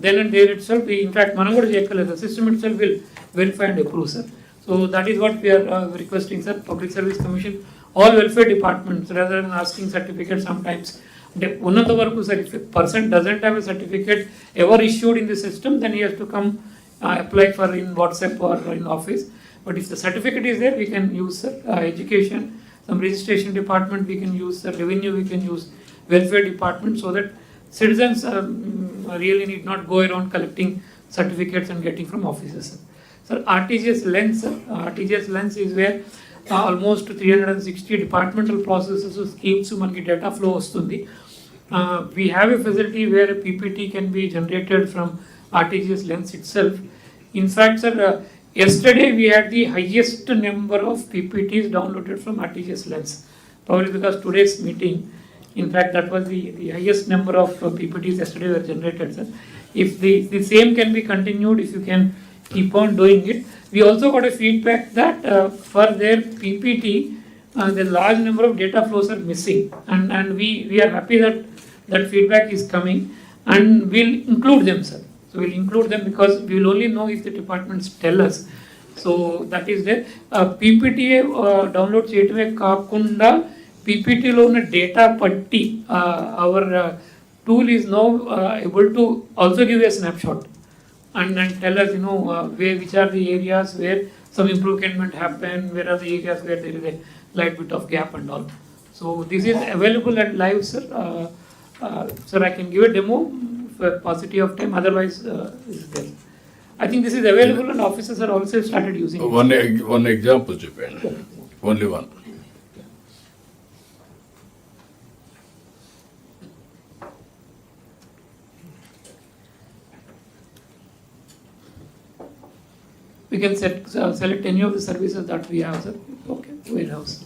then and there itself. In fact, manam kuda cheyakaledu. The system itself will verify and approve, sir. So that is what we are requesting, sir. Public Service Commission, all welfare departments, rather than asking certificate sometimes. Unnata varaku, sir, if a person doesn't have a certificate ever issued in the system, then he has to come apply for in WhatsApp or in office. But if the certificate is there, we can use, sir. Education, some registration department we can use, sir. Revenue we can use, welfare department, so that citizens really need not go around collecting certificates and getting from offices, sir. So RTGS lens, sir. RTGS lens is where almost 360 departmental processes schemes manaki data flow vastundi. We have a facility where a PPT can be generated from RTGS lens itself. In fact, sir, yesterday we had the highest number of PPTs downloaded from RTGS lens. Probably because today's meeting, in fact, that was the highest number of PPTs yesterday were generated, sir. If the same can be continued, if you can keep on doing it. We also got a feedback that for their PPT, the large number of data flows are missing, and we are happy that that feedback is coming, and we'll include them, sir. So we'll include them because we will only know if the departments tell us. So that is there. PPT download cheyatame kaakunda PPT lo unna data patti our tool is now able to also give a snapshot and tell us, which are the areas where some improvement happened, where are the areas where there is a slight bit of gap and all. So this is available and live, sir. Sir, I can give a demo for paucity of time, otherwise this is there. I think this is available and officers are also started using it. One example, Japan. Only one. We can select any of the services that we have, sir. Okay, warehouse.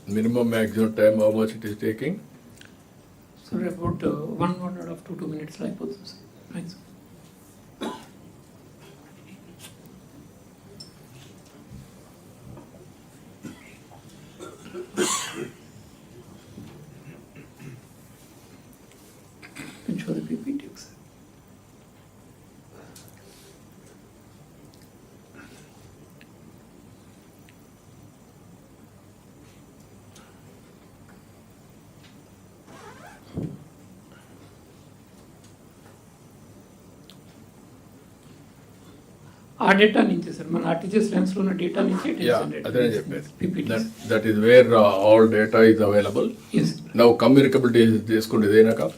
Minimum maximum time, how much it is taking? So about 1.5 to 2 minutes like both. Thanks. Can show the PPT. ఆ data నుంచి sir మన RTGS లెన్స్లో ఉన్న data నుంచి అదే చెప్పారు. That is where all data is available. Now communicability చేసుకుంటే ఇదేనాక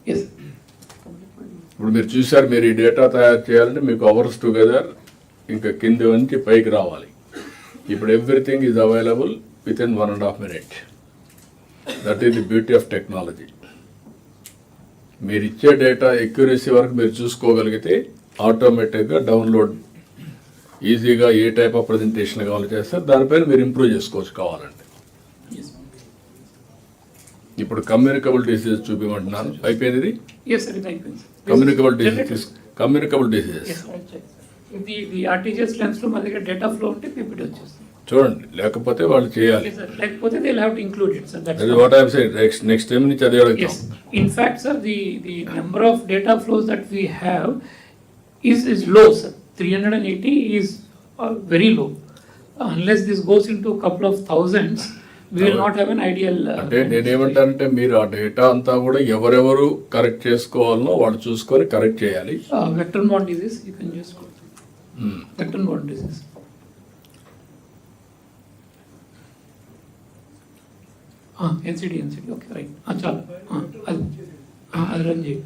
Yes. ఇప్పుడు మీరు చూసారు, మీరు ఈ డేటా తయారు చేయాలంటే మీకు అవర్స్ టుగెదర్ ఇంకా కింద నుంచి పైకి రావాలి. ఇప్పుడు everything is available with in 1.5 minute. That is the beauty of technology. మీరు ఇచ్చే డేటా ఎక్యురసీ వరకు మీరు చూసుకోగలిగితే ఆటోమేటిక్గా డౌన్లోడ్ ఈజీగా ఏ టైప్ ఆఫ్ ప్రజెంటేషన్ కావాలో చేస్తారు. దానిపైన మీరు ఇంప్రూవ్ చేసుకోవచ్చు కావాలంటే. Yes. ఇప్పుడు కమ్యూనికబుల్ డిసీజెస్ చూపించమంటున్నాను. అయిపోయింది ఇది. Yes, sir. It happens. Communicable diseases. Communicable diseases Yes, I'll check. If the RTGS lens లో మన దగ్గర డేటా ఫ్లో ఉంటే PPT వచ్చేస్తుంది. చూడండి, లేకపోతే వాళ్ళు చేయాలి. Yes, sir. లేకపోతే they'll have to include it, sir. That's That is what I am saying. Next time నుంచి అదే అడుగుతాం. Yes. In fact, sir, the number of data flows that we have is low, sir. 380 is very low. Unless this goes into a couple of thousands, we will not have an ideal. అంటే నేనేమంటానంటే మీరు ఆ data అంతా కూడా ఎవరెవరు correct చేసుకోవాలనో వాళ్ళు చూసుకొని correct చేయాలి. Vector-borne disease, you can just go. Vector-borne disease. NCD, okay, right. Chala. I'll run it.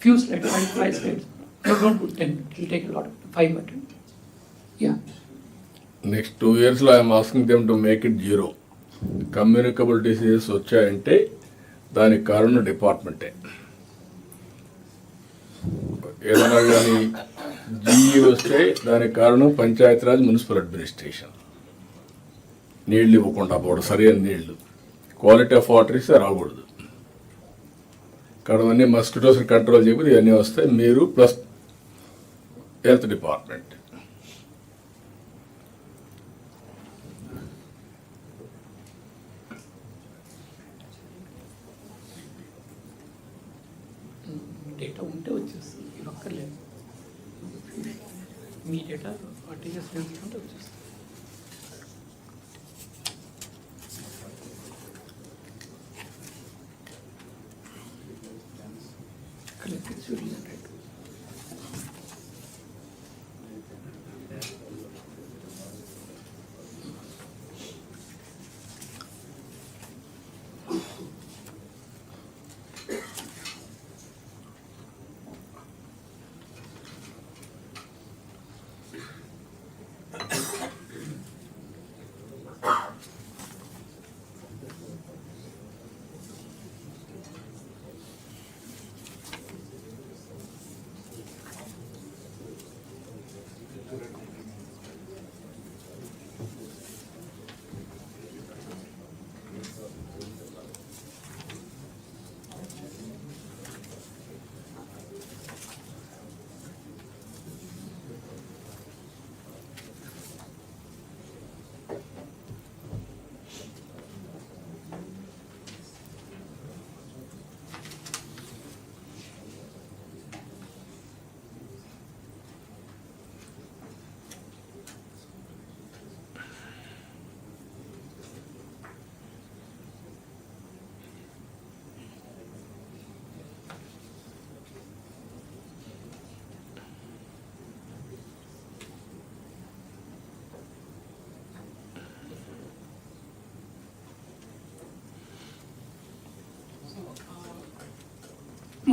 Few slides, 5 slides. No, don't put 10. It will take a lot. 5 or 10. Yeah. Next 2 yearsలో I'm asking them to make it 0. Communicable diseases వచ్చాయంటే దానికి కారణం డిపార్ట్మెంటే. ఏదైనా కానీ GE వస్తే దానికి కారణం పంచాయతీరాజ్, మున్సిపల్ అడ్మినిస్ట్రేషన్. నీళ్ళు ఇవ్వకుండా పోవడం, సరైన నీళ్లు, క్వాలిటీ ఆఫ్ వాటర్ ఇస్తే రాకూడదు. కడవన్నీ మస్కిటోస్ని కంట్రోల్ చేయకపోతే ఇవన్నీ వస్తాయి. మీరు ప్లస్ హెల్త్ డిపార్ట్మెంట్. డేటా ఉంటే వచ్చేస్తుంది, ఇది ఒక్కర్లేదు. మీ డేటా RTGS lens ఉంటే వచ్చేస్తుంది. Collected series and rate.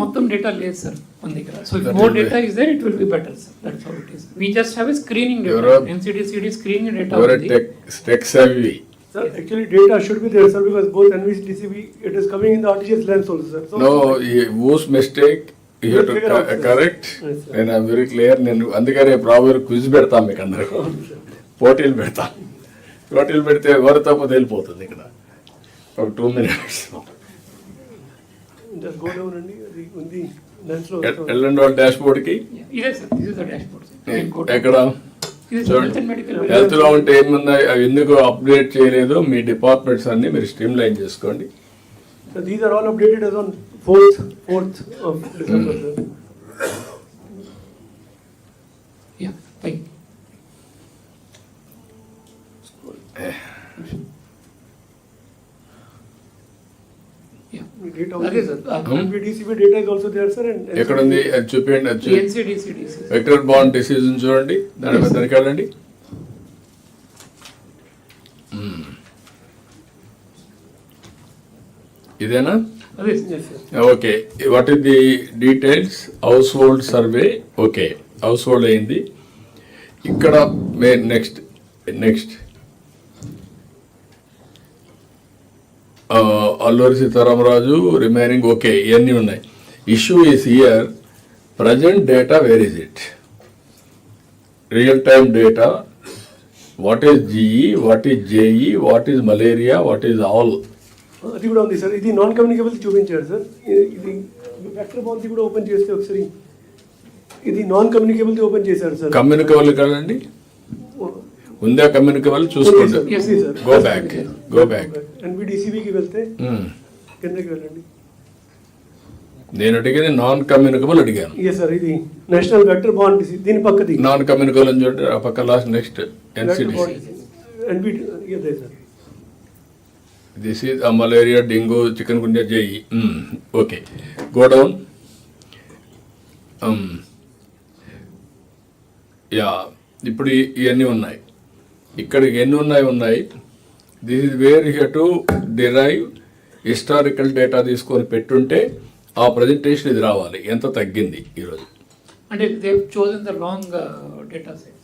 మొత్తం డేటా లేదు సార్ మన దగ్గర. So if more data is there it will be better sir. That's how it is. We just have a screening data. NCD CD screening data ఉంది. Tech savvy. Sir, actually data should be there, sir, because both NVC DCB, it is coming in the RTGS lens also, sir. So, No, whose mistake you have to figure out, sir. correct. Yes, sir. And I'm very clear. నేను అందుకనే problem quiz పెడతాం మీకు అందరికి. పోటీలు పెడతాం. పోటీలు పెడితే ఎవరు తప్పు తెలిపోతుంది ఇక్కడ. ఒక 2 minutes. just go down and on the lens lo. వెళ్ళండి వాళ్ళ డాష్ బోర్డ్కి. ఇదే sir, this is the dashboard. ఎక్కడ ఇది చూడండి. Health and medical. హెల్త్ లో ఉంటే ఏముంది, అవి ఎందుకు అప్డేట్ చేయలేదు, మీ డిపార్ట్మెంట్స్ అన్ని మీరు స్ట్రీమ్ లైన్ చేసుకోండి. So these are all updated as on 4th of December, sir. Yeah, fine. Yeah. The data అదే also, sir. DCB data is also there, sir, and ఎక్కడ ఉంది అది చూపించండి. అది NCD CD. Vector bond disease చూడండి, దాని మీద దానికి వెళ్ళండి. ఇదేనా? అదే Yes, sir. Okay, what is the details? House hold survey, okay, house hold అయింది. ఇక్కడ next Alluri Sitaramaraju remaining, okay, ఇవన్నీ ఉన్నాయి. Issue is here, present data, where is it? Real time data, what is GE, what is JEE, what is malaria, what is all? అది కూడా ఉంది sir. ఇది non communicable చూపించారు sir. ఇది వెక్టర్ బాంది కూడా ఓపెన్ చేస్తే ఒకసారి, ఇది నాన్ కమ్యూనికేబుల్ ఓపెన్ చేశారు సార్. కమ్యూనికేబుల్ కదండి, ఉందా కమ్యూనికేబుల్? చూసుకోండి. Yes, sir. Go back. NVDCBకి వెళ్తే కిందకి వెళ్ళండి. నేను అడిగేది నాన్ కమ్యూనికేబుల్ అడిగాను. ఎస్ సార్, ఇది నేషనల్ వెక్టర్ బాండ్ దీని పక్కది నాన్ కమ్యూనికేబుల్ అని చూడండి, ఆ పక్క లాస్ట్ నెక్స్ట్ NCDC. అదే సార్. This is malaria, dengue, chikungunya, JE. Okay, go down. Yeah, ఇప్పుడు ఇవన్నీ ఉన్నాయి. ఇక్కడ ఎన్ని ఉన్నాయి. This is where you to derive historical data తీసుకొని పెట్టుంటే ఆ ప్రజెంటేషన్ ఇది రావాలి. ఎంత తగ్గింది ఈరోజు? అంటే they chosen the wrong data set.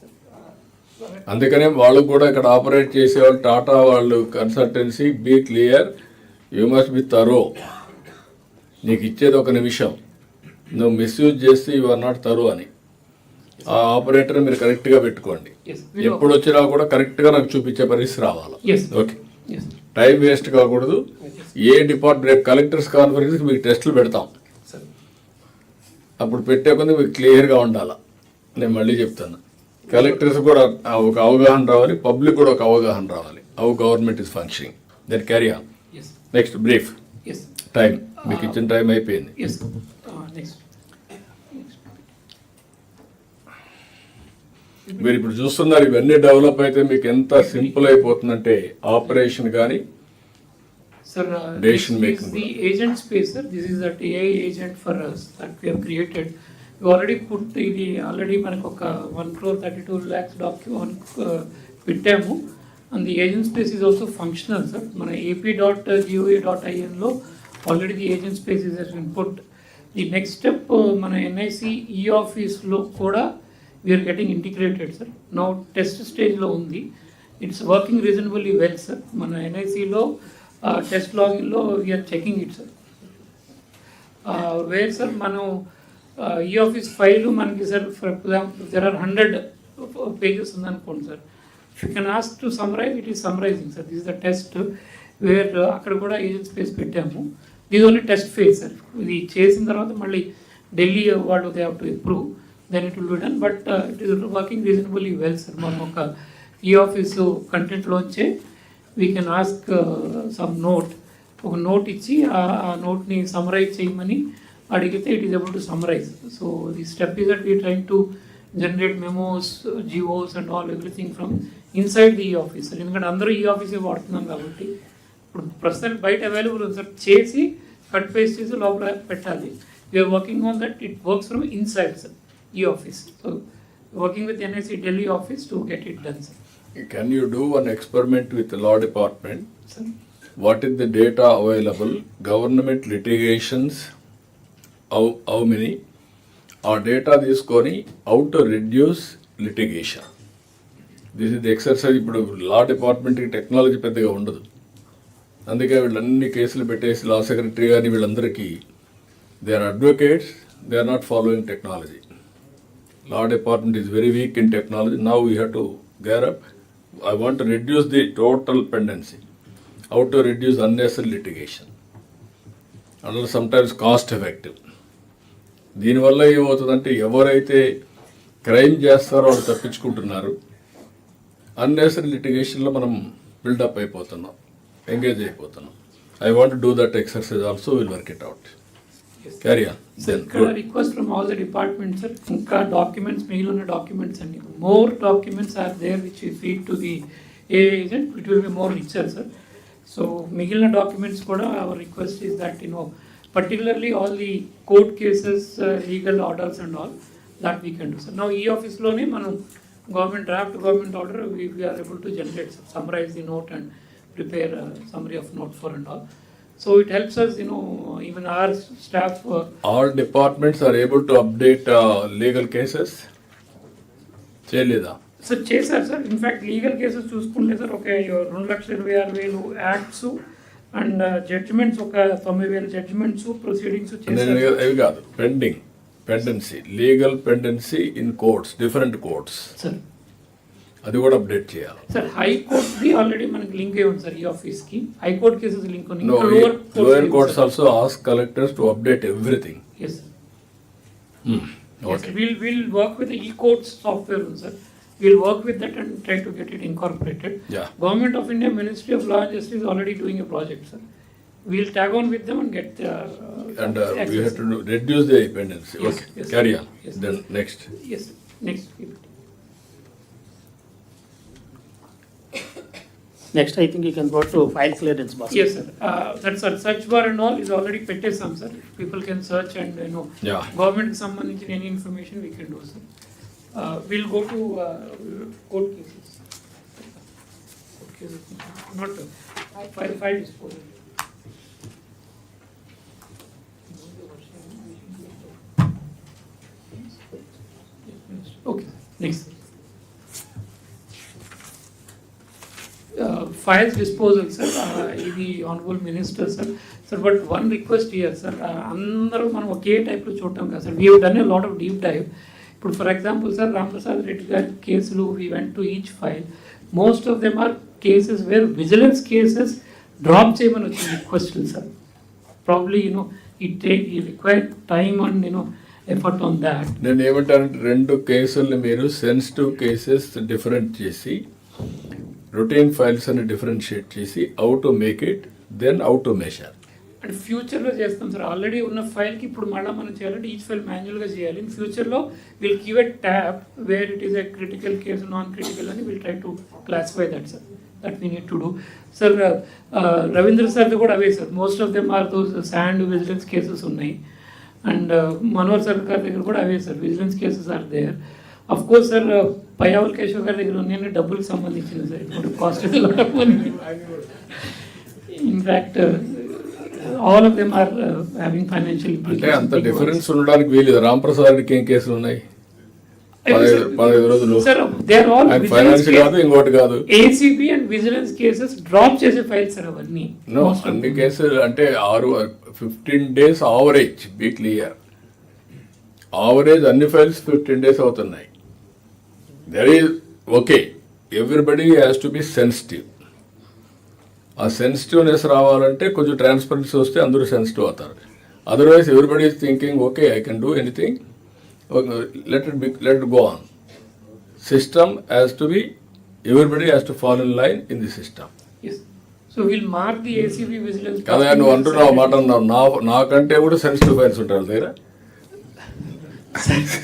అందుకనే వాళ్ళు కూడా ఇక్కడ ఆపరేట్ చేసేవాళ్ళు, టాటా వాళ్ళు, consultancy, be clear, you must be thorough. నీకు ఇచ్చేది ఒక నిమిషం, నువ్వు మిస్యూజ్ చేస్తే యు ఆర్ నాట్ తరో అని. ఆ ఆపరేటర్ మీరు కరెక్ట్గా పెట్టుకోండి. ఎప్పుడు వచ్చినా కూడా కరెక్ట్గా నాకు చూపించే పరిస్థితి రావాలి. ఓకే, టైం వేస్ట్ కాకూడదు. ఏ డిపార్ట్మెంట్, రేపు కలెక్టర్స్ కాన్ఫరెన్స్కి మీకు టెస్టులు పెడతాం, అప్పుడు పెట్టే కొంది మీకు క్లియర్గా ఉండాలి. నేను మళ్ళీ చెప్తాను, కలెక్టర్స్ కూడా ఒక అవగాహన రావాలి, పబ్లిక్ కూడా ఒక అవగాహన రావాలి. How government is functioning, then carry on. Next brief. Time మీకు ఇచ్చిన టైం అయిపోయింది. మీరు ఇప్పుడు చూస్తున్నారు, ఇవన్నీ డెవలప్ అయితే మీకు ఎంత సింపుల్ అయిపోతుందంటే ఆపరేషన్ కానీ. Sir, this is the agent space, sir. This is that AI agent for us that we have created. We already put the already మనకు ఒక 1,32 lakhs document పెట్టాము. And the agent space is also functional, sir. మన ap.gov.in లో already the agent space is been put. The next step మన NIC e-office లో కూడా we are getting integrated, sir. Now test stage లో ఉంది. It's working reasonably well, sir. మన NIC లో test లాగిన్లో we're checking it sir. Where sir మనం e office file మనకి sir for example there are 100 pages ఉందనుకోండి sir. If you can ask to summarise, it is summarising sir. This is the test where అక్కడ కూడా agent space పెట్టాము. This only test phase sir. ఇది చేసిన తర్వాత మళ్ళీ ఢిల్లీ వాళ్ళు they have to improve, then it will be done. But it is working reasonably well sir. మనం ఒక ఈ ఆఫీసు కంటెంట్లోంచే we can ask some note, ఒక నోట్ ఇచ్చి ఆ నోట్ని సమ్మరైజ్ చేయమని అడిగితే it is able to summarise. So the step is that we trying to generate memos, GOs and all everything from inside the e office. ఎందుకంటే అందరూ ఈ ఆఫీసే వాడుతున్నాం కాబట్టి ఇప్పుడు ప్రస్తుతానికి బయట అవైలబుల్ ఉంది సార్. చేసి కట్ పేస్ట్ చేసి లోపల పెట్టాలి. We're working on that. It works from inside sir e office. So working with NIC Delhi office to get it done, sir. Can you do one experiment with the law department? Sir? What is the data available? Government litigations, how many? Our data తీసుకొని how to reduce litigation. This is the exercise. ఇప్పుడు లా డిపార్ట్మెంట్కి technology పెద్దగా ఉండదు, అందుకే వీళ్ళన్ని కేసులు పెట్టేసి లా secretary కానీ వీళ్ళందరికీ they are advocates, they are not following technology. Law department is very weak in technology. Now we have to gear up. I want to reduce the total pendency. How to reduce unnecessary litigation. And sometimes cost effective. దీనివల్ల ఏమవుతుందంటే ఎవరైతే crime చేస్తారో వాళ్ళు తప్పించుకుంటున్నారు. Unnecessary లిటిగేషన్లో మనం buildup అయిపోతున్నాం, engage అయిపోతున్నాం. I want do that exercise also, will work it out. Carry on. Request from all the departments, sir. ఇంకా documents, మిగిలిన డాక్యుమెంట్స్ అన్ని more documents are there which you feed to the agent, it will be more richer sir. So మిగిలిన documents కూడా our request is that particularly all the court cases, legal orders and all that we can do sir. నా ఈ ఆఫీస్లోనే మనం draft government order we are able to generate sir, summarise the note and prepare summary of note for and all. So it helps us, even our staff. All departments are able to update legal cases. చేయలేదా? Sir చేశారు sir. In fact legal cases చూసుకుంటే sir ఒక 2,26,000 acts and judgements ఒక 9,000 judgements proceedings చేశారు. అవి కాదు, pendency, legal pendency in courts, different courts, sir అది కూడా అప్డేట్ చేయాలి. సార్ హైకోర్ట్ది ఆల్రెడీ మనకి లింక్ అయి ఉంది సార్, ఈ ఆఫీస్కి హైకోర్ట్ కేసెస్ లింక్ ఉంది. Lower courts also ask collectors to update everything. Yes sir. We'll work with the e-courts software, sir. We'll work with that and try to get it incorporated. Yeah. Government of India Ministry of Law and Justice is already doing a project, sir. We'll tag on with them and get the And we have to reduce the dependency. Yes, Okay, yes, carry on. yes. Then next. Yes, next. Next, I think you can go to file clearance, boss. Yes, sir. That's our search bar and all is already పెట్టేసాం, sir. People can search and Yeah. government కి సంబంధించిన any information we can do, sir. We'll go to court cases. Court cases, not file disposal. Okay, next. Files disposal, sir. ఇది honourable minister sir. Sir but one request here sir, అందరూ మనం ఒకే టైప్లో చూడటం కదా sir. We have done a lot of deep dive. ఇప్పుడు for example sir, Ramaprasad Reddy గారి కేసులు we went to each file. Most of them are cases where vigilance cases drop చేయమని వచ్చిన రిక్వెస్ట్లు సార్. ప్రాబ్లీ ఈ required time and effort on that. నేను ఏమంటానంటే, 2 కేసుల్ని మీరు సెన్సిటివ్ కేసెస్ డిఫరెంట్ చేసి, రొటీన్ ఫైల్స్ అని డిఫరెన్షియేట్ చేసి, how to make it, then how to measure. అంటే ఫ్యూచర్లో చేస్తాం సార్. ఆల్రెడీ ఉన్న ఫైల్కి ఇప్పుడు మళ్ళీ మనం చేయాలంటే ఈచ్ ఫైల్ మాన్యువల్గా చేయాలి. ఇన్ ఫ్యూచర్లో will give a tab where it is a critical case, non critical అని will try to classify that sir. That we need to do sir. Ravindra సార్ది కూడా అవే sir. Most of them are those sand vigilance cases ఉన్నాయి. And Manohar sir గారి దగ్గర కూడా అవే sir, vigilance cases are there. Of course sir, Payyavula Keshav గారి దగ్గర ఉన్నాయి డబ్బులకు సంబంధించింది సార్. ఇప్పుడు cost is lot of money. In fact all of them are having financial అంటే అంత డిఫరెన్స్ ఉండడానికి వీలేదు. రామప్రసాద్ రెడ్డికి ఏం కేసులు ఉన్నాయి? 15 రోజులు. ఫైనాన్షియల్ కాదు, ఇంకోటి కాదు. ACB and vigilance cases drop చేసే ఫైల్స్ సార్ అవన్నీ. అన్ని కేసులు అంటే 15 days average. Be clear, average అన్ని ఫైల్స్ 15 days అవుతున్నాయి. That is okay. Everybody has to be sensitive. ఆ సెన్సిటివ్నెస్ రావాలంటే కొంచెం ట్రాన్స్పరెన్సీ వస్తే అందరూ సెన్సిటివ్ అవుతారు. Otherwise everybody is thinking okay, I can do anything, let it go on. System has to be, everybody has to fall in line in the system. Yes. So we'll mark the ACB vigilance. కదా నువ్వు అంటున్నావు మాట అన్నావు. నాకంటే కూడా sensitive files ఉంటారు దగ్గర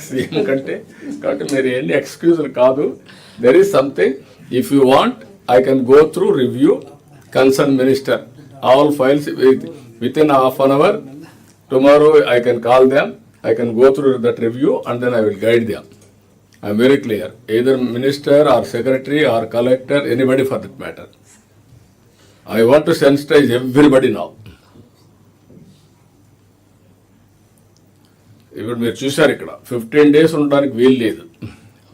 CM కంటే. కాబట్టి మీరు ఎన్ని ఎక్స్క్యూజులు కాదు. There is something. If you want, I can go through review concern minister all files with in half an hour. Tomorrow I can call them, I can go through that review and then I will guide them. I am very clear. Either minister or secretary or collector, anybody for that matter. I want to sensitize everybody now. ఇప్పుడు మీరు చూశారు ఇక్కడ 15 days ఉండడానికి వీలు లేదు,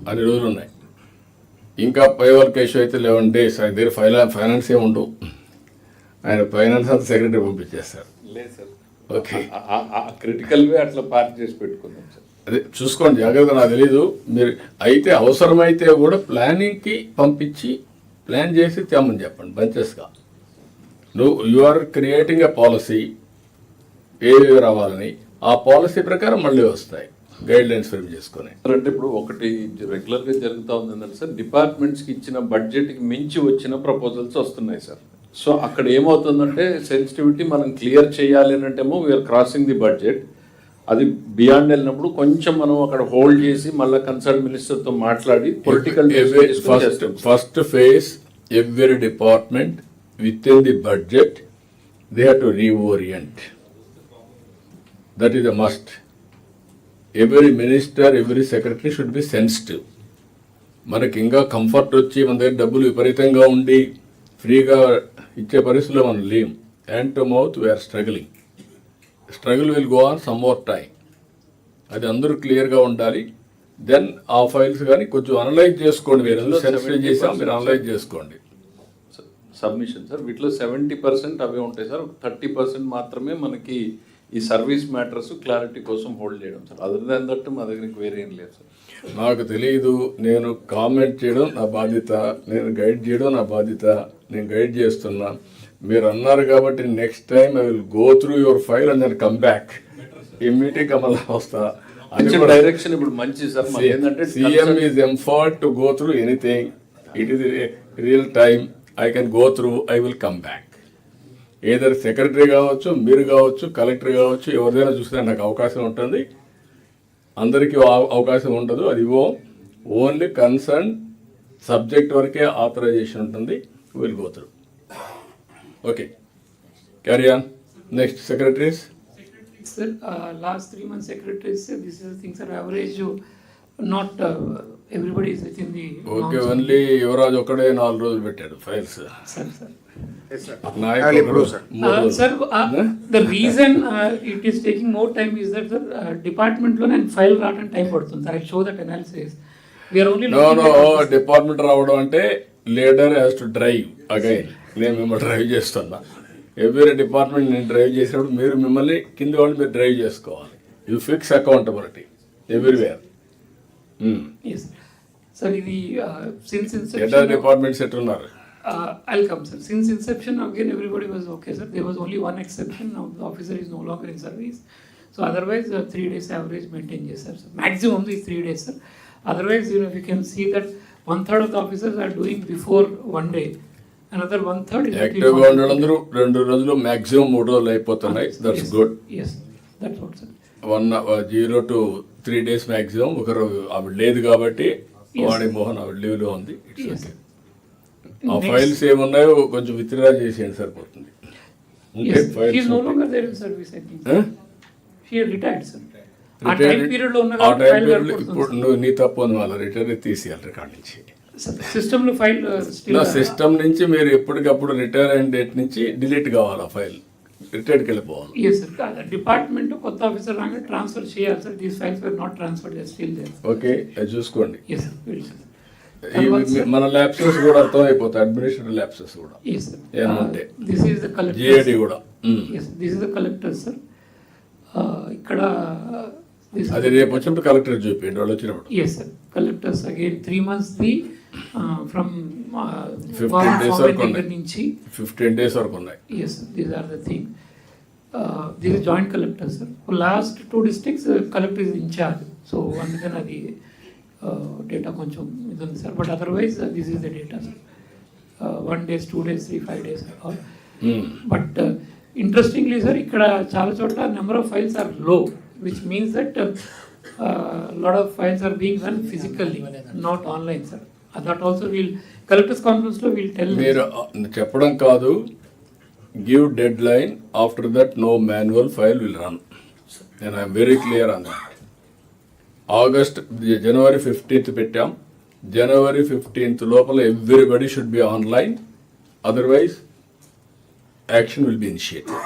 అన్ని రోజులు ఉన్నాయి. ఇంకా పైవల్ కేసు అయితే 11 days. ఆయన దగ్గర ఫైనాన్స్ ఏమి ఉండవు. ఆయన ఫైనాన్స్ అంతా సెక్రటరీ పంపించేస్తారు. లేదు సార్, ఓకే, క్రిటికల్వే అట్లా పార్క్ చేసి పెట్టుకుందాం సార్. అదే చూసుకోండి జాగ్రత్త. నాకు తెలీదు, మీరు అయితే అవసరమైతే కూడా ప్లానింగ్కి పంపించి ప్లాన్ చేసి తెమ్మని చెప్పండి బంచెస్గా. You are creating a policy, ఏవి రావాలని, ఆ పాలసీ ప్రకారం మళ్ళీ వస్తాయి గైడ్ లైన్స్ ఫ్రేమ్ చేసుకొని. అంటే ఇప్పుడు ఒకటి రెగ్యులర్గా జరుగుతూ ఉంది ఏంటంటే సార్, డిపార్ట్మెంట్స్కి ఇచ్చిన బడ్జెట్కి మించి వచ్చిన ప్రపోజల్స్ వస్తున్నాయి సార్. సో అక్కడ ఏమవుతుందంటే సెన్సిటివిటీ మనం క్లియర్ చేయాలి అని అంటేమో వీఆర్ క్రాసింగ్ ది బడ్జెట్. అది బియాండ్ వెళ్ళినప్పుడు కొంచెం మనం అక్కడ హోల్డ్ చేసి మళ్ళీ కన్సర్న్ మినిస్టర్తో మాట్లాడి political first phase every department with in the budget they have to reorient. That is a must. Every minister, every secretary should be sensitive. మనకి ఇంకా కంఫర్ట్ వచ్చి మన దగ్గర డబ్బులు విపరీతంగా ఉండి ఫ్రీగా ఇచ్చే పరిస్థితుల్లో మనం లేం. Hand to mouth we are struggling. Struggle will go on some more time. అది అందరూ క్లియర్గా ఉండాలి. దెన్ ఆ ఫైల్స్ కానీ కొంచెం అనలైజ్ చేసుకోండి. మీరు సెన్సిటైజ్ చేసాం, మీరు అనలైజ్ చేసుకోండి. సబ్మిషన్ సార్ వీటిలో 70% అవే ఉంటాయి సార్. 30% మాత్రమే మనకి ఈ సర్వీస్ మ్యాటర్స్ క్లారిటీ కోసం హోల్డ్ చేయడం సార్. అదర్ దాన్ దట్ మా దగ్గరికి వేరే ఏం లేదు సార్. నాకు తెలియదు, నేను కామెంట్ చేయడం నా బాధ్యత, నేను గైడ్ చేయడం నా బాధ్యత, నేను గైడ్ చేస్తున్నా. మీరు అన్నారు కాబట్టి next time I will go through your file and then come back ఇమ్మీడియట్గా మళ్ళీ వస్తా. డైరెక్షన్ ఇప్పుడు మంచి సార్. మాకు ఏంటంటే CM is empowered to go through anything. It is real time. I can go through, I will come back. Either secretary కావచ్చు, మీరు కావచ్చు, కలెక్టర్ కావచ్చు, ఎవరిదైనా చూస్తే నాకు అవకాశం ఉంటుంది. అందరికీ అవకాశం ఉండదు. అది ఓన్లీ కన్సర్న్ సబ్జెక్ట్ వరకే ఆథరైజేషన్ ఉంటుంది. Will go through. Okay, carry on. Next secretaries. Sir, last 3 months secretaries said this is things are average. Not everybody is within the. Okay, only Yuvraj ఒక్కడే 4 రోజులు పెట్టాడు files. Sir, sir. Sir, the reason it is taking more time is that the department lo and file రావడం time పడుతుంది. I show that analysis. We are only no department రావడం అంటే leader has to drive again. నేను మిమ్మల్ని drive చేస్తున్నా. Every department నేను drive చేసినప్పుడు మీరు మిమ్మల్ని కింద వాళ్ళు మీరు డ్రైవ్ చేసుకోవాలి. You fix accountability everywhere. Yes. Sir, ఇది since ఎట్లా inception. డిపార్ట్మెంట్స్ ఎట్లున్నారు? I'll come, sir. Since inception, again, everybody was okay, sir. There was only one exception. Now the officer is no longer in service. So otherwise, 3 days average maintain చేశారు, sir. Maximum is 3 days, sir. Otherwise, you can see that 1/3 of the officers are doing before 1 day. Another 1/3 is యాక్టివ్గా ఉండేందరూ 2 రోజులు maximum 3 రోజులు అయిపోతున్నాయి. That's good. Yes, that's what, sir. 0 to 3 days maximum. ఒకరు ఆవిడ లేదు కాబట్టి వాణి మోహన్ ఆవిడ లీవ్లో ఉంది. It's Yes. ఓకే. ఆ ఫైల్స్ ఏమున్నాయో కొంచెం విత్డ్రా చేసేయండి, సరిపోతుంది. Yes, he is no longer there in service, I think. She retired, sir. ఆ టైం పీరియడ్ లో ఉన్న ఫైల్ ఇప్పుడు నువ్వు నీ తప్పు ఉంది, వాళ్ళ రిటైర్ తీసేయాలి రికార్డ్ నుంచి. సిస్టమ్ లో ఫైల్ నా సిస్టమ్ నుంచి మీరు ఎప్పటికప్పుడు రిటైర్ అయిన డేట్ నుంచి డిలీట్ కావాలి. ఆ ఫైల్ రిటైర్డ్కి వెళ్ళిపోవాలి. Yes sir. డిపార్ట్మెంట్ కొత్త ఆఫీసర్ రాగా ట్రాన్స్ఫర్ చేయాలి, sir. These files were not transferred, they are still there. Okay, అది చూసుకోండి. Yes sir, will sir. మన ల్యాప్సెస్ కూడా అర్థం అయిపోతాయి. అడ్మినిస్ట్రేటివ్ ల్యాప్సెస్ కూడా ఎస్ సార్. ఏమంటే this is the collector. GAD కూడా. Yes, this is the collector, sir. ఇక్కడ అది రేపు వచ్చినప్పుడు కలెక్టర్ చూపించండి వాళ్ళు వచ్చినప్పుడు. Yes sir. Collectors again 3 months the from 15 days వరకు ఉన్నాయి. నుంచి 15 days వరకు ఉన్నాయి. Yes, these are the thing. This is joint collector, sir. Last 2 districts collector is in charge. సో అందుకని అది డేటా కొంచెం ఇది ఉంది, sir. But otherwise this is the data, sir. 1 days, 2 days, 3, 5 days. But interestingly, sir, ఇక్కడ చాలా చోట్ల number of files are low, which means that lot of files are being run physically, not online, sir. That also will collectors conference lo will tell. మీరు చెప్పడం కాదు, give dead line. After that no manual file will run. నేను I'm very clear on that. January 15th పెట్టాం. January 15th లోపల everybody should be online, otherwise action will be initiated.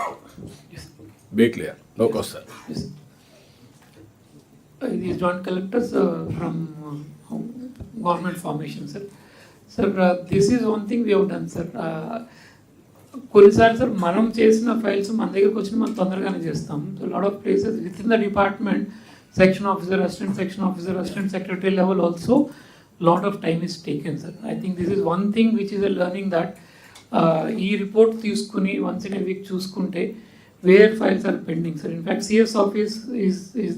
Be clear, no question. Yes. These joint collectors from government formation, sir. Sir, this is one thing we have done, sir. కొన్నిసార్లు, sir, మనం చేసిన files మన దగ్గరకు వచ్చిన మనం తొందరగానే చేస్తాం. So lot of places within the department, section officer, assistant section officer, assistant secretary level also lot of time is taken, sir. I think this is one thing which is a learning that ఈ report తీసుకుని once in a week చూసుకుంటే where files are pending, sir. In fact CS office is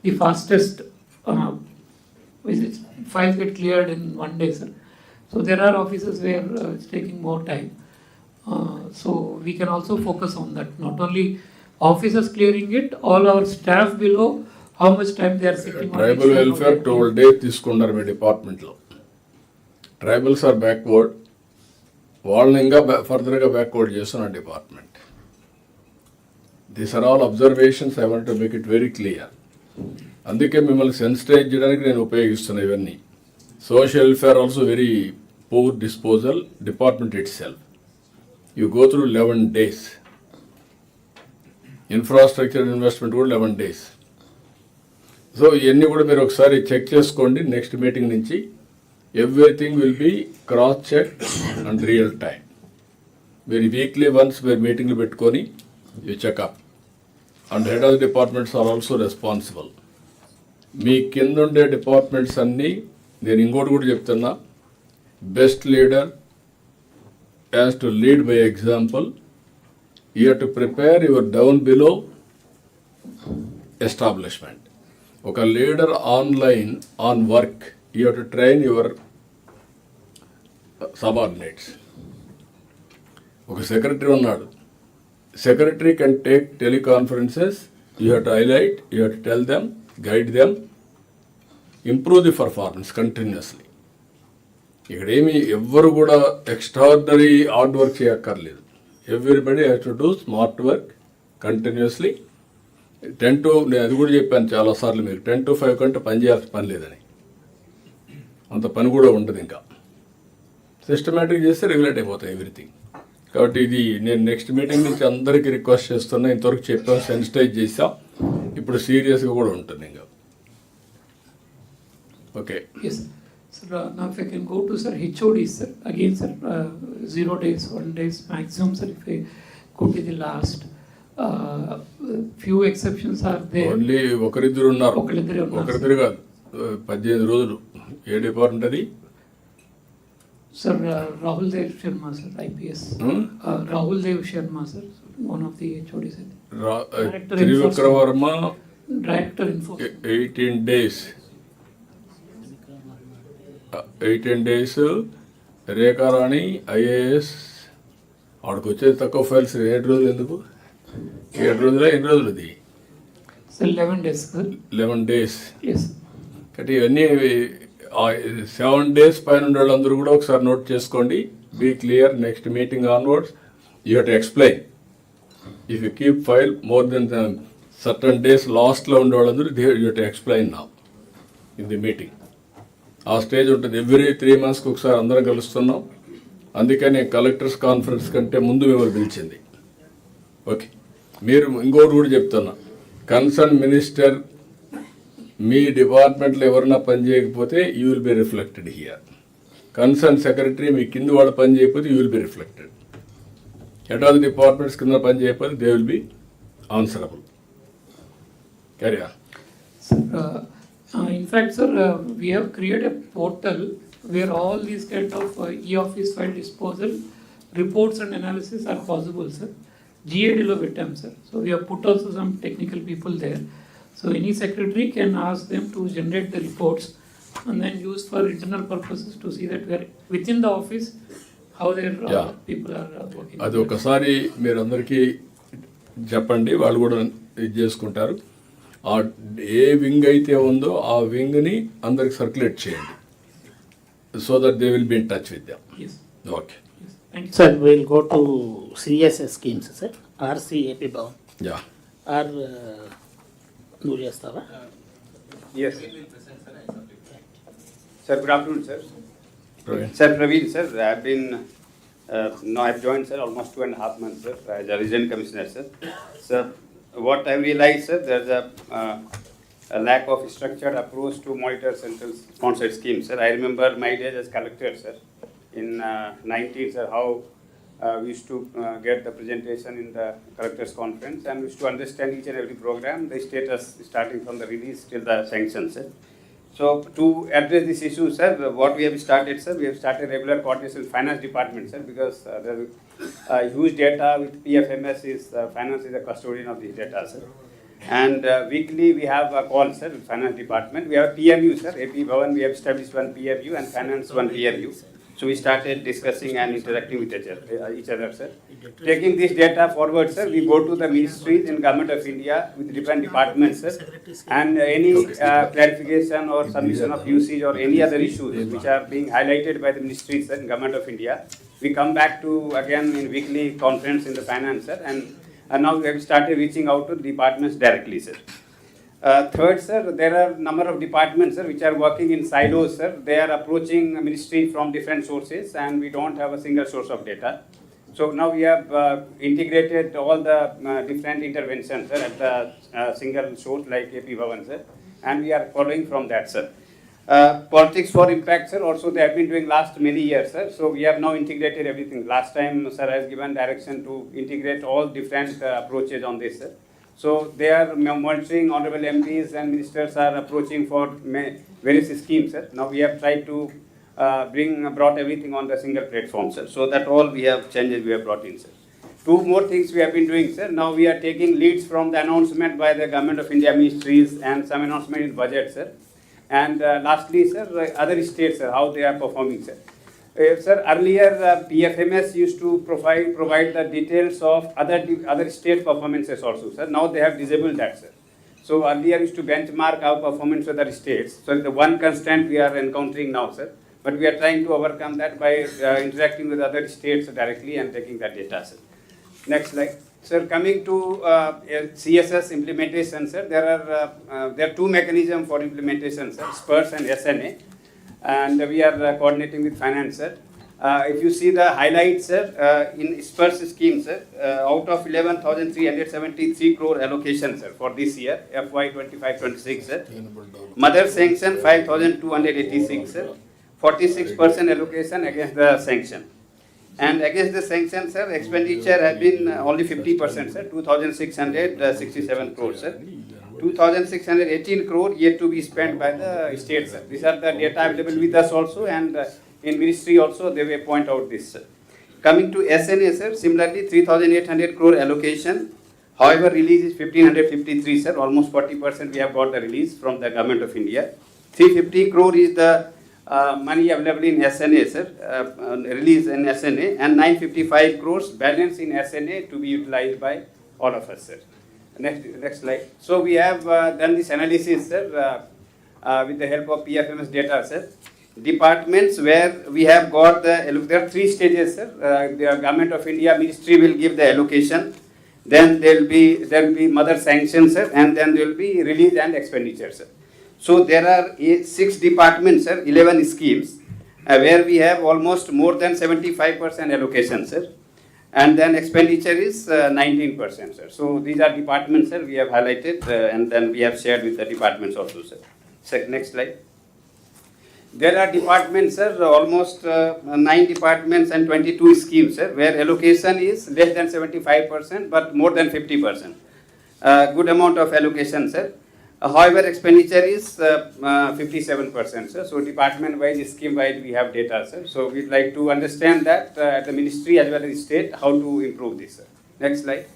the fastest files get cleared in 1 day, sir. So there are offices where it's taking more time. So we can also focus on that. Not only officers clearing it, all our staff below, how much time they are sitting on. Tribal welfare 12 days తీసుకున్నారు మీ డిపార్ట్మెంట్లో. Tribals are backward. వాళ్ళని ఇంకా ఫర్దర్గా backward చేస్తున్న department. These are all observations. I want to make it very clear. అందుకే మిమ్మల్ని sensitize చేయడానికి నేను ఉపయోగిస్తున్నా ఇవన్నీ. Social welfare also very poor disposal department itself. You go through 11 days. Infrastructure investment కూడా 11 days. సో ఇవన్నీ కూడా మీరు ఒకసారి చెక్ చేసుకోండి. నెక్స్ట్ మీటింగ్ నుంచి everything will be cross check and real time. మీరు వీక్లీ వన్స్ మీరు మీటింగ్లు పెట్టుకొని you checkup and head of the departments are also responsible. మీ కింద ఉండే డిపార్ట్మెంట్స్ అన్నీ నేను ఇంకోటి కూడా చెప్తున్నా, best leader has to lead by example. You have to prepare your down below establishment. ఒక leader online on work, you have to train your subordinates. ఒక సెక్రటరీ ఉన్నాడు, secretary can take teleconferences. You have to highlight, you have to tell them, guide them, improve the performance continuously. ఇక్కడేమి ఎవ్వరు కూడా extraordinary hard work చేయక్కర్లేదు. Everybody has to do smart work continuously. 10 to, నేను అది కూడా చెప్పాను చాలాసార్లు మీకు, 10 to 5 కంటే పని చేయాల్సిన పని లేదని. అంత పని కూడా ఉండదు. ఇంకా సిస్టమేటిక్ చేస్తే రెగ్యులేట్ అయిపోతాయి ఎవ్రీథింగ్. కాబట్టి ఇది నేను నెక్స్ట్ మీటింగ్ నుంచి అందరికీ రిక్వెస్ట్ చేస్తున్నా. ఇంతవరకు చెప్పాం, సెన్సిటైజ్ చేసాం, ఇప్పుడు సీరియస్గా కూడా ఉంటుంది ఇంకా. Okay. Yes, sir. Now if I can go to sir HODs, sir. Again, sir, 0 days, 1 days maximum, sir. If I go to the last, few exceptions are there. Only ఒకరిద్దరు ఉన్నారు. ఒకరిద్దరే ఉన్నారు. ఒకరిద్దరు కాదు, 18 రోజులు. ఏ డిపార్ట్మెంట్ అది? Sir, Rahul Dev Sharma, sir, IPS. Rahul Dev Sharma, sir, one of the HODs. Director త్రివిక్రవర్మ, Director Enforcement. 18 days. 18 days. Rekha Rani IAS, వాడికి వచ్చేది తక్కువ ఫైల్స్. 7 రోజులు ఎందుకు? 7 రోజులా, ఎన్ని రోజులు అది? Sir, 11 days, sir. 11 days. Yes. కాబట్టి ఇవన్నీ 7 days పైన ఉండే వాళ్ళందరూ కూడా ఒకసారి నోట్ చేసుకోండి. Be clear. Next meeting onwards you have to explain. If you keep file more than certain days, లాస్ట్లో ఉండే వాళ్ళందరూ you have to explain now in the meeting. ఆ స్టేజ్ ఉంటుంది. ఎవ్రీ 3 monthsకి ఒకసారి అందరం కలుస్తున్నాం. అందుకే నేను కలెక్టర్స్ కాన్ఫరెన్స్ కంటే ముందు మిమ్మల్ని పిలిచింది. ఓకే. మీరు ఇంకోటి కూడా చెప్తున్నా, కన్సర్న్ మినిస్టర్ మీ డిపార్ట్మెంట్లో ఎవరైనా పని చేయకపోతే you will be reflected here. Concern secretary మీ కింద వాళ్ళు పని చేయకపోతే you will be reflected. Head of the departments కింద పని చేయకపోతే they will be answerable. Carry on. Sir, in fact, sir, we have created a portal where all these kind of e-office file disposal reports and analysis are possible, sir. GAD lo పెట్టాం, sir. So we have put also some technical people there. So any secretary can ask them to generate the reports and then use for internal purposes to see that we are within the office how their Yeah. people are working. అది ఒకసారి మీరు అందరికీ చెప్పండి, వాళ్ళు కూడా ఇది చేసుకుంటారు. ఆ ఏ వింగ్ అయితే ఉందో ఆ వింగ్ని అందరికి సర్క్యులేట్ చేయండి, so that they will be in touch with them. Yes. Okay. Yes. Thank you. Sir, we'll go to CSS schemes, sir. RCAP Bhavan. Yeah. Or నువ్వు చేస్తావా? Yes. Sir, good afternoon, sir. Praveen. Sir, Praveen, sir, I've been, now I've joined, sir, almost 2.5 months, sir, as a resident commissioner, sir. Sir, what I realized, sir, there's a lack of structured approach to monitor central sponsored schemes, sir. I remember my days as collector, sir, in 19, sir, how we used to get the presentation in the collectors conference, and we used to understand each and every program, the status starting from the release till the sanction, sir. So to address this issue, sir, what we have started, sir, we have started regular coordination with finance department, sir, because there is huge data with PFMS is, finance is the custodian of this data, sir. And weekly we have a call, sir, with finance department. We have PMU, sir, AP Bhavan, we have established one PMU and finance one PMU. So we started discussing and interacting with each other, sir. Taking this data forward, sir, we go to the ministries in Government of India with different departments, sir, and any clarification or submission of usage or any other issues which are being highlighted by the ministries, sir, in Government of India, we come back to again in weekly conference in the finance, sir, and now we have started reaching out to the departments directly, sir. Third, sir, there are number of departments, sir, which are working in silos, sir. They are approaching ministry from different sources, and we don't have a single source of data. So now we have integrated all the different interventions, sir, at the single source like AP Bhavan, sir, and we are following from that, sir. Politics for impact, sir, also they have been doing last many years, sir. So we have now integrated everything. Last time, sir has given direction to integrate all different approaches on this, sir. So they are monitoring, honorable MPs and ministers are approaching for various schemes, sir. Now we have tried to brought everything on the single platform, sir. So that all we have changes we have brought in, sir. Two more things we have been doing, sir. Now we are taking leads from the announcement by the Government of India ministries and some announcement in budget, sir. And lastly, sir, other states, sir, how they are performing, sir. Sir, earlier PFMS used to provide the details of other state performances also, sir. Now they have disabled that, sir. So earlier used to benchmark our performance with other states. So the one constraint we are encountering now, sir. But we are trying to overcome that by interacting with other states directly and taking that data, sir. Next slide. Sir, coming to CSS implementation, sir, there are two mechanisms for implementation, sir, SPURS and SNA. And we are coordinating with finance, sir. If you see the highlights, sir, in SPURS scheme, sir, out of 11,373 crore allocation, sir, for this year, FY 25-26, sir. Mother sanction 5,286, sir. 46% allocation against the sanction. And against the sanction, sir, expenditure has been only 50%, sir, 2,667 crore, sir. 2,618 crore yet to be spent by the state, sir. These are the data available with us also, and in ministry also they will point out this, sir. Coming to SNA, sir, similarly 3,800 crore allocation. However, release is 1,553, sir. Almost 40% we have got the release from the Government of India. 350 crore is the money available in SNA, sir, release in SNA, and 955 crores balance in SNA to be utilized by all of us, sir. Next slide. So we have done this analysis, sir, with the help of PFMS data, sir. Departments where we have got there are three stages, sir. The Government of India ministry will give the allocation, then there will be mother sanction, sir, and then there will be release and expenditure, sir. So there are 6 departments, sir, 11 schemes, where we have almost more than 75% allocation, sir. And then expenditure is 19%, sir. So these are departments, sir, we have highlighted, and then we have shared with the departments also, sir. Next slide. There are departments, sir, almost 9 departments and 22 schemes, sir, where allocation is less than 75%, but more than 50%. Good amount of allocation, sir. However, expenditure is 57%, sir. So department-wise, scheme-wise, we have data, sir. So we'd like to understand that at the ministry as well as state, how to improve this, sir. Next slide.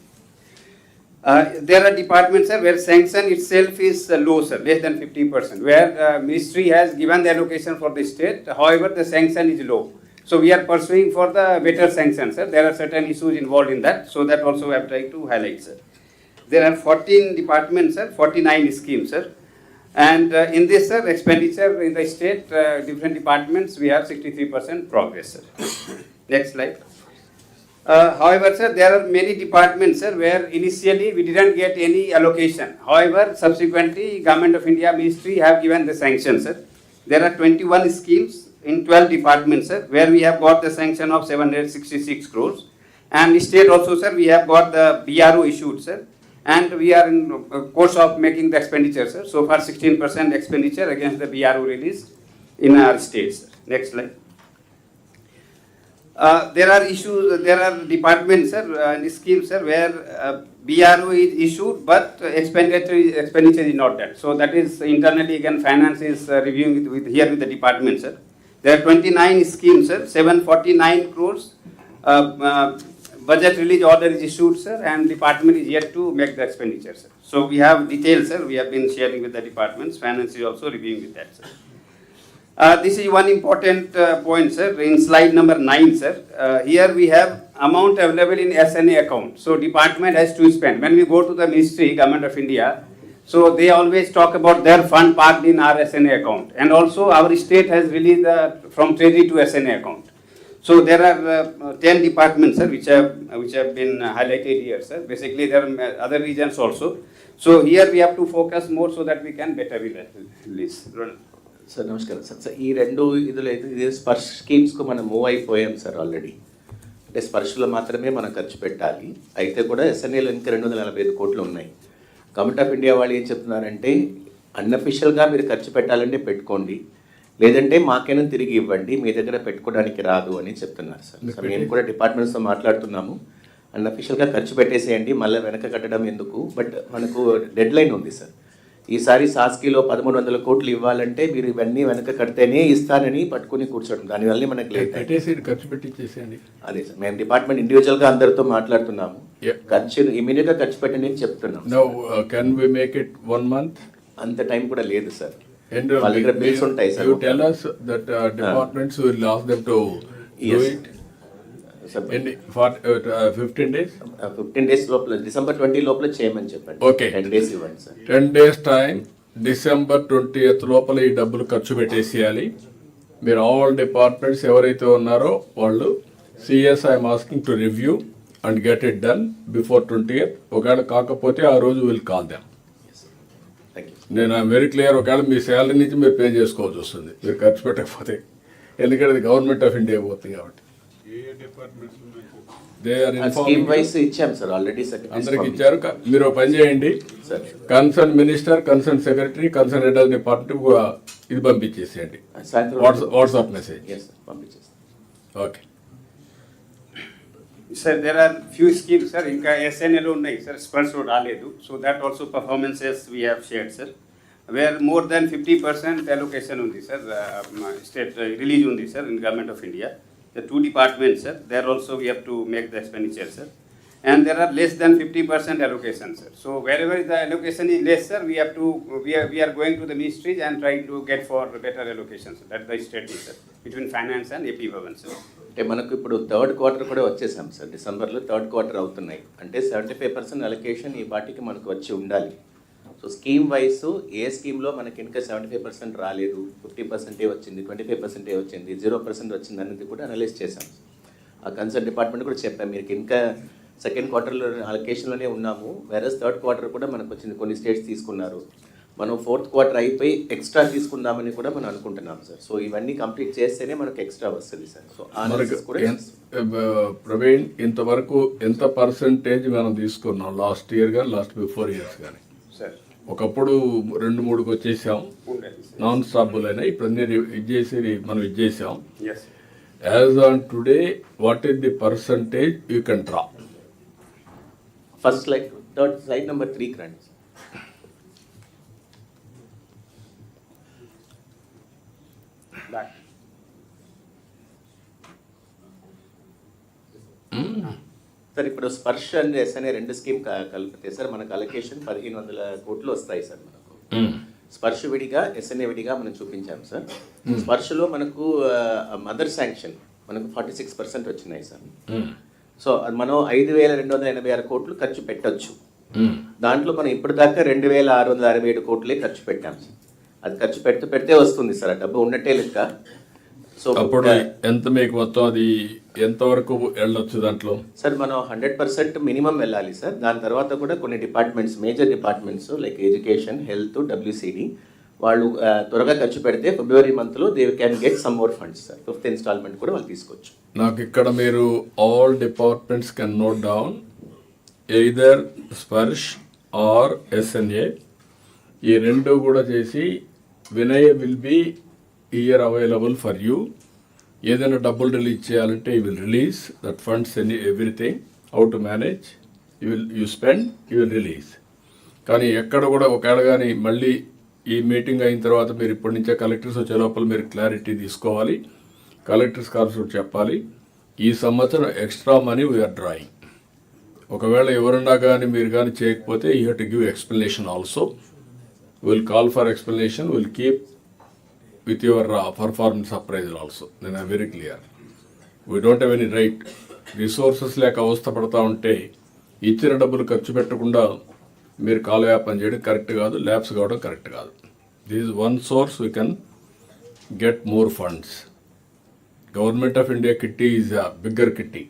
There are departments, sir, where sanction itself is low, sir, less than 50%, where ministry has given the allocation for the state. However, the sanction is low. So we are pursuing for the better sanction, sir. There are certain issues involved in that. So that also we have tried to highlight, sir. There are 14 departments, sir, 49 schemes, sir. And in this, sir, expenditure in the state, different departments, we have 63% progress, sir. Next slide. However, sir, there are many departments, sir, where initially we didn't get any allocation. However, subsequently, Government of India Ministry have given the sanction, sir. There are 21 schemes in 12 departments, sir, where we have got the sanction of 766 crores. And state also, sir, we have got the BRO issued, sir. And we are in course of making the expenditure, sir. So far, 16% expenditure against the BRO release in our states, sir. Next slide. There are issues, there are departments, sir, and schemes, sir, where BRO is issued, but expenditure is not that. So that is internally, again, finance is reviewing with the department, sir. There are 29 schemes, sir, 749 crores. Budget release order is issued, sir, and department is yet to make the expenditure, sir. So we have details, sir, we have been sharing with the departments. Finance is also reviewing with that, sir. This is one important point, sir, in slide number 9, sir. Here we have amount available in SNA account. So department has to spend. When we go to the ministry, Government of India, so they always talk about their fund parked in our SNA account. And also our state has released from Treasury to SNA account. So there are 10 departments, sir, which have been highlighted here, sir. Basically, there are other regions also. So here we have to focus more so that we can better release. Sir నమస్కారం sir. Sir ఈ రెండు ఇదులో అయితే ఇది స్పర్శ్ స్కీమ్స్కు మనం move అయిపోయాం sir already. అంటే స్పర్శలో మాత్రమే మనం ఖర్చు పెట్టాలి. అయితే కూడా ఎస్ఎన్ఏలో ఇంకా 245 కోట్లు ఉన్నాయి. గవర్నమెంట్ ఆఫ్ ఇండియా వాళ్ళు ఏం చెప్తున్నారంటే అన్అఫిషియల్గా మీరు ఖర్చు పెట్టాలంటే పెట్టుకోండి, లేదంటే మాకైనా తిరిగి ఇవ్వండి, మీ దగ్గర పెట్టుకోవడానికి రాదు అని చెప్తున్నారు సార్. సో మేము కూడా డిపార్ట్మెంట్స్తో మాట్లాడుతున్నాము, అన్అఫిషియల్గా ఖర్చు పెట్టేసేయండి, మళ్ళీ వెనక కట్టడం ఎందుకు. బట్ మనకు డెడ్ లైన్ ఉంది సార్. ఈసారి సాస్కీలో 1300 కోట్లు ఇవ్వాలంటే మీరు ఇవన్నీ వెనక కడితేనే ఇస్తానని పట్టుకుని కూర్చోడం, దానివల్లే మనకు లేట్ ఖర్చు పెట్టించేసేయండి. అదే సార్, మేము డిపార్ట్మెంట్ ఇండివిజువల్గా అందరితో మాట్లాడుతున్నాము, ఖర్చు ఇమీడియట్గా ఖర్చు పెట్టండి అని చెప్తున్నాం. Can we make it 1 month? అంత టైం కూడా లేదు సార్. And వాళ్ళ దగ్గర బిల్స్ ఉంటాయి sir. you tell us that departments will ask them to do it in for 15 days. 15 days లోపల December 20 లోపల చేయమని చెప్పండి. Okay. 10 days ఇవ్వండి sir. 10 days time, December 20th లోపల ఈ డబ్బులు ఖర్చు పెట్టేసేయాలి. మీరు ఆల్ డిపార్ట్మెంట్స్ ఎవరైతే ఉన్నారో వాళ్ళు CS I'm asking to review and get it done before 20th. ఒకవేళ కాకపోతే ఆ రోజు విల్ కాల్ దెమ్. నేను ఐఎమ్ వెరీ క్లియర్, ఒకవేళ మీ శాలరీ నుంచి మీరు పే చేసుకోవాల్సి వస్తుంది మీరు ఖర్చు పెట్టకపోతే, ఎందుకంటే అది గవర్నమెంట్ ఆఫ్ ఇండియా పోతుంది కాబట్టి. దే ఆర్ స్కీమ్ వైస్ ఇచ్చాం సార్ ఆల్రెడీ. అందరికి ఇచ్చారు. మీరు ఒక పని చేయండి, concern minister, concern secretary, concern head of department ఇది పంపించేసేయండి, వాట్సాప్ మెసేజ్ పంపించేస్తాం. Okay sir. There are few schemes sir, ఇంకా ఎస్ఎన్ఏలో ఉన్నాయి సార్, స్పర్స్ రాలేదు. So that also performances we have shared sir, where more than 50% allocation ఉంది సార్, స్టేట్ రిలీజ్ ఉంది sir in government of India. The 2 departments, sir, there also we have to make the expenditure, sir. And there are less than 50% allocation, sir. So wherever the allocation is less, sir, we are going to the ministries and trying to get for better allocation, sir. That's the strategy, sir, between finance and AP Bhavan, sir. అంటే మనకు ఇప్పుడు 3rd quarter కూడా వచ్చేసాం sir. డిసెంబర్లో 3rd quarter అవుతున్నాయి అంటే 75% allocation ఈ పార్టీకి మనకు వచ్చి ఉండాలి. సో స్కీమ్ వైస్ ఏ స్కీమ్లో మనకి ఇంకా 75% రాలేదు, 50% వచ్చింది, 25% వచ్చింది, 0% వచ్చింది అనేది కూడా అనలైజ్ చేశాం. ఆ కన్సర్న్ డిపార్ట్మెంట్ కూడా చెప్పాం, మీకు ఇంకా 2nd quarterలో అలొకేషన్లోనే ఉన్నాము, వేరే 3rd quarter కూడా మనకు వచ్చింది, కొన్ని స్టేట్స్ తీసుకున్నారు, మనం 4th quarter అయిపోయి ఎక్స్ట్రా తీసుకుందామని కూడా మనం అనుకుంటున్నాం సార్. సో ఇవన్నీ కంప్లీట్ చేస్తేనే మనకు ఎక్స్ట్రా వస్తుంది సార్. సో ప్రవీణ్, ఇంతవరకు ఎంత పర్సెంటేజ్ మనం తీసుకున్నాం లాస్ట్ ఇయర్ కానీ లాస్ట్ బిఫోర్ ఇయర్స్ కానీ? ఒకప్పుడు 2-3కి వచ్చేసాం, నాన్ స్టాపుల్ అయినా, ఇప్పుడు అన్ని మనం ఇచ్చేసాం. As on today what is the percentage you can draw? First slide number 3కి రండి. సార్ ఇప్పుడు స్పర్శ అండ్ ఎస్ఎన్ఏ 2 స్కీమ్ కలిపితే సార్ మనకు అలొకేషన్ 1500 కోట్లు వస్తాయి సార్ మనకు. స్పర్శ విడిగా, ఎస్ఎన్ఏ విడిగా మనం చూపించాం సార్. స్పర్శలో మనకు మదర్ శాంక్షన్ మనకు 46% వచ్చినాయి సార్. సో మనం 5286 కోట్లు ఖర్చు పెట్టొచ్చు. దాంట్లో మనం ఇప్పటిదాకా 2667 కోట్లే ఖర్చు పెట్టాం సార్. అది ఖర్చు పెడితే వస్తుంది సార్, ఆ డబ్బు ఉన్నట్టే లెక్క. సో అప్పుడు ఎంత మీకు మొత్తం అది ఎంతవరకు వెళ్ళొచ్చు దాంట్లో? సార్ మనం 100% మినిమం వెళ్ళాలి సార్. దాని తర్వాత కూడా కొన్ని departments, major departments like education, health, WCD వాళ్ళు త్వరగా ఖర్చు పెడితే ఫిబ్రవరి మంత్లో they can get some more funds sir. 5th instalment కూడా వాళ్ళు తీసుకోవచ్చు. నాకు ఇక్కడ మీరు all departments can note down either Sparsh or SNA, ఈ 2 కూడా చేసి Vinay will be here available for you. ఏదైనా డబ్బులు రిలీజ్ చేయాలంటే you will release that funds, everything how to manage, you spend, you will release. కానీ ఎక్కడ కూడా ఒకవేళ కానీ మళ్ళీ ఈ మీటింగ్ అయిన తర్వాత మీరు ఇప్పటి నుంచే కలెక్టర్స్ వచ్చే లోపల మీరు క్లారిటీ తీసుకోవాలి, కలెక్టర్స్ కాల్సి చెప్పాలి, ఈ సంవత్సరం ఎక్స్ట్రా మనీ వీఆర్ డ్రాయింగ్. ఒకవేళ ఎవరన్నా కానీ మీరు కానీ చేయకపోతే you have to give explanation also. Will call for explanation, will keep with your performance appraisal also. Then I am very clear. We don't have any right. Resources లేక అవస్థ పడతా ఉంటే ఇచ్చిన డబ్బులు ఖర్చు పెట్టకుండా మీరు కాలయాపన చేయడం కరెక్ట్ కాదు, ల్యాబ్స్ కావడం కరెక్ట్ కాదు. This is one source we can get more funds. Government of India kitty is a bigger kitty.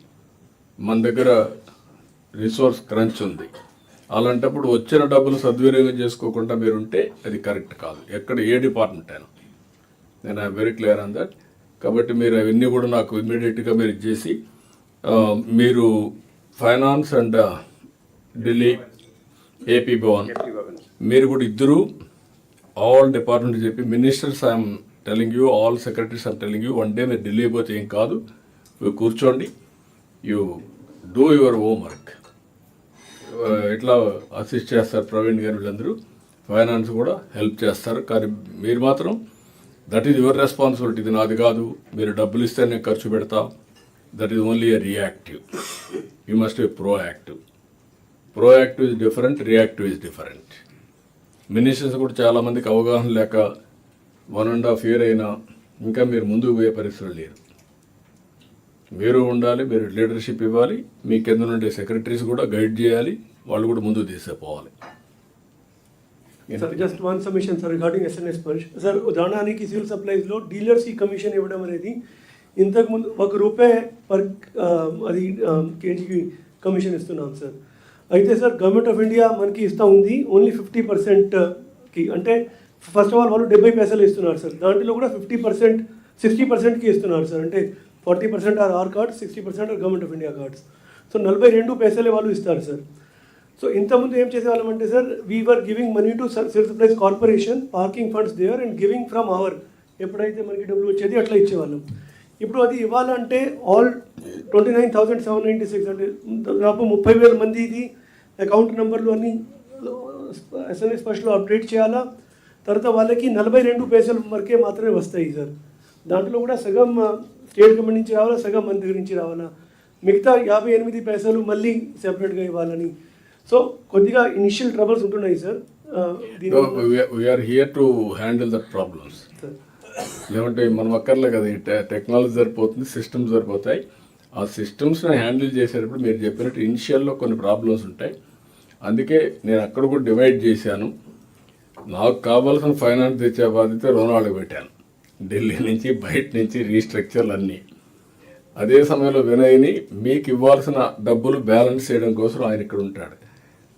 మన దగ్గర రిసోర్స్ క్రంచ్ ఉంది. అలాంటప్పుడు వచ్చిన డబ్బులు సద్వినియోగం చేసుకోకుండా మీరుంటే అది కరెక్ట్ కాదు, ఎక్కడ ఏ డిపార్ట్మెంట్ అయినా. నేను I'm very clear on that. కాబట్టి మీరు అవన్నీ కూడా నాకు ఇమ్మీడియట్గా మీరు ఇచ్చేసి మీరు finance and Delhi AP Bhavan మీరు కూడా ఇద్దరు ఆల్ డిపార్ట్మెంట్ చెప్పి ministers I'm telling you, all secretaries I'm telling you, one day మీరు ఢిల్లీ పోతే ఏం కాదు, మీరు కూర్చోండి, యూ డూ యువర్ హోంవర్క్. ఇట్లా అసిస్ట్ చేస్తారు ప్రవీణ్ గారు, వీళ్ళందరూ ఫైనాన్స్ కూడా హెల్ప్ చేస్తారు. కానీ మీరు మాత్రం దట్ ఈజ్ యువర్ రెస్పాన్సిబిలిటీ, ఇది నాది కాదు, మీరు డబ్బులు ఇస్తే నేను ఖర్చు పెడతా, that is only a reactive. You must B proactive. Proactive is different, reactive is different. Ministers కూడా చాలామందికి అవగాహన లేక 1.5 year అయినా ఇంకా మీరు ముందుకు పోయే పరిస్థితులు లేరు. మీరు ఉండాలి, మీరు లీడర్షిప్ ఇవ్వాలి, మీ కింద నుండి సెక్రటరీస్ కూడా గైడ్ చేయాలి, వాళ్ళు కూడా ముందుకు తీసుకుపోవాలి. Sir just one submission sir regarding SNS Sparsh. Sir ఉదాహరణకి సివిల్ సప్లైస్లో డీలర్స్కి కమిషన్ ఇవ్వడం అనేది ఇంతకుముందు ₹1 పర్ అది కేజీకి కమిషన్ ఇస్తున్నాం సార్. అయితే సార్ గవర్నమెంట్ ఆఫ్ ఇండియా మనకి ఇస్తూ ఉంది ఓన్లీ 50%కి, అంటే ఫస్ట్ ఆఫ్ ఆల్ వాళ్ళు 70 పైసలు ఇస్తున్నారు సార్, దాంట్లో కూడా 50% 60%కి ఇస్తున్నారు సార్. అంటే 40% are our cards, 60% are government of India cards. So 42 పైసలే వాళ్ళు ఇస్తారు సార్. సో ఇంతకుముందు ఏం చేసేవాళ్ళం అంటే sir, we were giving money to civil supplies corporation, parking funds there and giving from our, ఎప్పుడైతే మనకి డబ్బులు వచ్చేది అట్లా ఇచ్చేవాళ్ళం. ఇప్పుడు అది ఇవ్వాలంటే ఆల్ 29,796 అంటే దాదాపు 30,000 మంది ఇది అకౌంట్ నెంబర్లు అన్నీ ఎస్ఎన్ఎస్ ఫస్ట్లో అప్డేట్ చేయాలా. తర్వాత వాళ్ళకి 42 పైసలు వరకే మాత్రమే వస్తాయి సార్. దాంట్లో కూడా సగం స్టేట్ గవర్నమెంట్ నుంచి రావాలా, సగం మన దగ్గర నుంచి రావాలా, మిగతా 58 పైసలు మళ్ళీ సెపరేట్గా ఇవ్వాలని. సో కొద్దిగా ఇనిషియల్ ట్రబుల్స్ ఉంటున్నాయి sir. We are here to handle that problems. లేదంటే మనం అక్కర్లే కదా, టెక్నాలజీ సరిపోతుంది, సిస్టమ్స్ సరిపోతాయి. ఆ సిస్టమ్స్ని హ్యాండిల్ చేసేటప్పుడు మీరు చెప్పినట్టు ఇనిషియల్లో కొన్ని ప్రాబ్లమ్స్ ఉంటాయి. అందుకే నేను అక్కడ కూడా డివైడ్ చేశాను. నాకు కావాల్సిన ఫైనాన్స్ తెచ్చే బాధ్యత రోనాళ్ళకి పెట్టాను, ఢిల్లీ నుంచి బయట నుంచి రీస్ట్రక్చర్లు అన్నీ. అదే సమయంలో వినయ్ని మీకు ఇవ్వాల్సిన డబ్బులు బ్యాలెన్స్ చేయడం కోసం ఆయన ఇక్కడ ఉంటాడు.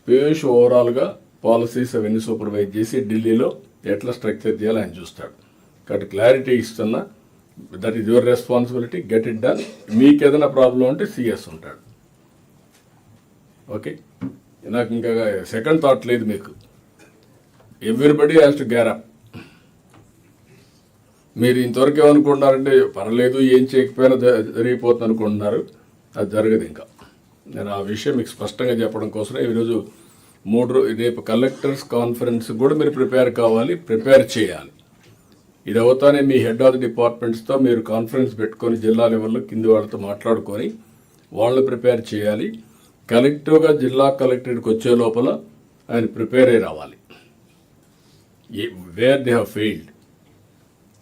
పీయూష్ ఓవరాల్గా పాలసీస్ అవన్నీ సూపర్వైజ్ చేసి ఢిల్లీలో ఎట్లా స్ట్రక్చర్ చేయాలో ఆయన చూస్తాడు. కాబట్టి క్లారిటీ ఇస్తున్నా, that is your responsibility, get it done. మీకు ఏదైనా ప్రాబ్లం ఉంటే సిఎస్ ఉంటాడు. ఓకే, నాకు ఇంకా సెకండ్ థాట్ లేదు మీకు. Everybody has to gear up. మీరు ఇంతవరకు ఏమనుకుంటున్నారంటే పర్లేదు ఏం చేయకపోయినా జరిగిపోతుంది అనుకుంటున్నారు, అది జరగదు. ఇంకా నేను ఆ విషయం మీకు స్పష్టంగా చెప్పడం కోసమే ఈరోజు రేపు కలెక్టర్స్ కాన్ఫరెన్స్ కూడా మీరు ప్రిపేర్ కావాలి, ప్రిపేర్ చేయాలి. ఇది అవుతానే మీ హెడ్ ఆఫ్ ది డిపార్ట్మెంట్స్తో మీరు కాన్ఫరెన్స్ పెట్టుకొని జిల్లా లెవెల్లో కింది వాళ్ళతో మాట్లాడుకొని వాళ్ళని ప్రిపేర్ చేయాలి. కలెక్టివ్గా జిల్లా కలెక్టరేట్కి వచ్చే లోపల ఆయన ప్రిపేర్ అయ్యి రావాలి, wear they have failed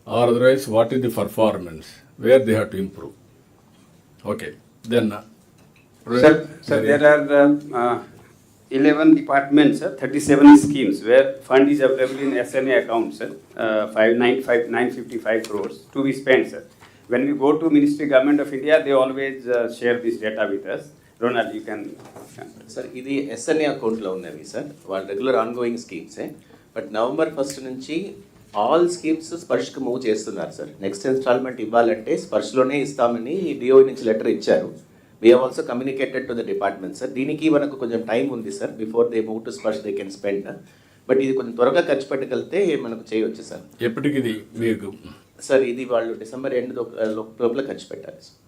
or otherwise what is the performance, where they have to improve. Okay, then sir, there are 11 departments, sir, 37 schemes where fund is available in SNA account, sir, 955 crores to be spent, sir. When we go to Ministry Government of India, they always share this data with us. Ronald, you can. Sir, ఇది SNA అకౌంట్లో ఉన్నవి sir, వాళ్ళ regular ongoing స్కీమ్సే. But November 1st నుంచి all schemes స్పర్శ్కి move చేస్తున్నారు sir. Next instalment ఇవ్వాలంటే స్పర్శ్లోనే ఇస్తామని డిఓ నుంచి లెటర్ ఇచ్చారు. We have also communicated to the department sir. దీనికి మనకు కొంచెం టైం ఉంది sir, before they move to Sparsh they can spend. But ఇది కొంచెం త్వరగా ఖర్చు పెట్టగలిగితే మనకు చేయవచ్చు సార్. ఎప్పటికి ఇది మీకు సార్ ఇది వాళ్ళు December end లోపల ఖర్చు పెట్టాలి సార్.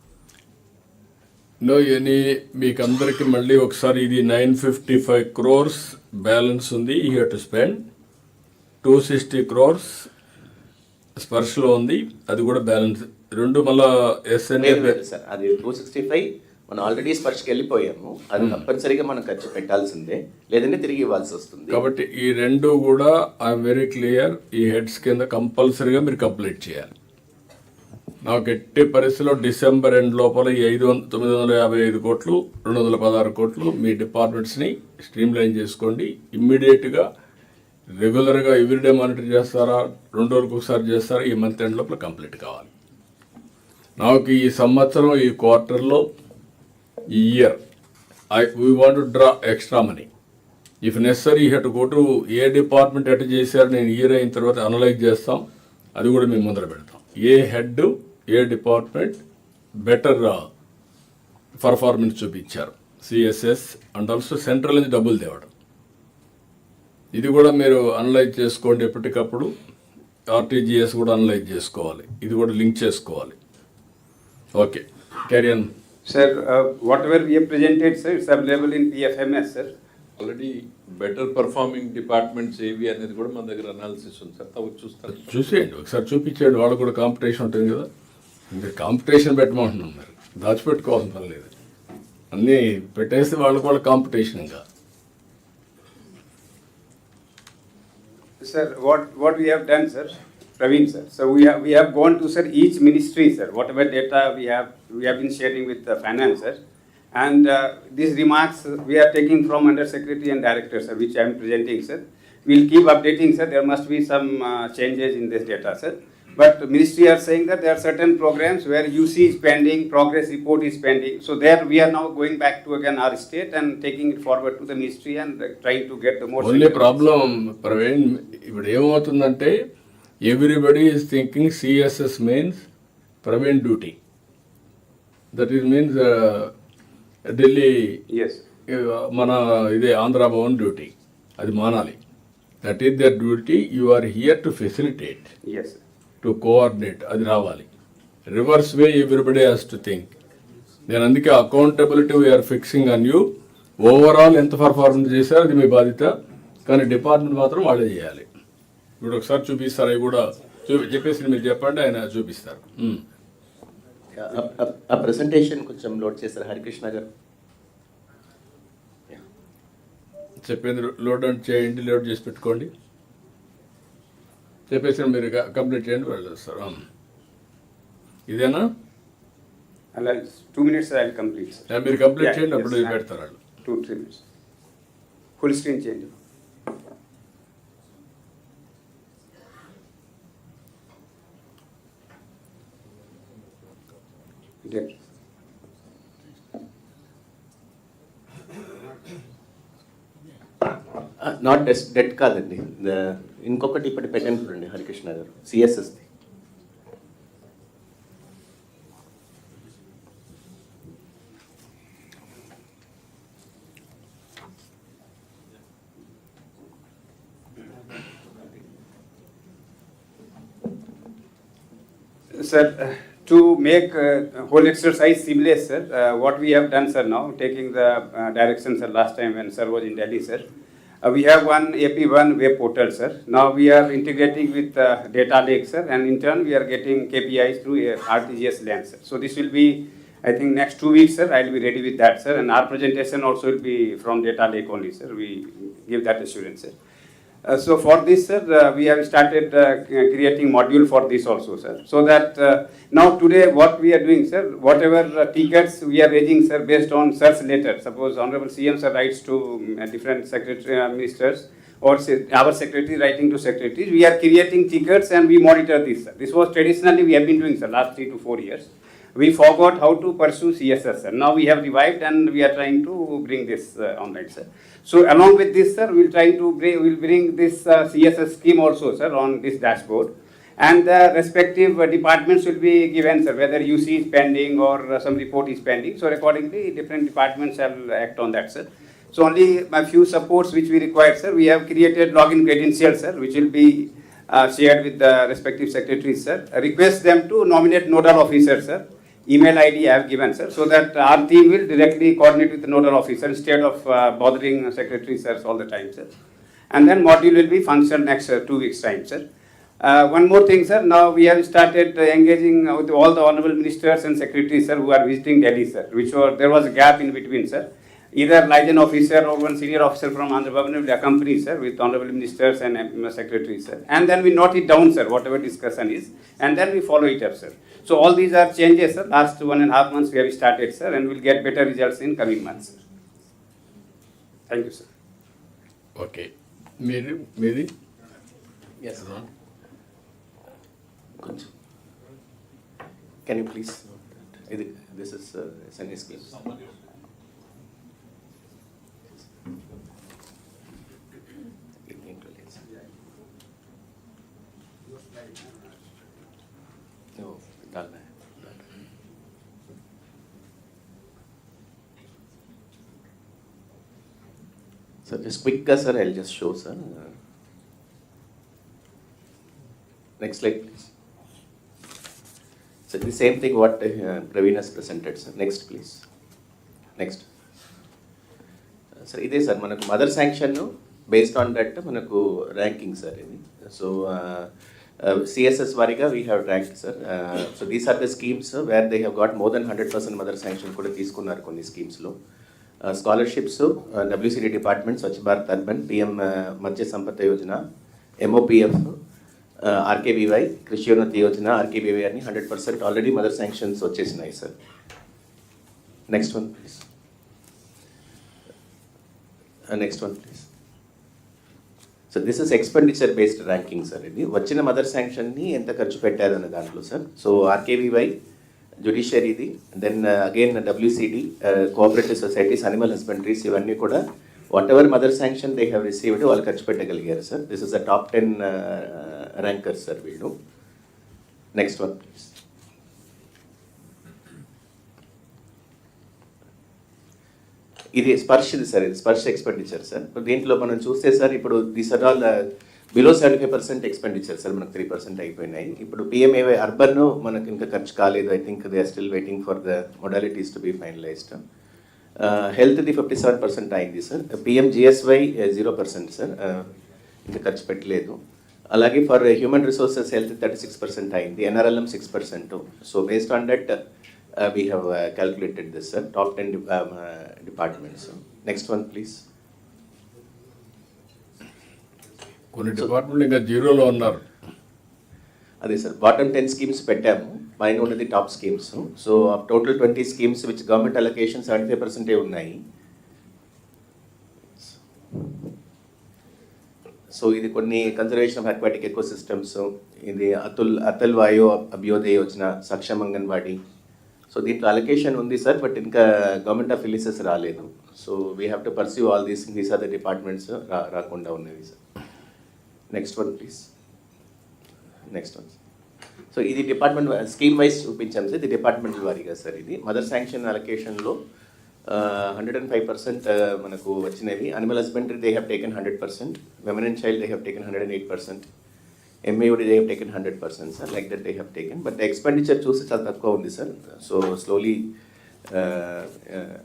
నో ఎనీ మీకు అందరికీ మళ్ళీ ఒకసారి ఇది 955 crores బ్యాలెన్స్ ఉంది, you have to spend. 260 crores స్పర్శలో ఉంది, అది కూడా బ్యాలెన్స్. రెండు మళ్ళీ ఎస్ఎన్ఏ సార్, అది 265 మనం ఆల్రెడీ స్పర్శకి వెళ్ళిపోయాము, అది తప్పనిసరిగా మనం ఖర్చు పెట్టాల్సిందే, లేదంటే తిరిగి ఇవ్వాల్సి వస్తుంది. కాబట్టి ఈ రెండు కూడా ఐఎమ్ వెరీ క్లియర్, ఈ హెడ్స్ కింద కంపల్సరీగా మీరు కంప్లీట్ చేయాలి. నాకు ఎట్టి పరిస్థితిలో December end లోపల ఈ 955 కోట్లు 216 కోట్లు మీ డిపార్ట్మెంట్స్ని స్ట్రీమ్లైన్ చేసుకోండి. ఇమ్మీడియట్గా రెగ్యులర్గా ఎవ్రీడే మానిటర్ చేస్తారా, 2 రోజులకు ఒకసారి చేస్తారా, ఈ మంత్ ఎండ్ లోపల కంప్లీట్ కావాలి. నాకు ఈ సంవత్సరం ఈ క్వార్టర్లో ఈ year we want to draw extra money. If necessary head go to A department at చేశారు నేను ఇయర్ అయిన తర్వాత అనలైజ్ చేస్తాం, అది కూడా మేము ముందర పెడతాం. ఏ హెడ్ ఏ డిపార్ట్మెంట్ బెటర్ పర్ఫార్మెన్స్ చూపించారు. సిఎస్ఎస్ అండ్ ఆల్సో సెంట్రల్ నుంచి డబ్బులు తేవడం. ఇది కూడా మీరు అనలైజ్ చేసుకోండి ఎప్పటికప్పుడు. ఆర్టీజీఎస్ కూడా అనలైజ్ చేసుకోవాలి, ఇది కూడా లింక్ చేసుకోవాలి. Okay, carry on. Sir, whatever we have presented, sir, it's available in PFMS, sir. Already better performing departments ఏవి అనేది కూడా మన దగ్గర అనాలిసిస్ ఉంది సార్. తవ్వు చూస్తారు. చూసేయండి ఒకసారి, చూపించేయండి. వాళ్ళు కూడా కాంపిటీషన్ ఉంటుంది కదా, ఇంకా కాంపిటీషన్ పెట్టమంటున్నాం. మరి దాచిపెట్టుకోవాల్సిన పని లేదు, అన్నీ పెట్టేసి వాళ్ళు కూడా కాంపిటీషన్. ఇంకా Sir, what we have done, sir, Praveen, sir. So we have gone to, sir, each ministry, sir. Whatever data we have been sharing with the finance, sir. And these remarks we are taking from Under Secretary and Director, sir, which I am presenting, sir. We'll keep updating, sir. There must be some changes in this data, sir. But ministry are saying that there are certain programs where UC is pending, progress report is pending. So there we are now going back to again our state and taking it forward to the ministry and trying to get the more. Only problem Praveen, ఇప్పుడు ఏమవుతుందంటే everybody is thinking CSS means Praveen duty. That is means Delhi, Yes. మన ఇదే Andhra Bhavan duty, అది మానాలి. That is their duty. You are here to facilitate, Yes, sir. To coordinate, అది రావాలి. Reverse way everybody has to think. నేను అందుకే accountability we're fixing on you. Overall ఎంత performance చేశారో అది మీ బాధ్యత, కానీ డిపార్ట్మెంట్ మాత్రం వాళ్ళే చేయాలి. ఇప్పుడు ఒకసారి చూపిస్తారు, అవి కూడా చెప్పేసి మీరు చెప్పండి, ఆయన చూపిస్తారు. ఆ ప్రెసెంటేషన్ కొంచెం లోడ్ చేస్తారు హరికృష్ణ గారు. చెప్పింది లోడ్ చేయండి, లోడ్ చేసి పెట్టుకోండి. చెప్పేసి మీరు కంప్లీట్ చేయండి, వాళ్ళు చేస్తారు. ఇదేనా? 2 minutes, sir, I'll complete, sir. మీరు కంప్లీట్ Yeah, చేయండి, yes, అప్పుడు sir. పెడతారు వాళ్ళు. 2-3 minutes. Full screen change. There. Not debt కాదండి, ఇంకొకటి ఇప్పుడు పెట్టండి చూడండి హరికృష్ణ గారు, సిఎస్ఎస్ది. Sir, to make whole exercise seamless, sir, what we have done, sir, now, taking the direction, sir, last time when sir was in Delhi, sir, we have one AP1 web portal, sir. Now we are integrating with data lake, sir, and in turn we are getting KPIs through RTGS lens, sir. So this will be, I think, next 2 weeks, sir, I will be ready with that, sir, and our presentation also will be from data lake only, sir. We give that assurance, sir. So for this, sir, we have started creating module for this also, sir. So that now today what we are doing, sir, whatever tickets we are raising, sir, based on search letter. Suppose Honorable CM, sir, writes to different secretary ministers, or our secretary writing to secretaries, we are creating tickets and we monitor this, sir. This was traditionally we have been doing, sir, last 3 to 4 years. We forgot how to pursue CSS, sir. Now we have revived and we are trying to bring this online, sir. So along with this, sir, we'll bring this CSS scheme also, sir, on this dashboard. And the respective departments will be given, sir, whether UC is pending or some report is pending. So accordingly, different departments shall act on that, sir. So only a few supports which we require, sir. We have created login credentials, sir, which will be shared with the respective secretaries, sir. Request them to nominate nodal officers, sir. Email ID I have given, sir, so that our team will directly coordinate with the nodal officer instead of bothering secretaries, sir, all the time, sir. And then module will be functional next 2 weeks' time, sir. One more thing, sir. Now we have started engaging with all the honorable ministers and secretaries, sir, who are visiting Delhi, sir. There was a gap in between, sir. Either liaison officer or one senior officer from Chandrababu will accompany, sir, with honorable ministers and secretaries, sir. And then we note it down, sir, whatever discussion is, and then we follow it up, sir. So all these are changes, sir. Last 1.5 months we have started, sir, and we'll get better results in coming months, sir. Thank you, sir. Okay, మీది yes కొంచెం can you please, ఇది this is SNA scheme. डालना है. So just quick, sir, I'll just show, sir. Next slide, please. So the same thing what Praveen has presented, sir. Next, please. Next. Sir, ఇదే sir మనకు mother sanction based on that మనకు ranking sir ఇది. So CSS వారీగా we have rank sir. So these are the schemes where they have got more than 100% mother sanction కూడా తీసుకున్నారు కొన్ని స్కీమ్స్లో. Scholarships WCD department, Swachh Bharat urban, PM Matsya Sampada Yojana, ఎంఓపిఎఫ్, ఆర్కేబీవై, కృషియోన్నతి Yojana, RKBY అని 100% already mother sanctions వచ్చేసినాయి సార్. Next one please. Next one please. So this is expenditure based ranking sir. ఇది వచ్చిన mother శాంక్షన్ని ఎంత ఖర్చు పెట్టారు అనే దాంట్లో సార్. సో ఆర్కేబీవై, జుడిషియరీది, then again WCD, cooperative societies, animal husbandries, ఇవన్నీ కూడా whatever mother sanction they have received వాళ్ళు ఖర్చు పెట్టగలిగారు sir. This is the top 10 rankers sir వీళ్ళు. Next one please. ఇది స్పర్శది సార్, ఇది స్పర్శ ఎక్స్పెండిచర్ సార్. దీంట్లో మనం చూస్తే సార్ ఇప్పుడు these are all below 75% expenditure sir, మనకు 3% అయిపోయినాయి. ఇప్పుడు పిఎంఏవై అర్బన్ మనకు ఇంకా ఖర్చు కాలేదు. I think they are still waiting for the modalities to be finalised. హెల్త్ది 57% అయింది సార్. పిఎంజిఎస్వై 0% సార్, ఇంకా ఖర్చు పెట్టలేదు. అలాగే ఫర్ హ్యూమన్ రిసోర్సెస్ హెల్త్ 36% అయింది, NRLM 6%. So based on that we have calculated this, sir. Top 10 departments. Next one, please. కొన్ని department ఇంకా జీరోలో ఉన్నారు. అదే సార్, బాటమ్ 10 స్కీమ్స్ పెట్టాము, పైన ఉన్నది top schemes. So total 20 schemes which government allocation 75% ఉన్నాయి. సో ఇది కొన్ని conservation of aquatic ecosystems, ఇది అతుల్ వాయు అభ్యోదయ యోజన, సక్షమ్ అంగన్వాడీ. సో దీంట్లో అలొకేషన్ ఉంది సార్, బట్ ఇంకా గవర్నమెంట్ ఆఫ్ రిలీజెస్ రాలేదు. So we have to perceive all these are the departments రాకుండా ఉన్నవి sir. Next one please. Next one. So ఇది డిపార్ట్మెంట్ స్కీమ్ వైజ్ చూపించాం sir, ఇది డిపార్ట్మెంట్ వారీగా సార్. ఇది మదర్ శాంక్షన్ అలొకేషన్లో 105% మనకు వచ్చినవి. Animal husbandry they have taken 100%, women and child they have taken 108%, MAOD they have taken 100% sir, like that they have taken, but the expenditure చూసి చాలా తక్కువ ఉంది sir. So slowly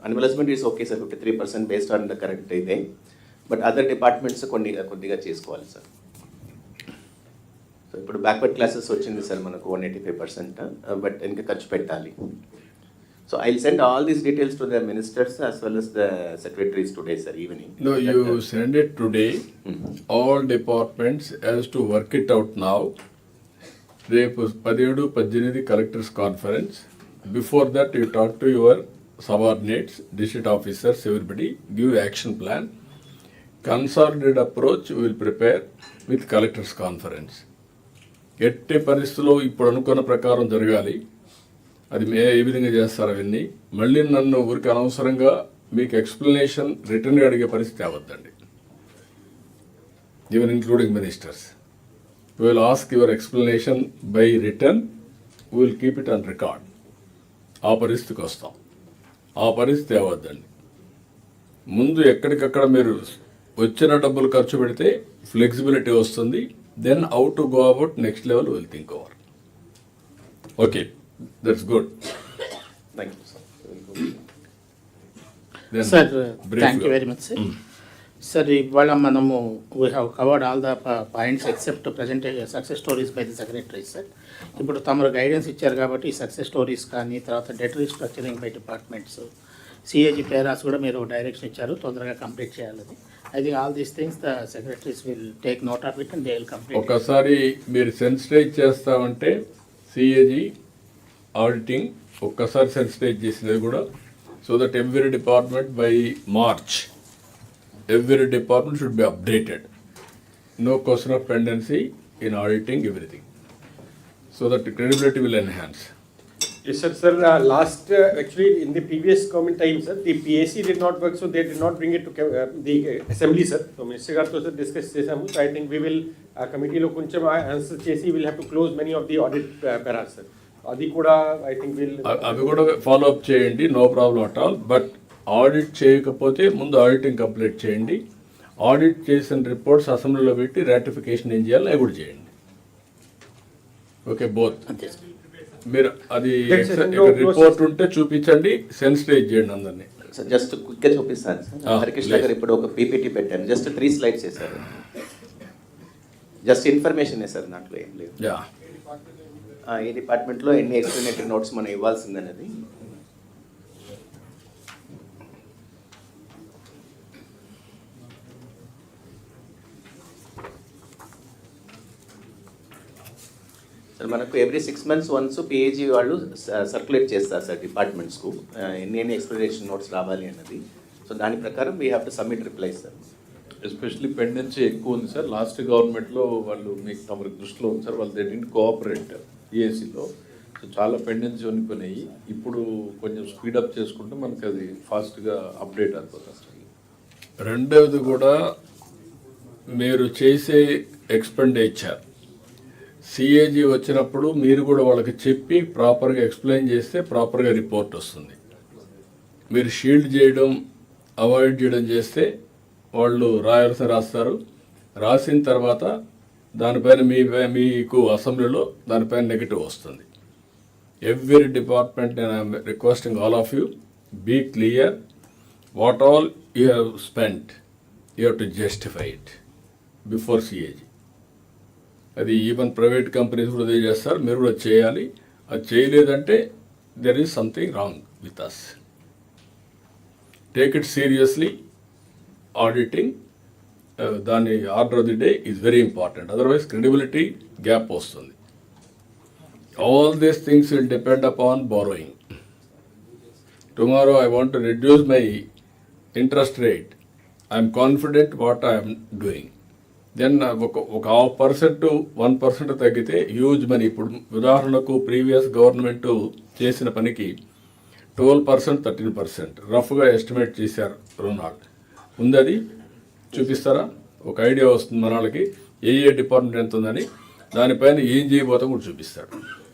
animal husbandry is okay sir, 53% based on the current ఇదే, but other departments కొద్దిగా చేసుకోవాలి sir. So ఇప్పుడు backward classes వచ్చింది sir మనకు 185%, బట్ ఇంకా ఖర్చు పెట్టాలి. So I'll send all these details to the ministers as well as the secretaries today, sir, evening. No, you send it today. All departments has to work it out now. రేపు 17-18 collectors conference. Before that you talk to your subordinates, district officers, everybody, give action plan. Consolidated approach we will prepare with collectors conference. ఎట్టి పరిస్థితుల్లో ఇప్పుడు అనుకున్న ప్రకారం జరగాలి. అది ఏ విధంగా చేస్తారు అవన్నీ. మళ్ళీ నన్ను ఊరికి అనవసరంగా మీకు ఎక్స్ప్లెనేషన్ రిటర్న్గా అడిగే పరిస్థితి అవద్దండి. Even including ministers, we will ask your explanation by written, we will keep it on record. ఆ పరిస్థితికి వస్తాం. ఆ పరిస్థితి అవద్దండి. ముందు ఎక్కడికక్కడ మీరు వచ్చిన డబ్బులు ఖర్చు పెడితే ఫ్లెక్సిబిలిటీ వస్తుంది. Then how to go about next level will think over. Okay, that's good. Thank you, sir. Then Sir, brief thank you very much, sir. Sir, ఇవాళ మనము we have covered all the points except presentation success stories by the secretaries, sir. ఇప్పుడు తమరు guidance ఇచ్చారు కాబట్టి ఈ success stories కానీ తర్వాత debt restructuring by departments, CAG paras కూడా మీరు డైరెక్షన్ ఇచ్చారు తొందరగా కంప్లీట్ చేయాలని. I think all these things the secretaries will take note of it and they will complete. ఒకసారి మీరు సెన్సిటైజ్ చేస్తామంటే సిఏజీ ఆడిటింగ్ ఒక్కసారి సెన్సిటైజ్ చేసినది కూడా, so that every department by March every department should be updated. No question of pendency in auditing everything, so that the credibility will enhance. Yes, sir. Sir, actually in the previous government time, sir, the PAC did not work, so they did not bring it to the assembly, sir. So Minister Garu sir discuss chesamu. So I think we will committee lo koncham answer chesi will have to close many of the audit paras, sir. Adi kuda I think will అవి కూడా follow up చేయండి, no problem at all. But audit చేయకపోతే ముందు auditing complete చేయండి. Audit చేసిన reports అసెంబ్లీలో పెట్టి ratification ఏం చేయాలి అవి కూడా చేయండి. Okay, both. అంతే సార్. మీరు అది That's it. No రిపోర్ట్ ఉంటే చూపించండి, సెన్సిటైజ్ చేయండి అందరినీ. సార్ జస్ట్ క్విక్గా చూపిస్తాను సార్. హరికృష్ణ గారు ఇప్పుడు ఒక పీపీటీ పెట్టాను, జస్ట్ 3 slides చేశారు. జస్ట్ ఇన్ఫర్మేషన్ సార్, దాంట్లో ఏం లేదు. యా, ఈ డిపార్ట్మెంట్లో ఎన్ని ఎక్స్ప్లెనేటరీ నోట్స్ మనం ఇవ్వాల్సిందనేది. సార్ మనకు ఎవ్రీ 6 months వన్స్ పిఏజీ వాళ్ళు సర్క్యులేట్ చేస్తారు సార్ డిపార్ట్మెంట్స్కు ఎన్ని ఎక్స్ప్లెనేషన్ నోట్స్ రావాలి అన్నది. సో దాని ప్రకారం we have to submit replies sir. Especially pendency ఎక్కువ ఉంది సార్. లాస్ట్ గవర్నమెంట్లో వాళ్ళు మీకు తమరి దృష్టిలో ఉంది సార్, వాళ్ళు దే డిడ్ంట్ కోఆపరేట్ ఈఏసీలో. సో చాలా పెండెన్సీ ఉండిపోయినాయి. ఇప్పుడు కొంచెం స్పీడప్ చేసుకుంటే మనకి అది ఫాస్ట్గా అప్డేట్ అయిపోతుంది సార్. రెండవది కూడా మీరు చేసే ఎక్స్పెండిచర్ సిఏజీ వచ్చినప్పుడు మీరు కూడా వాళ్ళకి చెప్పి ప్రాపర్గా ఎక్స్ప్లెయిన్ చేస్తే ప్రాపర్గా రిపోర్ట్ వస్తుంది. మీరు షీల్డ్ చేయడం, అవాయిడ్ చేయడం చేస్తే వాళ్ళు రాస్తారు. రాసిన తర్వాత దానిపైన మీకు అసెంబ్లీలో దానిపైన నెగిటివ్ వస్తుంది. ఎవ్రీ డిపార్ట్మెంట్ నేను requesting all of you, be clear what all you have spent, you have to justify it before CAG. అది ఈవెన్ ప్రైవేట్ కంపెనీస్ కూడా అదే చేస్తారు, మీరు కూడా చేయాలి. అది చేయలేదంటే there is something wrong with us. Take it seriously. Auditing దాని order of the day is very important, otherwise credibility gap వస్తుంది. All these things will depend upon borrowing. Tomorrow I want to reduce my interest rate, I'm confident what I'm doing. Then ఒక 0.5% 1% తగ్గితే huge money. ఇప్పుడు ఉదాహరణకు previous government చేసిన పనికి 12% 13% రఫ్గా estimate చేశారు. రుణాలు ఉంది, అది చూపిస్తారా? ఒక ఐడియా వస్తుంది మన వాళ్ళకి ఏ డిపార్ట్మెంట్ ఎంత ఉందని, దానిపైన ఏం చేయబోతాం కూడా చూపిస్తాడు.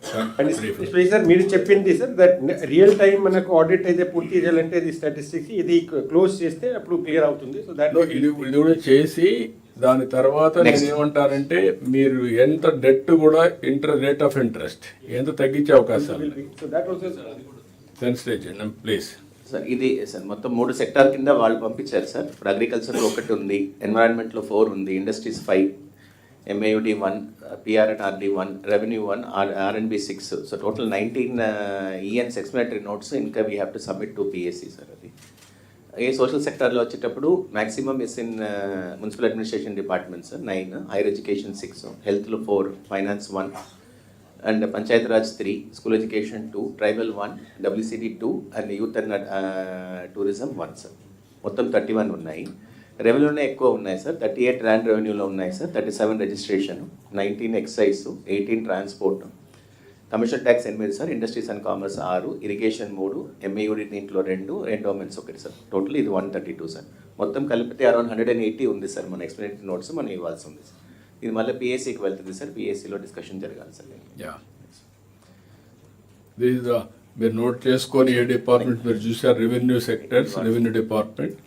సార్ మీరు చెప్పింది సార్ దట్ రియల్ టైం మనకు ఆడిట్ అయితే పూర్తి చేయాలంటే ఇది స్టాటిస్టిక్స్ ఇది క్లోజ్ చేస్తే అప్పుడు క్లియర్ అవుతుంది. సో దాట్ ఇది కూడా చేసి దాని తర్వాత నేను ఏమంటానంటే మీరు ఎంత డెట్ కూడా రేట్ ఆఫ్ ఇంట్రెస్ట్ ఎంత తగ్గించే అవకాశాలు సెన్సిటైజ్ చేయండి ప్లీజ్. సార్ ఇది సార్ మొత్తం 3 సెక్టార్ కింద వాళ్ళు పంపించారు సార్. ఇప్పుడు అగ్రికల్చర్లో 1 ఉంది, ఎన్విరాన్మెంట్లో 4 ఉంది, industries 5, MAUD 1, PRNRD 1, revenue 1, R&B 6. So total 19 ENs explanatory notes ఇంకా we have to submit to PAC sir. అది ఏ సోషల్ సెక్టార్లో వచ్చేటప్పుడు maximum is in municipal administration department sir 9, higher education 6, హెల్త్లో 4, finance 1, and Panchayat Raj 3, school education 2, tribal 1, WCD 2, and youth and tourism 1 sir. మొత్తం 31 ఉన్నాయి. రెవెన్యూనే ఎక్కువ ఉన్నాయి సార్. 38 ల్యాండ్ రెవెన్యూలో ఉన్నాయి sir, 37 registration, 19 excise, 18 transport, commission tax 8 sir, industries and commerce 6, irrigation 3, MAUD దీంట్లో 2, endowments 1 sir. Total ఇది 132 sir. మొత్తం కలిపితే అరౌండ్ 180 ఉంది సార్ మన ఎక్స్ప్లెనేటరీ నోట్స్ మనం ఇవ్వాల్సి ఉంది సార్. ఇది మళ్ళీ PACకి వెళ్తుంది సార్, PACలో డిస్కషన్ జరగాలి సార్. యా, మీరు నోట్ చేసుకొని ఏ డిపార్ట్మెంట్ మీరు చూసారు, revenue sectors, revenue department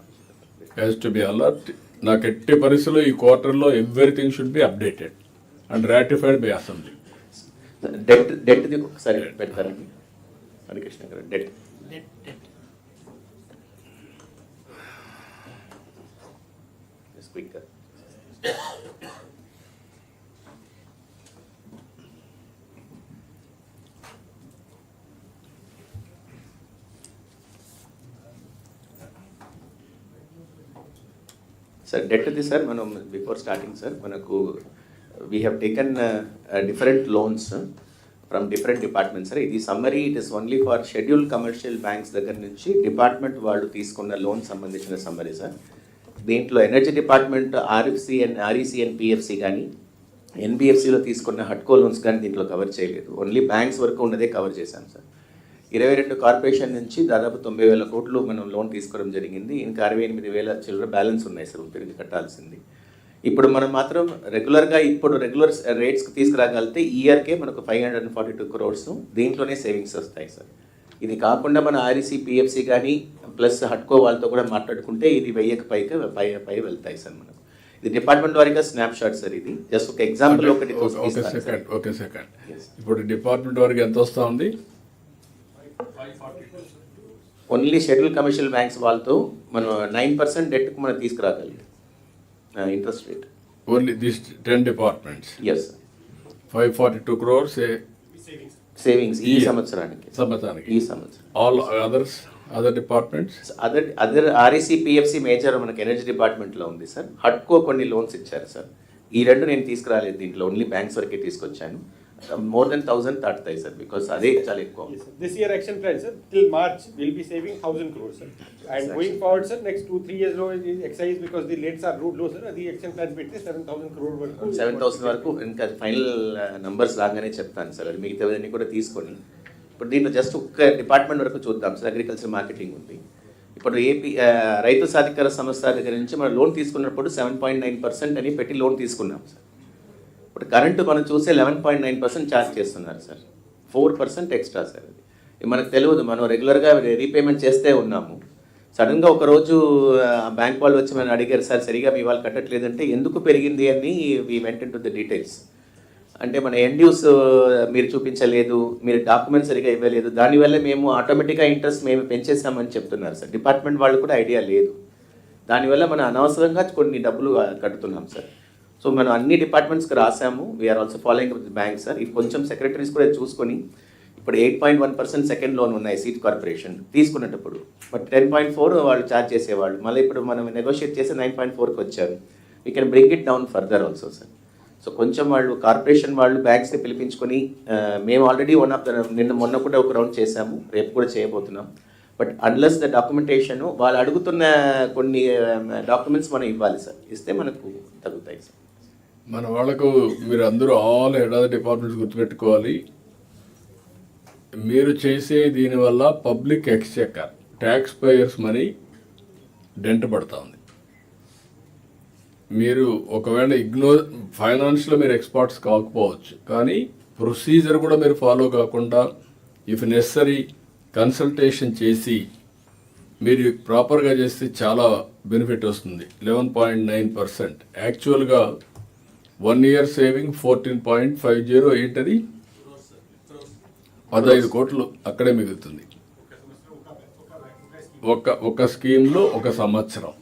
has to be alert. నాకు ఎట్టి పరిస్థితుల్లో ఈ క్వార్టర్లో everything should be updated and ratified by assembly. డెట్ది ఒకసారి పెడతారండి హరికృష్ణ గారు. డెట్ క్విక్గా సార్. డెట్ది సార్ మనం బిఫోర్ స్టార్టింగ్ సార్ మనకు we have taken different loans from different departments sir. ఇది summary, it is only for schedule commercial banks దగ్గర నుంచి డిపార్ట్మెంట్ వాళ్ళు తీసుకున్న లోన్ సంబంధించిన సమ్మరీ సార్. దీంట్లో energy department REC and PFC కానీ, NBFCలో తీసుకున్న హట్కో లోన్స్ కానీ దీంట్లో కవర్ చేయలేదు. ఓన్లీ బ్యాంక్స్ వరకు ఉన్నదే కవర్ చేశాం సార్. 22 కార్పొరేషన్ నుంచి దాదాపు 90,000 కోట్లు మనం లోన్ తీసుకోవడం జరిగింది. ఇంకా 68,000 చిల్లర బ్యాలెన్స్ ఉన్నాయి సార్ తిరిగి కట్టాల్సింది. ఇప్పుడు మనం మాత్రం రెగ్యులర్ రేట్స్కి తీసుకురాగలిగితే ఇయర్కే మనకు 542 crores దీంట్లోనే సేవింగ్స్ వస్తాయి సార్. ఇది కాకుండా మన ఆర్ఈసీ పిఎఫ్సి కానీ ప్లస్ హట్కో వాళ్ళతో కూడా మాట్లాడుకుంటే ఇది 1000కి పై వెళ్తాయి సార్ మనకు. ఇది డిపార్ట్మెంట్ వారిగా స్నాప్ షాట్ సార్. ఇది జస్ట్ ఒక ఎగ్జాంపుల్ ఒకటి ఓకే సెకండ్ ఇప్పుడు డిపార్ట్మెంట్ వరకు ఎంత వస్తూ ఉంది? ఓన్లీ షెడ్యూల్ కమర్షియల్ బ్యాంక్స్ వాళ్ళతో మనం 9% డెట్కి మనం తీసుకురాగలిగాం interest rate. Only this 10 departments. Yes 542 crores savings ఈ సంవత్సరానికి. ఈ సంవత్సరం all other departments. Other REC PFC major మనకి ఎనర్జీ డిపార్ట్మెంట్లో ఉంది సార్. హట్కో కొన్ని లోన్స్ ఇచ్చారు సార్. ఈ రెండు నేను తీసుకురాలేదు దీంట్లో, ఓన్లీ బ్యాంక్స్ వరకే తీసుకొచ్చాను. మోర్ దెన్ 1000 దాటుతాయి సార్, బికాస్ అదే చాలా ఎక్కువ. This year action plan, sir, till March we'll be saving 1000 crores, sir. And going forward, sir, next 2-3 years low exercise because the rates are low, sir. The action plan పెడితే 7000 crore వరకు 7000 వరకు ఇంకా final numbers లాగానే చెప్తాను sir. అది మిగతావన్నీ కూడా తీసుకొని ఇప్పుడు దీంట్లో జస్ట్ ఒక్క డిపార్ట్మెంట్ వరకు చూద్దాం సార్. అగ్రికల్చర్ మార్కెటింగ్ ఉంది. ఇప్పుడు ఏపీ రైతు సాధికార సంస్థ దగ్గర నుంచి మనం లోన్ తీసుకున్నప్పుడు 7.9% అని పెట్టి లోన్ తీసుకున్నాం సార్. ఇప్పుడు కరెంటు మనం చూస్తే 11.9% ఛార్జ్ చేస్తున్నారు సార్. 4% extra sir. అది మనకు తెలియదు, మనం రెగ్యులర్గా రీపేమెంట్ చేస్తే ఉన్నాము. సడన్గా ఒకరోజు బ్యాంక్ వాళ్ళు వచ్చి మనం అడిగారు, సార్ సరిగా మీ వాళ్ళు కట్టట్లేదంటే ఎందుకు పెరిగింది అని we went in to the details. అంటే మన ఎండ్యూస్ మీరు చూపించలేదు, మీరు డాక్యుమెంట్స్ సరిగా ఇవ్వలేదు, దానివల్ల మేము ఆటోమేటిక్గా ఇంట్రెస్ట్ మేము పెంచేసామని చెప్తున్నారు సార్. డిపార్ట్మెంట్ వాళ్ళు కూడా ఐడియా లేదు, దానివల్ల మనం అనవసరంగా కొన్ని డబ్బులు కడుతున్నాం సార్. సో మనం అన్ని డిపార్ట్మెంట్స్కి రాసాము. We're also following with bank sir. ఇది కొంచెం సెక్రటరీస్ కూడా చూసుకొని ఇప్పుడు 8.1% సెకండ్ లోన్ ఉన్నాయి సీట్ కార్పొరేషన్ తీసుకునేటప్పుడు, బట్ 10.4 వాళ్ళు ఛార్జ్ చేసేవాళ్ళు. మళ్ళీ ఇప్పుడు మనం నెగోషియేట్ చేసి 9.4కి వచ్చారు. We can bring it down further also sir. So కొంచెం వాళ్ళు కార్పొరేషన్ వాళ్ళు బ్యాంక్స్ని పిలిపించుకొని మేము ఆల్రెడీ మొన్న కూడా ఒక రౌండ్ చేసాము, రేపు కూడా చేయబోతున్నాం. బట్ అన్లెస్ ద డాక్యుమెంటేషన్ వాళ్ళు అడుగుతున్న కొన్ని డాక్యుమెంట్స్ మనం ఇవ్వాలి సార్, ఇస్తే మనకు తగ్గుతాయి సార్. మన వాళ్ళకు మీరు అందరూ all head of the departments గుర్తుపెట్టుకోవాలి. మీరు చేసే దీనివల్ల public exchequer tax payers money dent పడుతూ ఉంది. మీరు ఒకవేళ ఫైనాన్స్లో మీరు ఎక్స్పర్ట్స్ కాకపోవచ్చు, కానీ ప్రొసీజర్ కూడా మీరు ఫాలో కాకుండా ఇఫ్ నెసరీ కన్సల్టేషన్ చేసి మీరు ప్రాపర్గా చేస్తే చాలా బెనిఫిట్ వస్తుంది. 11.9%. యాక్చువల్గా 1 year సేవింగ్ 14.50 ఏంటది 15 కోట్లు అక్కడే మిగులుతుంది ఒక స్కీమ్లో ఒక సంవత్సరం.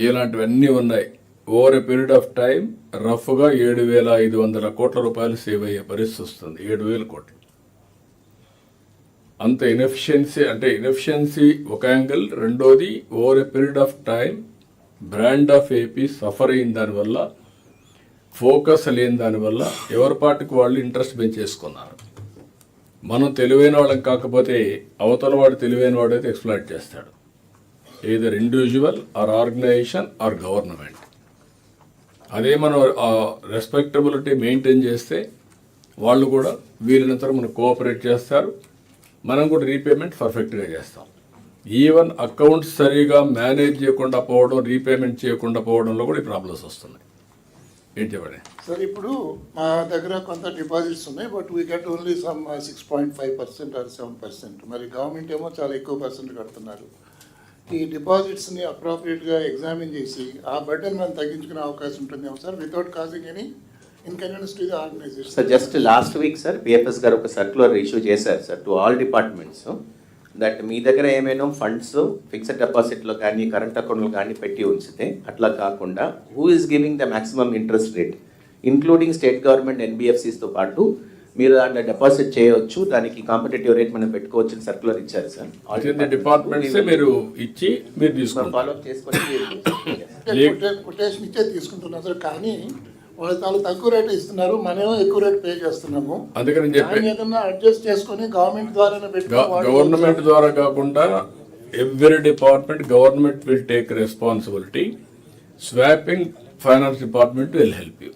ఇలాంటివన్నీ ఉన్నాయి. Over a period of time రఫ్గా 7,500 కోట్ల రూపాయలు సేవ్ అయ్యే పరిస్థితి వస్తుంది. 7,000 కోట్లు. అంత ఇన్ఎఫిషియన్సీ, అంటే ఇన్ఎఫిషియన్సీ ఒక యాంగిల్. రెండోది over a period of time brand of AP suffer అయిన దానివల్ల, ఫోకస్ లేని దానివల్ల ఎవరి పార్టీకి వాళ్ళు ఇంట్రెస్ట్ పెంచేసుకున్నారు. మనం తెలివైన వాళ్ళకి కాకపోతే అవతల వాడు తెలివైన వాడైతే ఎక్స్ప్లాయిట్ చేస్తాడు. either individual or organization or government. అదే మనం రెస్పెక్టబిలిటీ మెయింటైన్ చేస్తే వాళ్ళు కూడా వీలైనంత మనకు కోఆపరేట్ చేస్తారు. మనం కూడా రీపేమెంట్ పర్ఫెక్ట్గా చేస్తాం. ఈవెన్ అకౌంట్స్ సరిగా మేనేజ్ చేయకుండా పోవడం, రీపేమెంట్ చేయకుండా పోవడంలో కూడా ఈ ప్రాబ్లమ్స్ వస్తున్నాయి. ఏంటి చెప్పండి సార్. ఇప్పుడు మా దగ్గర కొంత డిపాజిట్స్ ఉన్నాయి, but we get only some 6.5% or 7%. మరి గవర్నమెంట్ ఏమో చాలా ఎక్కువ పర్సెంట్ కడుతున్నారు. ఈ డిపాజిట్స్ని అప్రోప్రియేట్గా ఎగ్జామిన్ చేసి ఆ బర్డెన్ మనం తగ్గించుకునే అవకాశం ఉంటుందేమో sir, without causing any inconvenience to the organisation. Sir just last week sir PFS గారు ఒక సర్క్యులర్ ఇష్యూ చేశారు sir to all departments, that మీ దగ్గర ఏమైనా ఫండ్స్ ఫిక్స్డ్ డిపాజిట్లో కానీ కరెంట్ అకౌంట్లో కానీ పెట్టి ఉంచితే అట్లా కాకుండా who is giving the maximum interest rate including state government ఎన్బిఎఫ్సిస్తో పాటు మీరు దాంట్లో డిపాజిట్ చేయవచ్చు, దానికి కాంపిటేటివ్ రేట్ మనం పెట్టుకోవచ్చు అని సర్క్యులర్ ఇచ్చారు సార్. డిపార్ట్మెంట్స్ మీరు ఇచ్చి మీరు తీసుకుని ఫాలోఅప్ చేసుకొని కొటేషన్ ఇచ్చే తీసుకుంటున్నాం సార్, కానీ వాళ్ళు చాలా తక్కువ రేట్ ఇస్తున్నారు, మనమేమో ఎక్కువ రేట్ పే చేస్తున్నాము. అందుకని చెప్పి ఏదన్నా అడ్జస్ట్ చేసుకొని గవర్నమెంట్ ద్వారానే పెట్టుకోవాలి. గవర్నమెంట్ ద్వారా కాకుండా every department government will take responsibility. Swapping finance department will help you.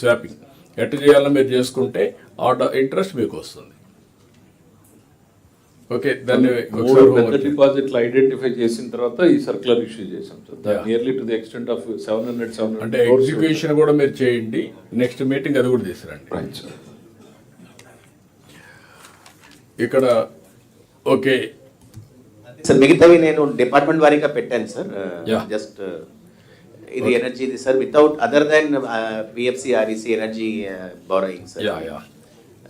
Swapping ఎట్లా చేయాలో మీరు చేసుకుంటే ఆ ఇంట్రెస్ట్ మీకు వస్తుంది. ఓకే, దాన్ని పెద్ద డిపాజిట్లు ఐడెంటిఫై చేసిన తర్వాత ఈ సర్క్యులర్ ఇష్యూ చేశాం sir. Nearly to the extent of 700 అంటే ఎగ్జిక్యూషన్ కూడా మీరు చేయండి. నెక్స్ట్ మీటింగ్ అది కూడా తీసుకురండి. ఇక్కడ ఓకే సార్ మిగతావి నేను డిపార్ట్మెంట్ వారీగా పెట్టాను సార్. Yeah. జస్ట్ ఇది ఎనర్జీది sir, without other than PFC REC energy borrowing sir. Yeah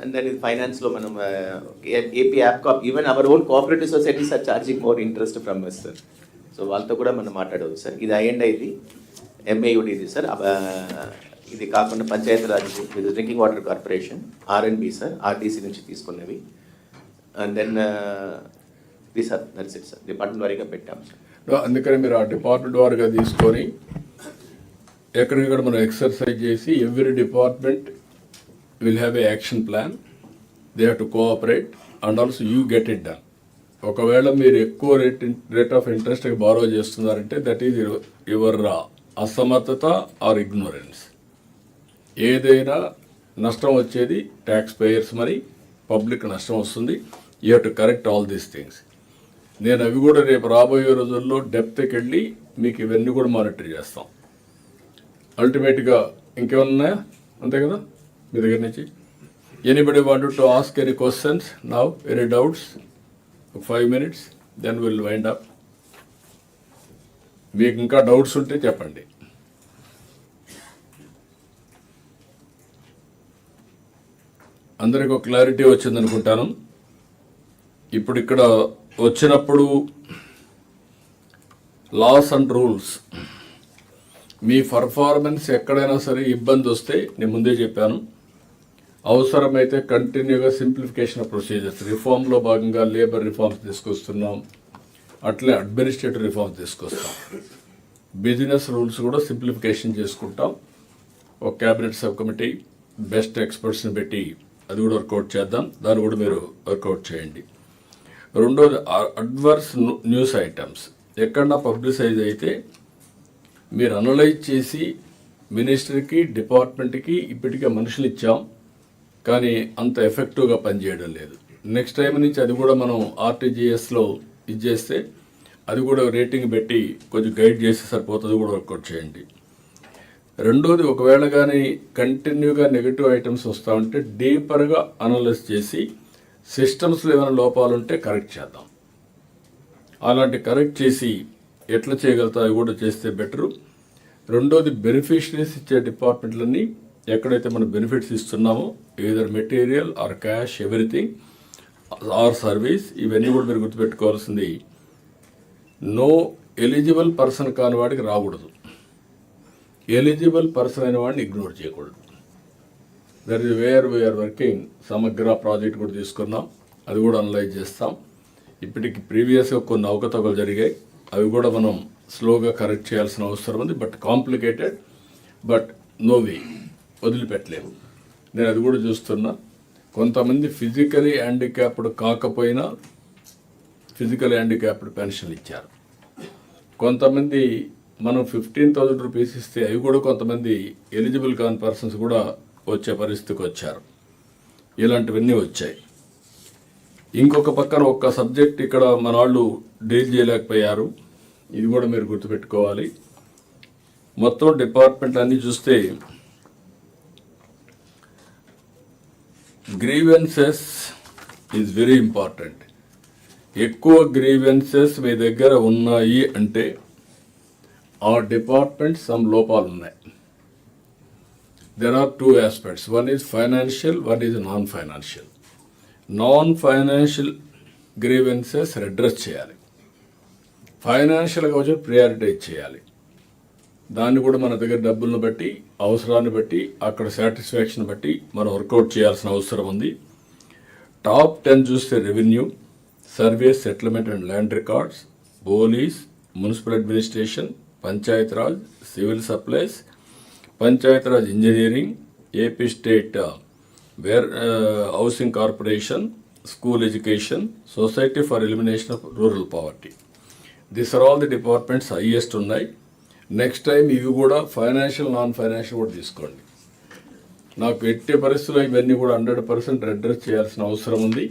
and then ఇది ఫైనాన్స్లో మనం AP APCOB, even our own cooperative societies are charging more interest from us sir. So వాళ్ళతో కూడా మనం మాట్లాడవచ్చు sir. ఇది ఐఎండ్ ఇది ఎంఏయుడి ఇది సార్. ఇది కాకుండా పంచాయతీరాజ్, ఇది డ్రింకింగ్ వాటర్ కార్పొరేషన్, ఆర్ఎండ్బి సార్, ఆర్టీసీ నుంచి తీసుకున్నవి. అండ్ దెన్ ఇది sir, that's it sir. Department వారీగా పెట్టాం సార్. అందుకని మీరు ఆ డిపార్ట్మెంట్ వారిగా తీసుకొని ఎక్కడికక్కడ మనం ఎక్సర్సైజ్ చేసి every department will have a action plan. They have to cooperate and also you get it done. ఒకవేళ మీరు ఎక్కువ రేట్ ఆఫ్ ఇంట్రెస్ట్కి బారో చేస్తున్నారంటే దట్ ఈజ్ యువర్ అసమర్థత ఆర్ ఇగ్నోరెన్స్. ఏదైనా నష్టం వచ్చేది ట్యాక్స్ పేయర్స్, మరి పబ్లిక్ నష్టం వస్తుంది. You have to correct all these things. నేను అవి కూడా రేపు రాబోయే రోజుల్లో డెప్త్కి వెళ్ళి మీకు ఇవన్నీ కూడా మానిటర్ చేస్తాం. అల్టిమేట్గా ఇంకేమన్నా ఉన్నాయా? అంతే కదా మీ దగ్గర నుంచి. Anybody wanted to ask any questions now, any doubts? 5 minutes, then we'll wind up. మీకు ఇంకా డౌట్స్ ఉంటే చెప్పండి. అందరికి ఒక క్లారిటీ వచ్చింది అనుకుంటాను. ఇప్పుడు ఇక్కడ వచ్చినప్పుడు లాస్ అండ్ రూల్స్, మీ పర్ఫార్మెన్స్ ఎక్కడైనా సరే ఇబ్బంది వస్తే నేను ముందే చెప్పాను, అవసరమైతే కంటిన్యూగా సింప్లిఫికేషన్ ఆఫ్ ప్రొసీజర్స్, రిఫార్మ్లో భాగంగా లేబర్ రిఫార్మ్స్ తీసుకొస్తున్నాం, అట్లే అడ్మినిస్ట్రేటివ్ రిఫార్మ్స్ తీసుకొస్తాం, బిజినెస్ రూల్స్ కూడా సింప్లిఫికేషన్ చేసుకుంటాం. ఒక క్యాబినెట్ సబ్ కమిటీ బెస్ట్ ఎక్స్పర్ట్స్ని పెట్టి అది కూడా వర్కౌట్ చేద్దాం. దాన్ని కూడా మీరు వర్కౌట్ చేయండి. రెండోది అడ్వర్స్ న్యూస్ ఐటమ్స్ ఎక్కడన్నా పబ్లిసైజ్ అయితే మీరు అనలైజ్ చేసి మినిస్టర్కి, డిపార్ట్మెంట్కి ఇప్పటికే మనుషులు ఇచ్చాం, కానీ అంత ఎఫెక్టివ్గా పనిచేయడం లేదు. నెక్స్ట్ టైం నుంచి అది కూడా మనం ఆర్టీజీఎస్లో ఇది చేస్తే అది కూడా రేటింగ్ పెట్టి కొంచెం గైడ్ చేస్తే సరిపోతుంది, కూడా వర్కౌట్ చేయండి. రెండోది, ఒకవేళ కానీ కంటిన్యూగా నెగిటివ్ ఐటమ్స్ వస్తూ ఉంటే డీపర్గా అనలైజ్ చేసి సిస్టమ్స్లో ఏమైనా లోపాలు ఉంటే కరెక్ట్ చేద్దాం. అలాంటి కరెక్ట్ చేసి ఎట్లా చేయగలుగుతా అవి కూడా చేస్తే బెటరు. రెండోది, బెనిఫిషరీస్ ఇచ్చే డిపార్ట్మెంట్లన్నీ ఎక్కడైతే మనం బెనిఫిట్స్ ఇస్తున్నామో, either material or cash, everything or service, ఇవన్నీ కూడా మీరు గుర్తుపెట్టుకోవాల్సింది. నో ఎలిజిబుల్ పర్సన్ కాని వాడికి రాకూడదు, ఎలిజిబుల్ పర్సన్ అయిన వాడిని ఇగ్నోర్ చేయకూడదు. That is where we are working. Samagra project కూడా తీసుకున్నాం, అది కూడా అనలైజ్ చేస్తాం. ఇప్పటికి ప్రీవియస్గా కొన్ని అవకతవకలు జరిగాయి, అవి కూడా మనం స్లోగా కరెక్ట్ చేయాల్సిన అవసరం ఉంది. But complicated, but no way, వదిలిపెట్టలేము. నేను అది కూడా చూస్తున్నా. కొంతమంది ఫిజికలీ హ్యాండిక్యాప్డ్ కాకపోయినా ఫిజికల్ హ్యాండిక్యాప్డ్ పెన్షన్లు ఇచ్చారు. కొంతమంది మనం 15,000 రూపీస్ ఇస్తే అవి కూడా కొంతమంది ఎలిజిబుల్ కాని పర్సన్స్ కూడా వచ్చే పరిస్థితికి వచ్చారు. ఇలాంటివన్నీ వచ్చాయి. ఇంకొక పక్కన ఒక్క సబ్జెక్ట్ ఇక్కడ మన వాళ్ళు డీల్ చేయలేకపోయారు, ఇది కూడా మీరు గుర్తుపెట్టుకోవాలి. మొత్తం డిపార్ట్మెంట్ అన్నీ చూస్తే గ్రీవెన్సెస్ ఈజ్ వెరీ ఇంపార్టెంట్. ఎక్కువ గ్రీవెన్సెస్ మీ దగ్గర ఉన్నాయి అంటే ఆ డిపార్ట్మెంట్ సమ్ లోపాలు ఉన్నాయి. There are 2 aspects. One is financial, one is non-financial. Non-financial grievances redress చేయాలి, ఫైనాన్షియల్గా వచ్చి ప్రియారిటైజ్ చేయాలి. దాన్ని కూడా మన దగ్గర డబ్బులను బట్టి, అవసరాన్ని బట్టి, అక్కడ సాటిస్ఫాక్షన్ బట్టి మనం వర్కౌట్ చేయాల్సిన అవసరం ఉంది. టాప్ 10 చూస్తే revenue, service, settlement and land records, police, municipal administration, Panchayati Raj, civil supplies, Panchayati Raj engineering, AP state housing corporation, school education, society for elimination of rural poverty. This are all the departments highest ఉన్నాయి. Next time ఇవి కూడా financial, non financial కూడా తీసుకోండి. నాకు ఎట్టి పరిస్థితుల్లో ఇవన్నీ కూడా 100% అడ్రస్ చేయాల్సిన అవసరం ఉంది.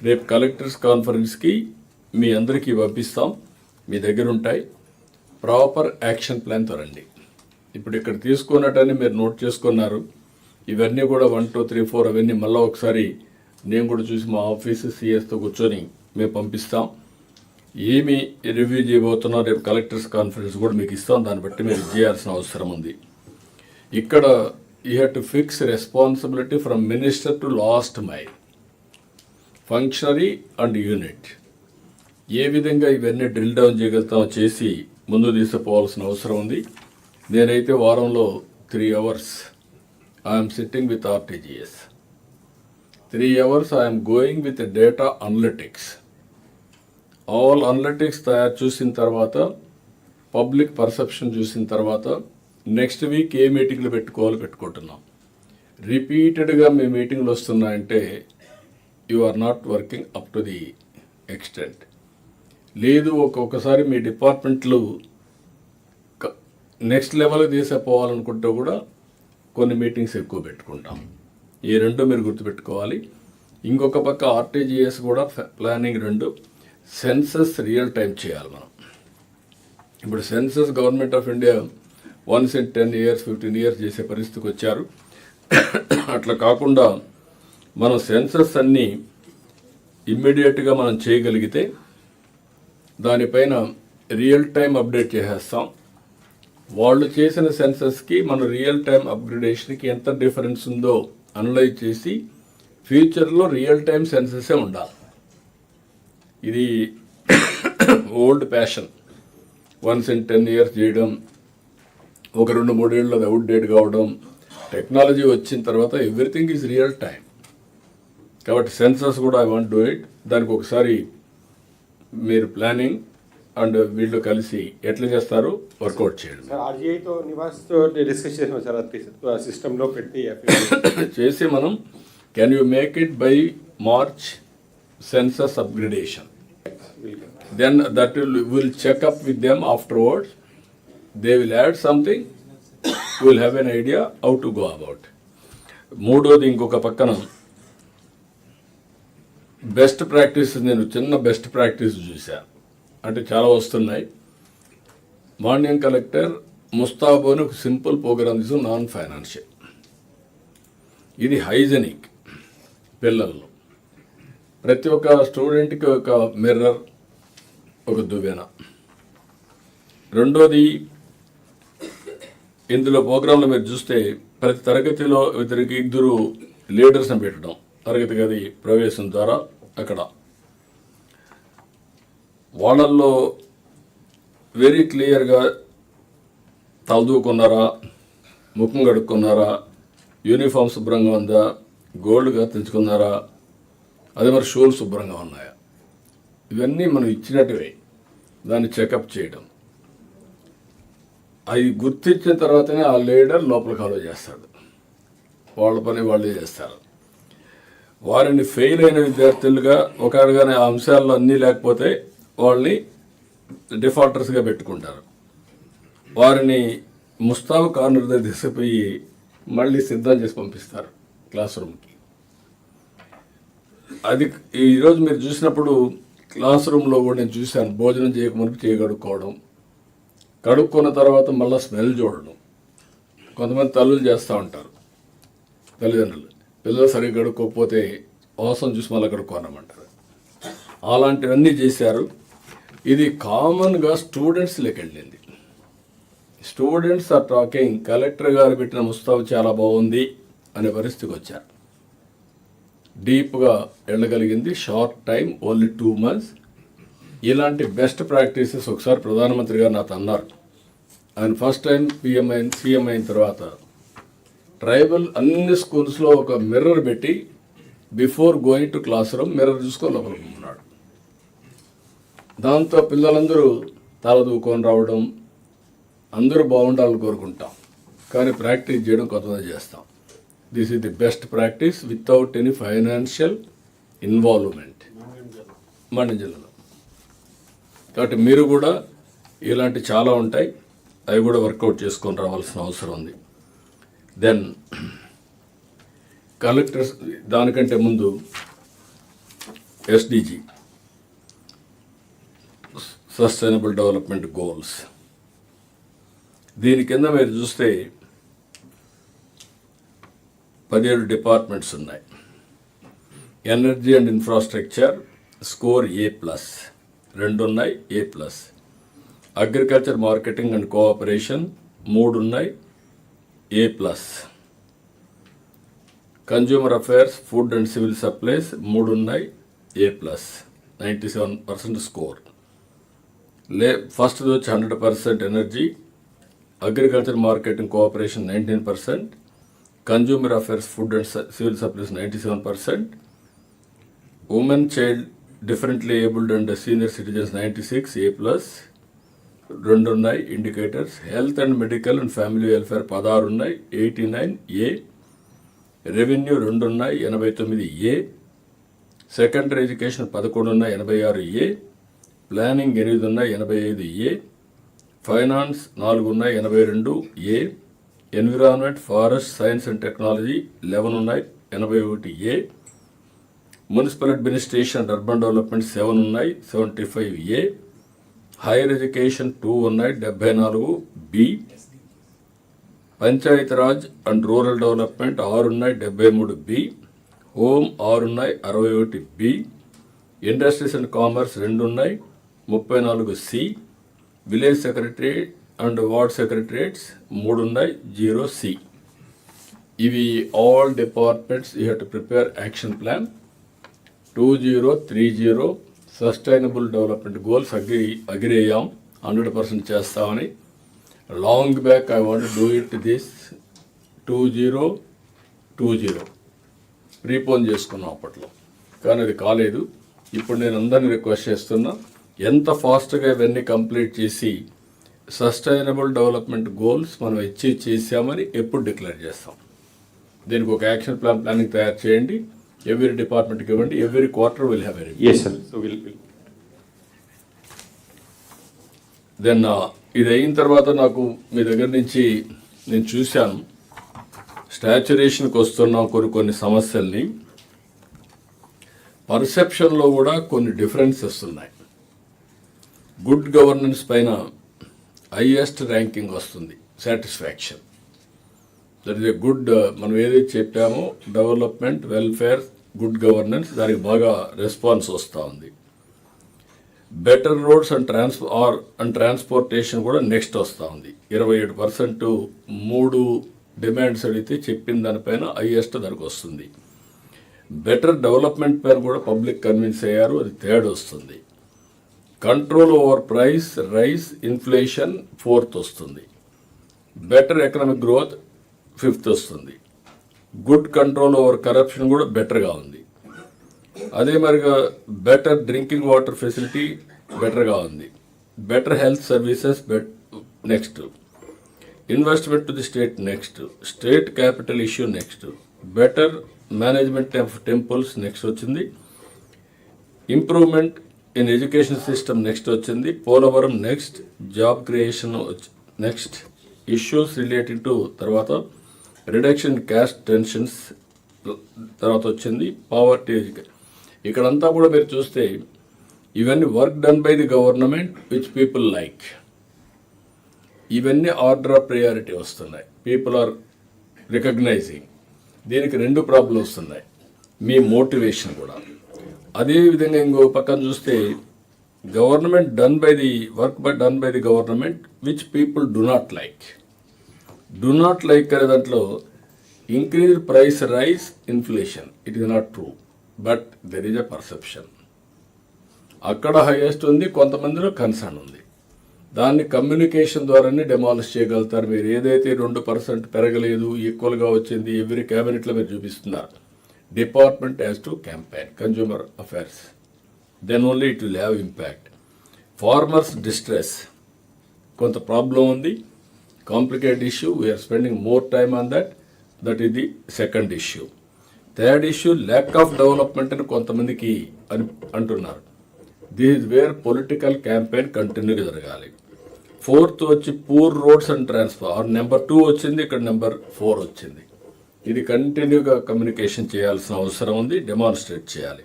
రేపు కలెక్టర్స్ కాన్ఫరెన్స్కి మీ అందరికీ పంపిస్తాం, మీ దగ్గర ఉంటాయి. ప్రాపర్ యాక్షన్ ప్లాన్తో రండి. ఇప్పుడు ఇక్కడ తీసుకున్నట్టని మీరు నోట్ చేసుకున్నారు. ఇవన్నీ కూడా 1, 2, 3, 4 అవన్నీ మళ్ళీ ఒకసారి నేను కూడా చూసి మా ఆఫీసు సిఎస్తో కూర్చొని మేము పంపిస్తాం. ఏమి రివ్యూ చేయబోతున్నాం రేపు కలెక్టర్స్ కాన్ఫరెన్స్ కూడా మీకు ఇస్తాం. దాన్ని బట్టి మీరు చేయాల్సిన అవసరం ఉంది. ఇక్కడ you have to fix responsibility from minister to last mile, functionary and unit. ఏ విధంగా ఇవన్నీ డ్రిల్ డౌన్ చేయగలుగుతామో చేసి ముందు తీసుకుపోవాల్సిన అవసరం ఉంది. నేనైతే వారంలో 3 hours I'm sitting with RTGS. 3 hours I'm going with data analytics. All analytics తయారు చూసిన తర్వాత, పబ్లిక్ పర్సెప్షన్ చూసిన తర్వాత నెక్స్ట్ వీక్ ఏ మీటింగ్లు పెట్టుకుంటున్నాం. రిపీటెడ్గా మీ మీటింగ్లు వస్తున్నాయంటే you are not working up to the extent. లేదు ఒక్కొక్కసారి మీ డిపార్ట్మెంట్లు నెక్స్ట్ లెవెల్కి తీసుకుపోవాలనుకుంటే కూడా కొన్ని మీటింగ్స్ ఎక్కువ పెట్టుకుంటాం. ఈ రెండు మీరు గుర్తుపెట్టుకోవాలి. ఇంకొక పక్క ఆర్టీజీఎస్ కూడా ప్లానింగ్ 2 సెన్సస్ రియల్ టైం చేయాలి మనం. ఇప్పుడు census government of India once in 10 years 15 years చేసే పరిస్థితికి వచ్చారు. అట్లా కాకుండా మనం సెన్సస్ అన్నీ ఇమ్మీడియట్గా మనం చేయగలిగితే దానిపైన రియల్ టైం అప్డేట్ చేసేస్తాం. వాళ్ళు చేసిన సెన్సస్కి మన రియల్ టైం అప్గ్రేడేషన్కి ఎంత డిఫరెన్స్ ఉందో అనలైజ్ చేసి ఫ్యూచర్లో రియల్ టైం సెన్ససే ఉండాలి. ఇది old passion. Once in 10 years చేయడం, ఒక 2-3 ఏళ్ళు అది అవుట్డేట్ కావడం. టెక్నాలజీ వచ్చిన తర్వాత ఎవ్రీథింగ్ ఈజ్ రియల్ టైం. కాబట్టి సెన్సస్ కూడా ఐ వాంట్ డూ ఇట్. దానికి ఒకసారి మీరు ప్లానింగ్ అండ్ వీళ్ళు కలిసి ఎట్లా చేస్తారో వర్కౌట్ చేయండి. సార్ ఆర్జీఐతో నివాస్తో డిస్కస్ చేసాం సార్, అది సిస్టంలో పెట్టి చేసి మనం can you make it by March census upgradation. Then that will check up with them afterwards. They will add something, will have an idea how to go about. మూడోది ఇంకొక పక్కన బెస్ట్ ప్రాక్టీస్, నేను చిన్న బెస్ట్ ప్రాక్టీస్ చూశాను. అంటే చాలా వస్తున్నాయి. మాన్యం collector ముస్తాబు అని ఒక సింపుల్ ప్రోగ్రామ్ తీసు, నాన్ ఫైనాన్షియల్. ఇది హైజెనిక్. పిల్లల్లో ప్రతి ఒక్క స్టూడెంట్కి ఒక మిర్రర్, ఒక దువ్వెన. రెండోది ఇందులో ప్రోగ్రాంలో మీరు చూస్తే ప్రతి తరగతిలో ఇద్దరు లీడర్స్ని పెట్టడం, తరగతి గది ప్రవేశం ద్వారా అక్కడ వాళ్ళల్లో వెరీ క్లియర్గా తలదూకున్నారా, ముఖం కడుక్కున్నారా, యూనిఫామ్ శుభ్రంగా ఉందా, గోల్డ్గా తెచ్చుకున్నారా, అదే మరి షూలు శుభ్రంగా ఉన్నాయా, ఇవన్నీ మనం ఇచ్చినట్టువే. దాన్ని చెకప్ చేయడం, అవి గుర్తించిన తర్వాతనే ఆ లీడర్ లోపలికి అలో చేస్తాడు. వాళ్ళ పని వాళ్ళే చేస్తారు. వారిని ఫెయిల్ అయిన విద్యార్థులుగా ఒకగానే ఆ అంశాల్లో అన్నీ లేకపోతే వాళ్ళని డిఫాల్టర్స్గా పెట్టుకుంటారు. వారిని ముస్తాబు కార్నర్ దగ్గర తీసుకుపోయి మళ్ళీ సిద్ధం చేసి పంపిస్తారు క్లాస్ రూమ్కి. అది ఈరోజు మీరు చూసినప్పుడు క్లాస్ రూమ్లో కూడా నేను చూశాను. భోజనం చేయకముందు చేయగడుక్కోవడం, కడుక్కున్న తర్వాత మళ్ళీ స్మెల్ చూడడం. కొంతమంది తల్లులు చేస్తూ ఉంటారు, తల్లిదండ్రులు పిల్లలు సరిగ్గా కడుక్కోకపోతే వాసన చూసి మళ్ళీ కడుక్కోనమంటారు. అలాంటివన్నీ చేశారు. ఇది కామన్గా స్టూడెంట్స్లోకి వెళ్ళింది. స్టూడెంట్స్ ఆర్ టాకింగ్, కలెక్టర్ గారు పెట్టిన ముస్తాబు చాలా బాగుంది అనే పరిస్థితికి వచ్చారు. డీప్గా వెళ్ళగలిగింది. Short time, only 2 months. ఇలాంటి బెస్ట్ ప్రాక్టీసెస్ ఒకసారి ప్రధానమంత్రి గారు నాతో అన్నారు. ఆయన ఫస్ట్ టైం సీఎం అయిన తర్వాత ట్రైబల్ అన్ని స్కూల్స్లో ఒక మిర్రర్ పెట్టి before going to class room mirror చూసుకొని లోపలికి ఉన్నాడు. దాంతో పిల్లలందరూ తల దూకొని రావడం, అందరూ బాగుండాలని కోరుకుంటాం, కానీ ప్రాక్టీస్ చేయడం కొంతమంది చేస్తాం. This is the best practice without any financial involvement Mandyam జిల్లాలో. కాబట్టి మీరు కూడా ఇలాంటి చాలా ఉంటాయి, అవి కూడా వర్కౌట్ చేసుకొని రావాల్సిన అవసరం ఉంది. దెన్ కలెక్టర్స్, దానికంటే ముందు SDG సస్టైనబుల్ డెవలప్మెంట్ గోల్స్. దీని కింద మీరు చూస్తే 17 డిపార్ట్మెంట్స్ ఉన్నాయి. Energy and infrastructure score A+, 2 ఉన్నాయి A+. Agriculture marketing and cooperation 3 ఉన్నాయి A+. Consumer affairs, food and civil supplies 3 ఉన్నాయి A+, 97% స్కోర్. ఫస్ట్ వచ్చి 100% energy, agriculture marketing cooperation 19%, consumer affairs, food and civil supplies 97%, women, child, differently abled and senior citizens 96 A+, 2 ఉన్నాయి indicators. Health and medical and family welfare 16 ఉన్నాయి 89 A. Revenue 2 ఉన్నాయి 89 A. Secondary education 11 ఉన్నాయి 86 A. Planning 8 ఉన్నాయి 85 A. Finance 4 ఉన్నాయి 82 A. Environment, forest, science and technology 11 ఉన్నాయి 81 A. Municipal administration and urban development 7 ఉన్నాయి 75 A. Higher education 2 ఉన్నాయి 74 B. Panchayati Raj and rural development 6 ఉన్నాయి 73 B. Home 6 ఉన్నాయి 61 B. ఇండస్ట్రీస్ అండ్ కామర్స్ 2 ఉన్నాయి 34 C. Village secretary and ward secretariats 3 ఉన్నాయి 0 C. ఇవి all departments you have to prepare action plan 2030 sustainable development goals agri అయ్యాం 100% చేస్తామని. Long back I want do it this 2020 prepone చేసుకున్నాం అప్పట్లో, కానీ అది కాలేదు. ఇప్పుడు నేను అందరినీ రిక్వెస్ట్ చేస్తున్నా, ఎంత ఫాస్ట్గా ఇవన్నీ కంప్లీట్ చేసి సస్టైనబుల్ డెవలప్మెంట్ గోల్స్ మనం అచీవ్ చేసామని ఎప్పుడు డిక్లేర్ చేస్తాం. దీనికి ఒక యాక్షన్ ప్లానింగ్ తయారు చేయండి, ఎవ్రీ డిపార్ట్మెంట్కి ఇవ్వండి. Every quarter will have a Yes, sir. So we'll దెన్ ఇది అయిన తర్వాత నాకు మీ దగ్గర నుంచి నేను చూశాను, స్టాచ్యురేషన్కి వస్తున్నాం కొన్ని సమస్యల్ని. పర్సెప్షన్లో కూడా కొన్ని డిఫరెన్సెస్ ఉన్నాయి. గుడ్ గవర్నెన్స్ పైన హైయెస్ట్ ర్యాంకింగ్ వస్తుంది, satisfaction. That is a good, మనం ఏదైతే చెప్పామో డెవలప్మెంట్, వెల్ఫేర్, గుడ్ గవర్నెన్స్, దానికి బాగా రెస్పాన్స్ వస్తూ ఉంది. బెటర్ రోడ్స్ అండ్ ట్రాన్స్పోర్టేషన్ కూడా నెక్స్ట్ వస్తూ ఉంది 27%. 3 డిమాండ్స్ అడిగితే చెప్పిన దానిపైన హైయెస్ట్ దానికి వస్తుంది. బెటర్ డెవలప్మెంట్ పైన కూడా పబ్లిక్ కన్విన్స్ అయ్యారు, అది థర్డ్ వస్తుంది. Control over price rice inflation 4th వస్తుంది. బెటర్ ఎకనామిక్ గ్రోత్ 5th వస్తుంది. గుడ్ కంట్రోల్ ఓవర్ కరప్షన్ కూడా బెటర్గా ఉంది. అదే మరిగా బెటర్ డ్రింకింగ్ వాటర్ ఫెసిలిటీ బెటర్గా ఉంది. Better health services next. Investment to the state next. State capital issue next. Better management of temples next వచ్చింది. Improvement in education system next వచ్చింది. Polavaram next. Job creation next. Issues related to తర్వాత reduction caste tensions తర్వాత వచ్చింది. Poverty ఇక్కడంతా కూడా మీరు చూస్తే ఇవన్నీ work done by the government which people like. ఇవన్నీ ఆర్డర్ ఆఫ్ ప్రయారిటీ వస్తున్నాయి, పీపుల్ ఆర్ రికగ్నైజింగ్. దీనికి 2 ప్రాబ్లమ్స్ వస్తున్నాయి, మీ మోటివేషన్ కూడా. అదేవిధంగా ఇంకో పక్కన చూస్తే government done by the done by the government which people do not like అనే దాంట్లో increase price rice inflation, it is not true, but there is a perception. అక్కడ హైయెస్ట్ ఉంది, కొంతమందిలో కన్సర్న్ ఉంది. దాన్ని కమ్యూనికేషన్ ద్వారానే డెమాలిష్ చేయగలుగుతారు. మీరు ఏదైతే 2% పెరగలేదు, ఈక్వల్గా వచ్చింది, ఎవ్రీ క్యాబినెట్లో మీరు చూపిస్తున్నారు. Department has to campaign consumer affairs, then only it will have impact. Farmers distress కొంత ప్రాబ్లం ఉంది, complicated issue. We are spending more time on that is the second issue. Third issue lack of development అని కొంతమందికి అంటున్నారు. This is where political campaign కంటిన్యూగా జరగాలి. 4th వచ్చి poor roads and transport, number 2 వచ్చింది, ఇక్కడ నెంబర్ 4 వచ్చింది. ఇది కంటిన్యూగా కమ్యూనికేషన్ చేయాల్సిన అవసరం ఉంది, డెమాన్స్ట్రేట్ చేయాలి.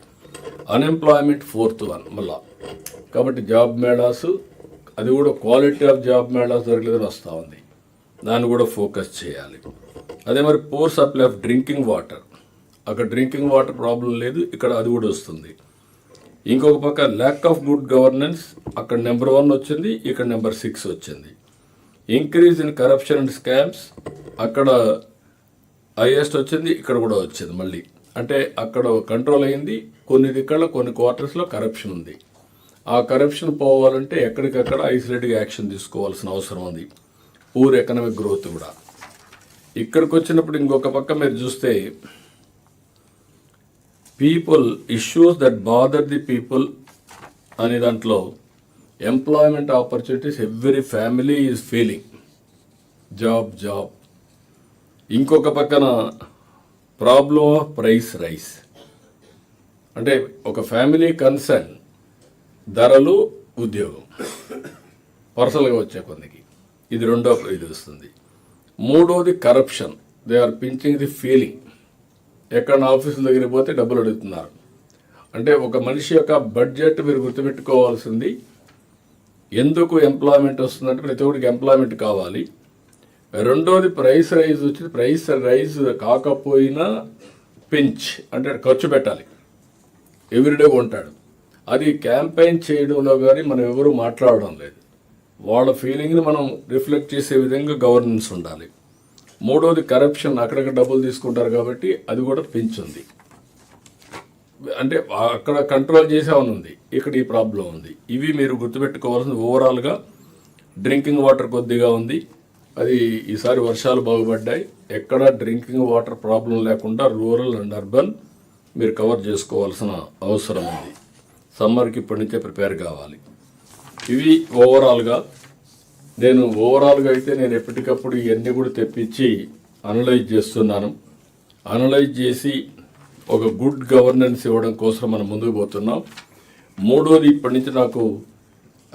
అన్ఎంప్లాయ్మెంట్ 4th వన్ మళ్ళా. కాబట్టి జాబ్ మేళాస్, అది కూడా క్వాలిటీ ఆఫ్ జాబ్ మేళాస్ జరగలేదని వస్తూ ఉంది, దాన్ని కూడా ఫోకస్ చేయాలి. అదే మరి poor supply of drinking water, అక్కడ డ్రింకింగ్ వాటర్ ప్రాబ్లం లేదు, ఇక్కడ అది కూడా వస్తుంది. ఇంకొక పక్క ల్యాక్ ఆఫ్ గుడ్ గవర్నెన్స్, అక్కడ నెంబర్ 1 వచ్చింది, ఇక్కడ నెంబర్ 6 వచ్చింది. Increase in corruption and scams, అక్కడ హైయెస్ట్ వచ్చింది, ఇక్కడ కూడా వచ్చింది మళ్ళీ. అంటే అక్కడ కంట్రోల్ అయింది, కొన్ని దిక్కల కొన్ని క్వార్టర్స్లో కరప్షన్ ఉంది. ఆ కరప్షన్ పోవాలంటే ఎక్కడికక్కడ ఐసోలేట్గా యాక్షన్ తీసుకోవాల్సిన అవసరం ఉంది. పూర్ ఎకనామిక్ గ్రోత్ కూడా. ఇక్కడికి వచ్చినప్పుడు ఇంకొక పక్క మీరు చూస్తే people issues that bother the people అనే దాంట్లో employment opportunities every family is feeling, job. ఇంకొక పక్కన ప్రాబ్లమ్ ఆఫ్ ప్రైస్ రైస్, అంటే ఒక ఫ్యామిలీ కన్సర్న్ ధరలు, ఉద్యోగం పర్సనల్గా వచ్చే కొందికి, ఇది రెండో ఇది వస్తుంది. మూడోది corruption, they are pinching the feeling. ఎక్కడ ఆఫీసుల దగ్గరికి పోతే డబ్బులు అడుగుతున్నారు. అంటే ఒక మనిషి యొక్క బడ్జెట్ మీరు గుర్తుపెట్టుకోవాల్సింది. ఎందుకు ఎంప్లాయ్మెంట్ వస్తుందంటే ప్రతి ఒక్కరికి ఎంప్లాయ్మెంట్ కావాలి. రెండోది ప్రైస్ రైజ్ వచ్చింది. ప్రైస్ రైజ్ కాకపోయినా పెంచ్ అంటే ఖర్చు పెట్టాలి, ఎవ్రీడే కొంటాడు. అది క్యాంపెయిన్ చేయడంలో కానీ మనం ఎవరు మాట్లాడడం లేదు. వాళ్ళ ఫీలింగ్ని మనం రిఫ్లెక్ట్ చేసే విధంగా గవర్నెన్స్ ఉండాలి. మూడోది కరప్షన్, అక్కడక్కడ డబ్బులు తీసుకుంటారు కాబట్టి అది కూడా పెంచుంది. అంటే అక్కడ కంట్రోల్ చేసామని ఉంది, ఇక్కడ ఈ ప్రాబ్లం ఉంది. ఇవి మీరు గుర్తుపెట్టుకోవాల్సింది. ఓవరాల్గా డ్రింకింగ్ వాటర్ కొద్దిగా ఉంది, అది ఈసారి వర్షాలు బాగుపడ్డాయి. ఎక్కడ డ్రింకింగ్ వాటర్ ప్రాబ్లం లేకుండా రూరల్ అండ్ అర్బన్ మీరు కవర్ చేసుకోవాల్సిన అవసరం ఉంది. సమ్మర్కి ఇప్పటి నుంచే ప్రిపేర్ కావాలి. ఇవి ఓవరాల్గా అయితే నేను ఎప్పటికప్పుడు ఇవన్నీ కూడా తెప్పించి అనలైజ్ చేస్తున్నాను. అనలైజ్ చేసి ఒక గుడ్ గవర్నెన్స్ ఇవ్వడం కోసం మనం ముందుకు పోతున్నాం. మూడోది, ఇప్పటి నుంచి నాకు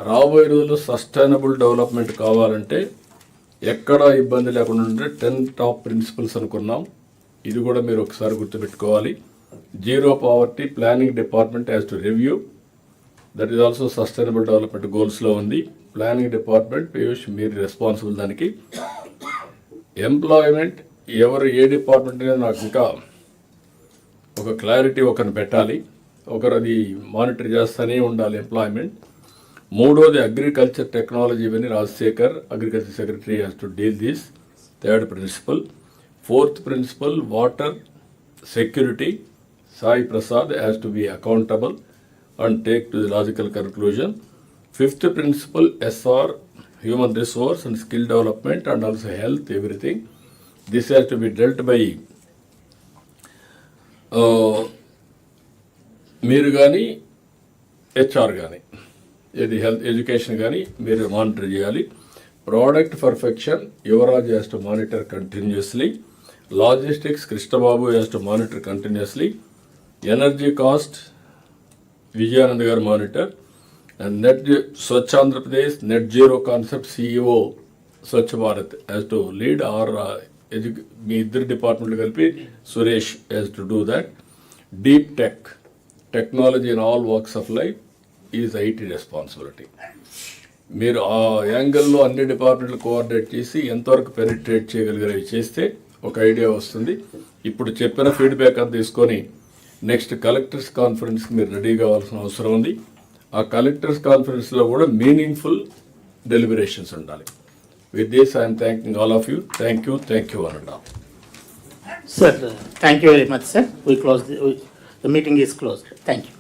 రాబోయే రోజుల్లో సస్టైనబుల్ డెవలప్మెంట్ కావాలంటే ఎక్కడ ఇబ్బంది లేకుండా ఉంటే 10 టాప్ ప్రిన్సిపల్స్ అనుకున్నాం. ఇది కూడా మీరు ఒకసారి గుర్తుపెట్టుకోవాలి. Zero poverty planning department has to review, that is also sustainable development గోల్స్లో ఉంది. ప్లానింగ్ డిపార్ట్మెంట్ పీయూష్ మీరు రెస్పాన్సిబుల్ దానికి. ఎంప్లాయ్మెంట్ ఎవరు ఏ డిపార్ట్మెంట్ అనేది నాకు ఇంకా ఒక క్లారిటీ ఒకరిని పెట్టాలి, ఒకరు అది మానిటర్ చేస్తూనే ఉండాలి ఎంప్లాయ్మెంట్. మూడోది అగ్రికల్చర్ టెక్నాలజీ, ఇవన్నీ Rajashekar agriculture secretary has to deal this. Third principal. Fourth principal water security, Sai Prasad has to be accountable and take to the logical conclusion. Fifth principle, SR, human resource and skill development and also health, everything. This has to be dealt by మీరు కానీ HR కానీ, ఇది health education కానీ మీరు monitor చేయాలి. Product perfection, Yuvraj has to monitor continuously. Logistics, Krishnababu has to monitor continuously. Energy cost, Vijayanand garu monitor. And net Swachh Andhra Pradesh net zero concept CEO Swachh Bharat has to lead. Or మీ ఇద్దరు డిపార్ట్మెంట్లు కలిపి Suresh has to do that. Deep technology in all works of life is IT responsibility. మీరు ఆ యాంగిల్లో అన్ని డిపార్ట్మెంట్లు coordinate చేసి ఎంతవరకు పెనిట్రేట్ చేయగలిగేవి చేస్తే ఒక ఐడియా వస్తుంది. ఇప్పుడు చెప్పిన ఫీడ్బ్యాక్ అంతా తీసుకొని నెక్స్ట్ కలెక్టర్స్ కాన్ఫరెన్స్కి మీరు రెడీ కావాల్సిన అవసరం ఉంది. ఆ కలెక్టర్స్ కాన్ఫరెన్స్లో కూడా మీనింగ్ఫుల్ డెలిబరేషన్స్ ఉండాలి. With this I'm thanking all of you. Thank you అనండి. Sir, thank you very much, sir. The meeting is closed. Thank you.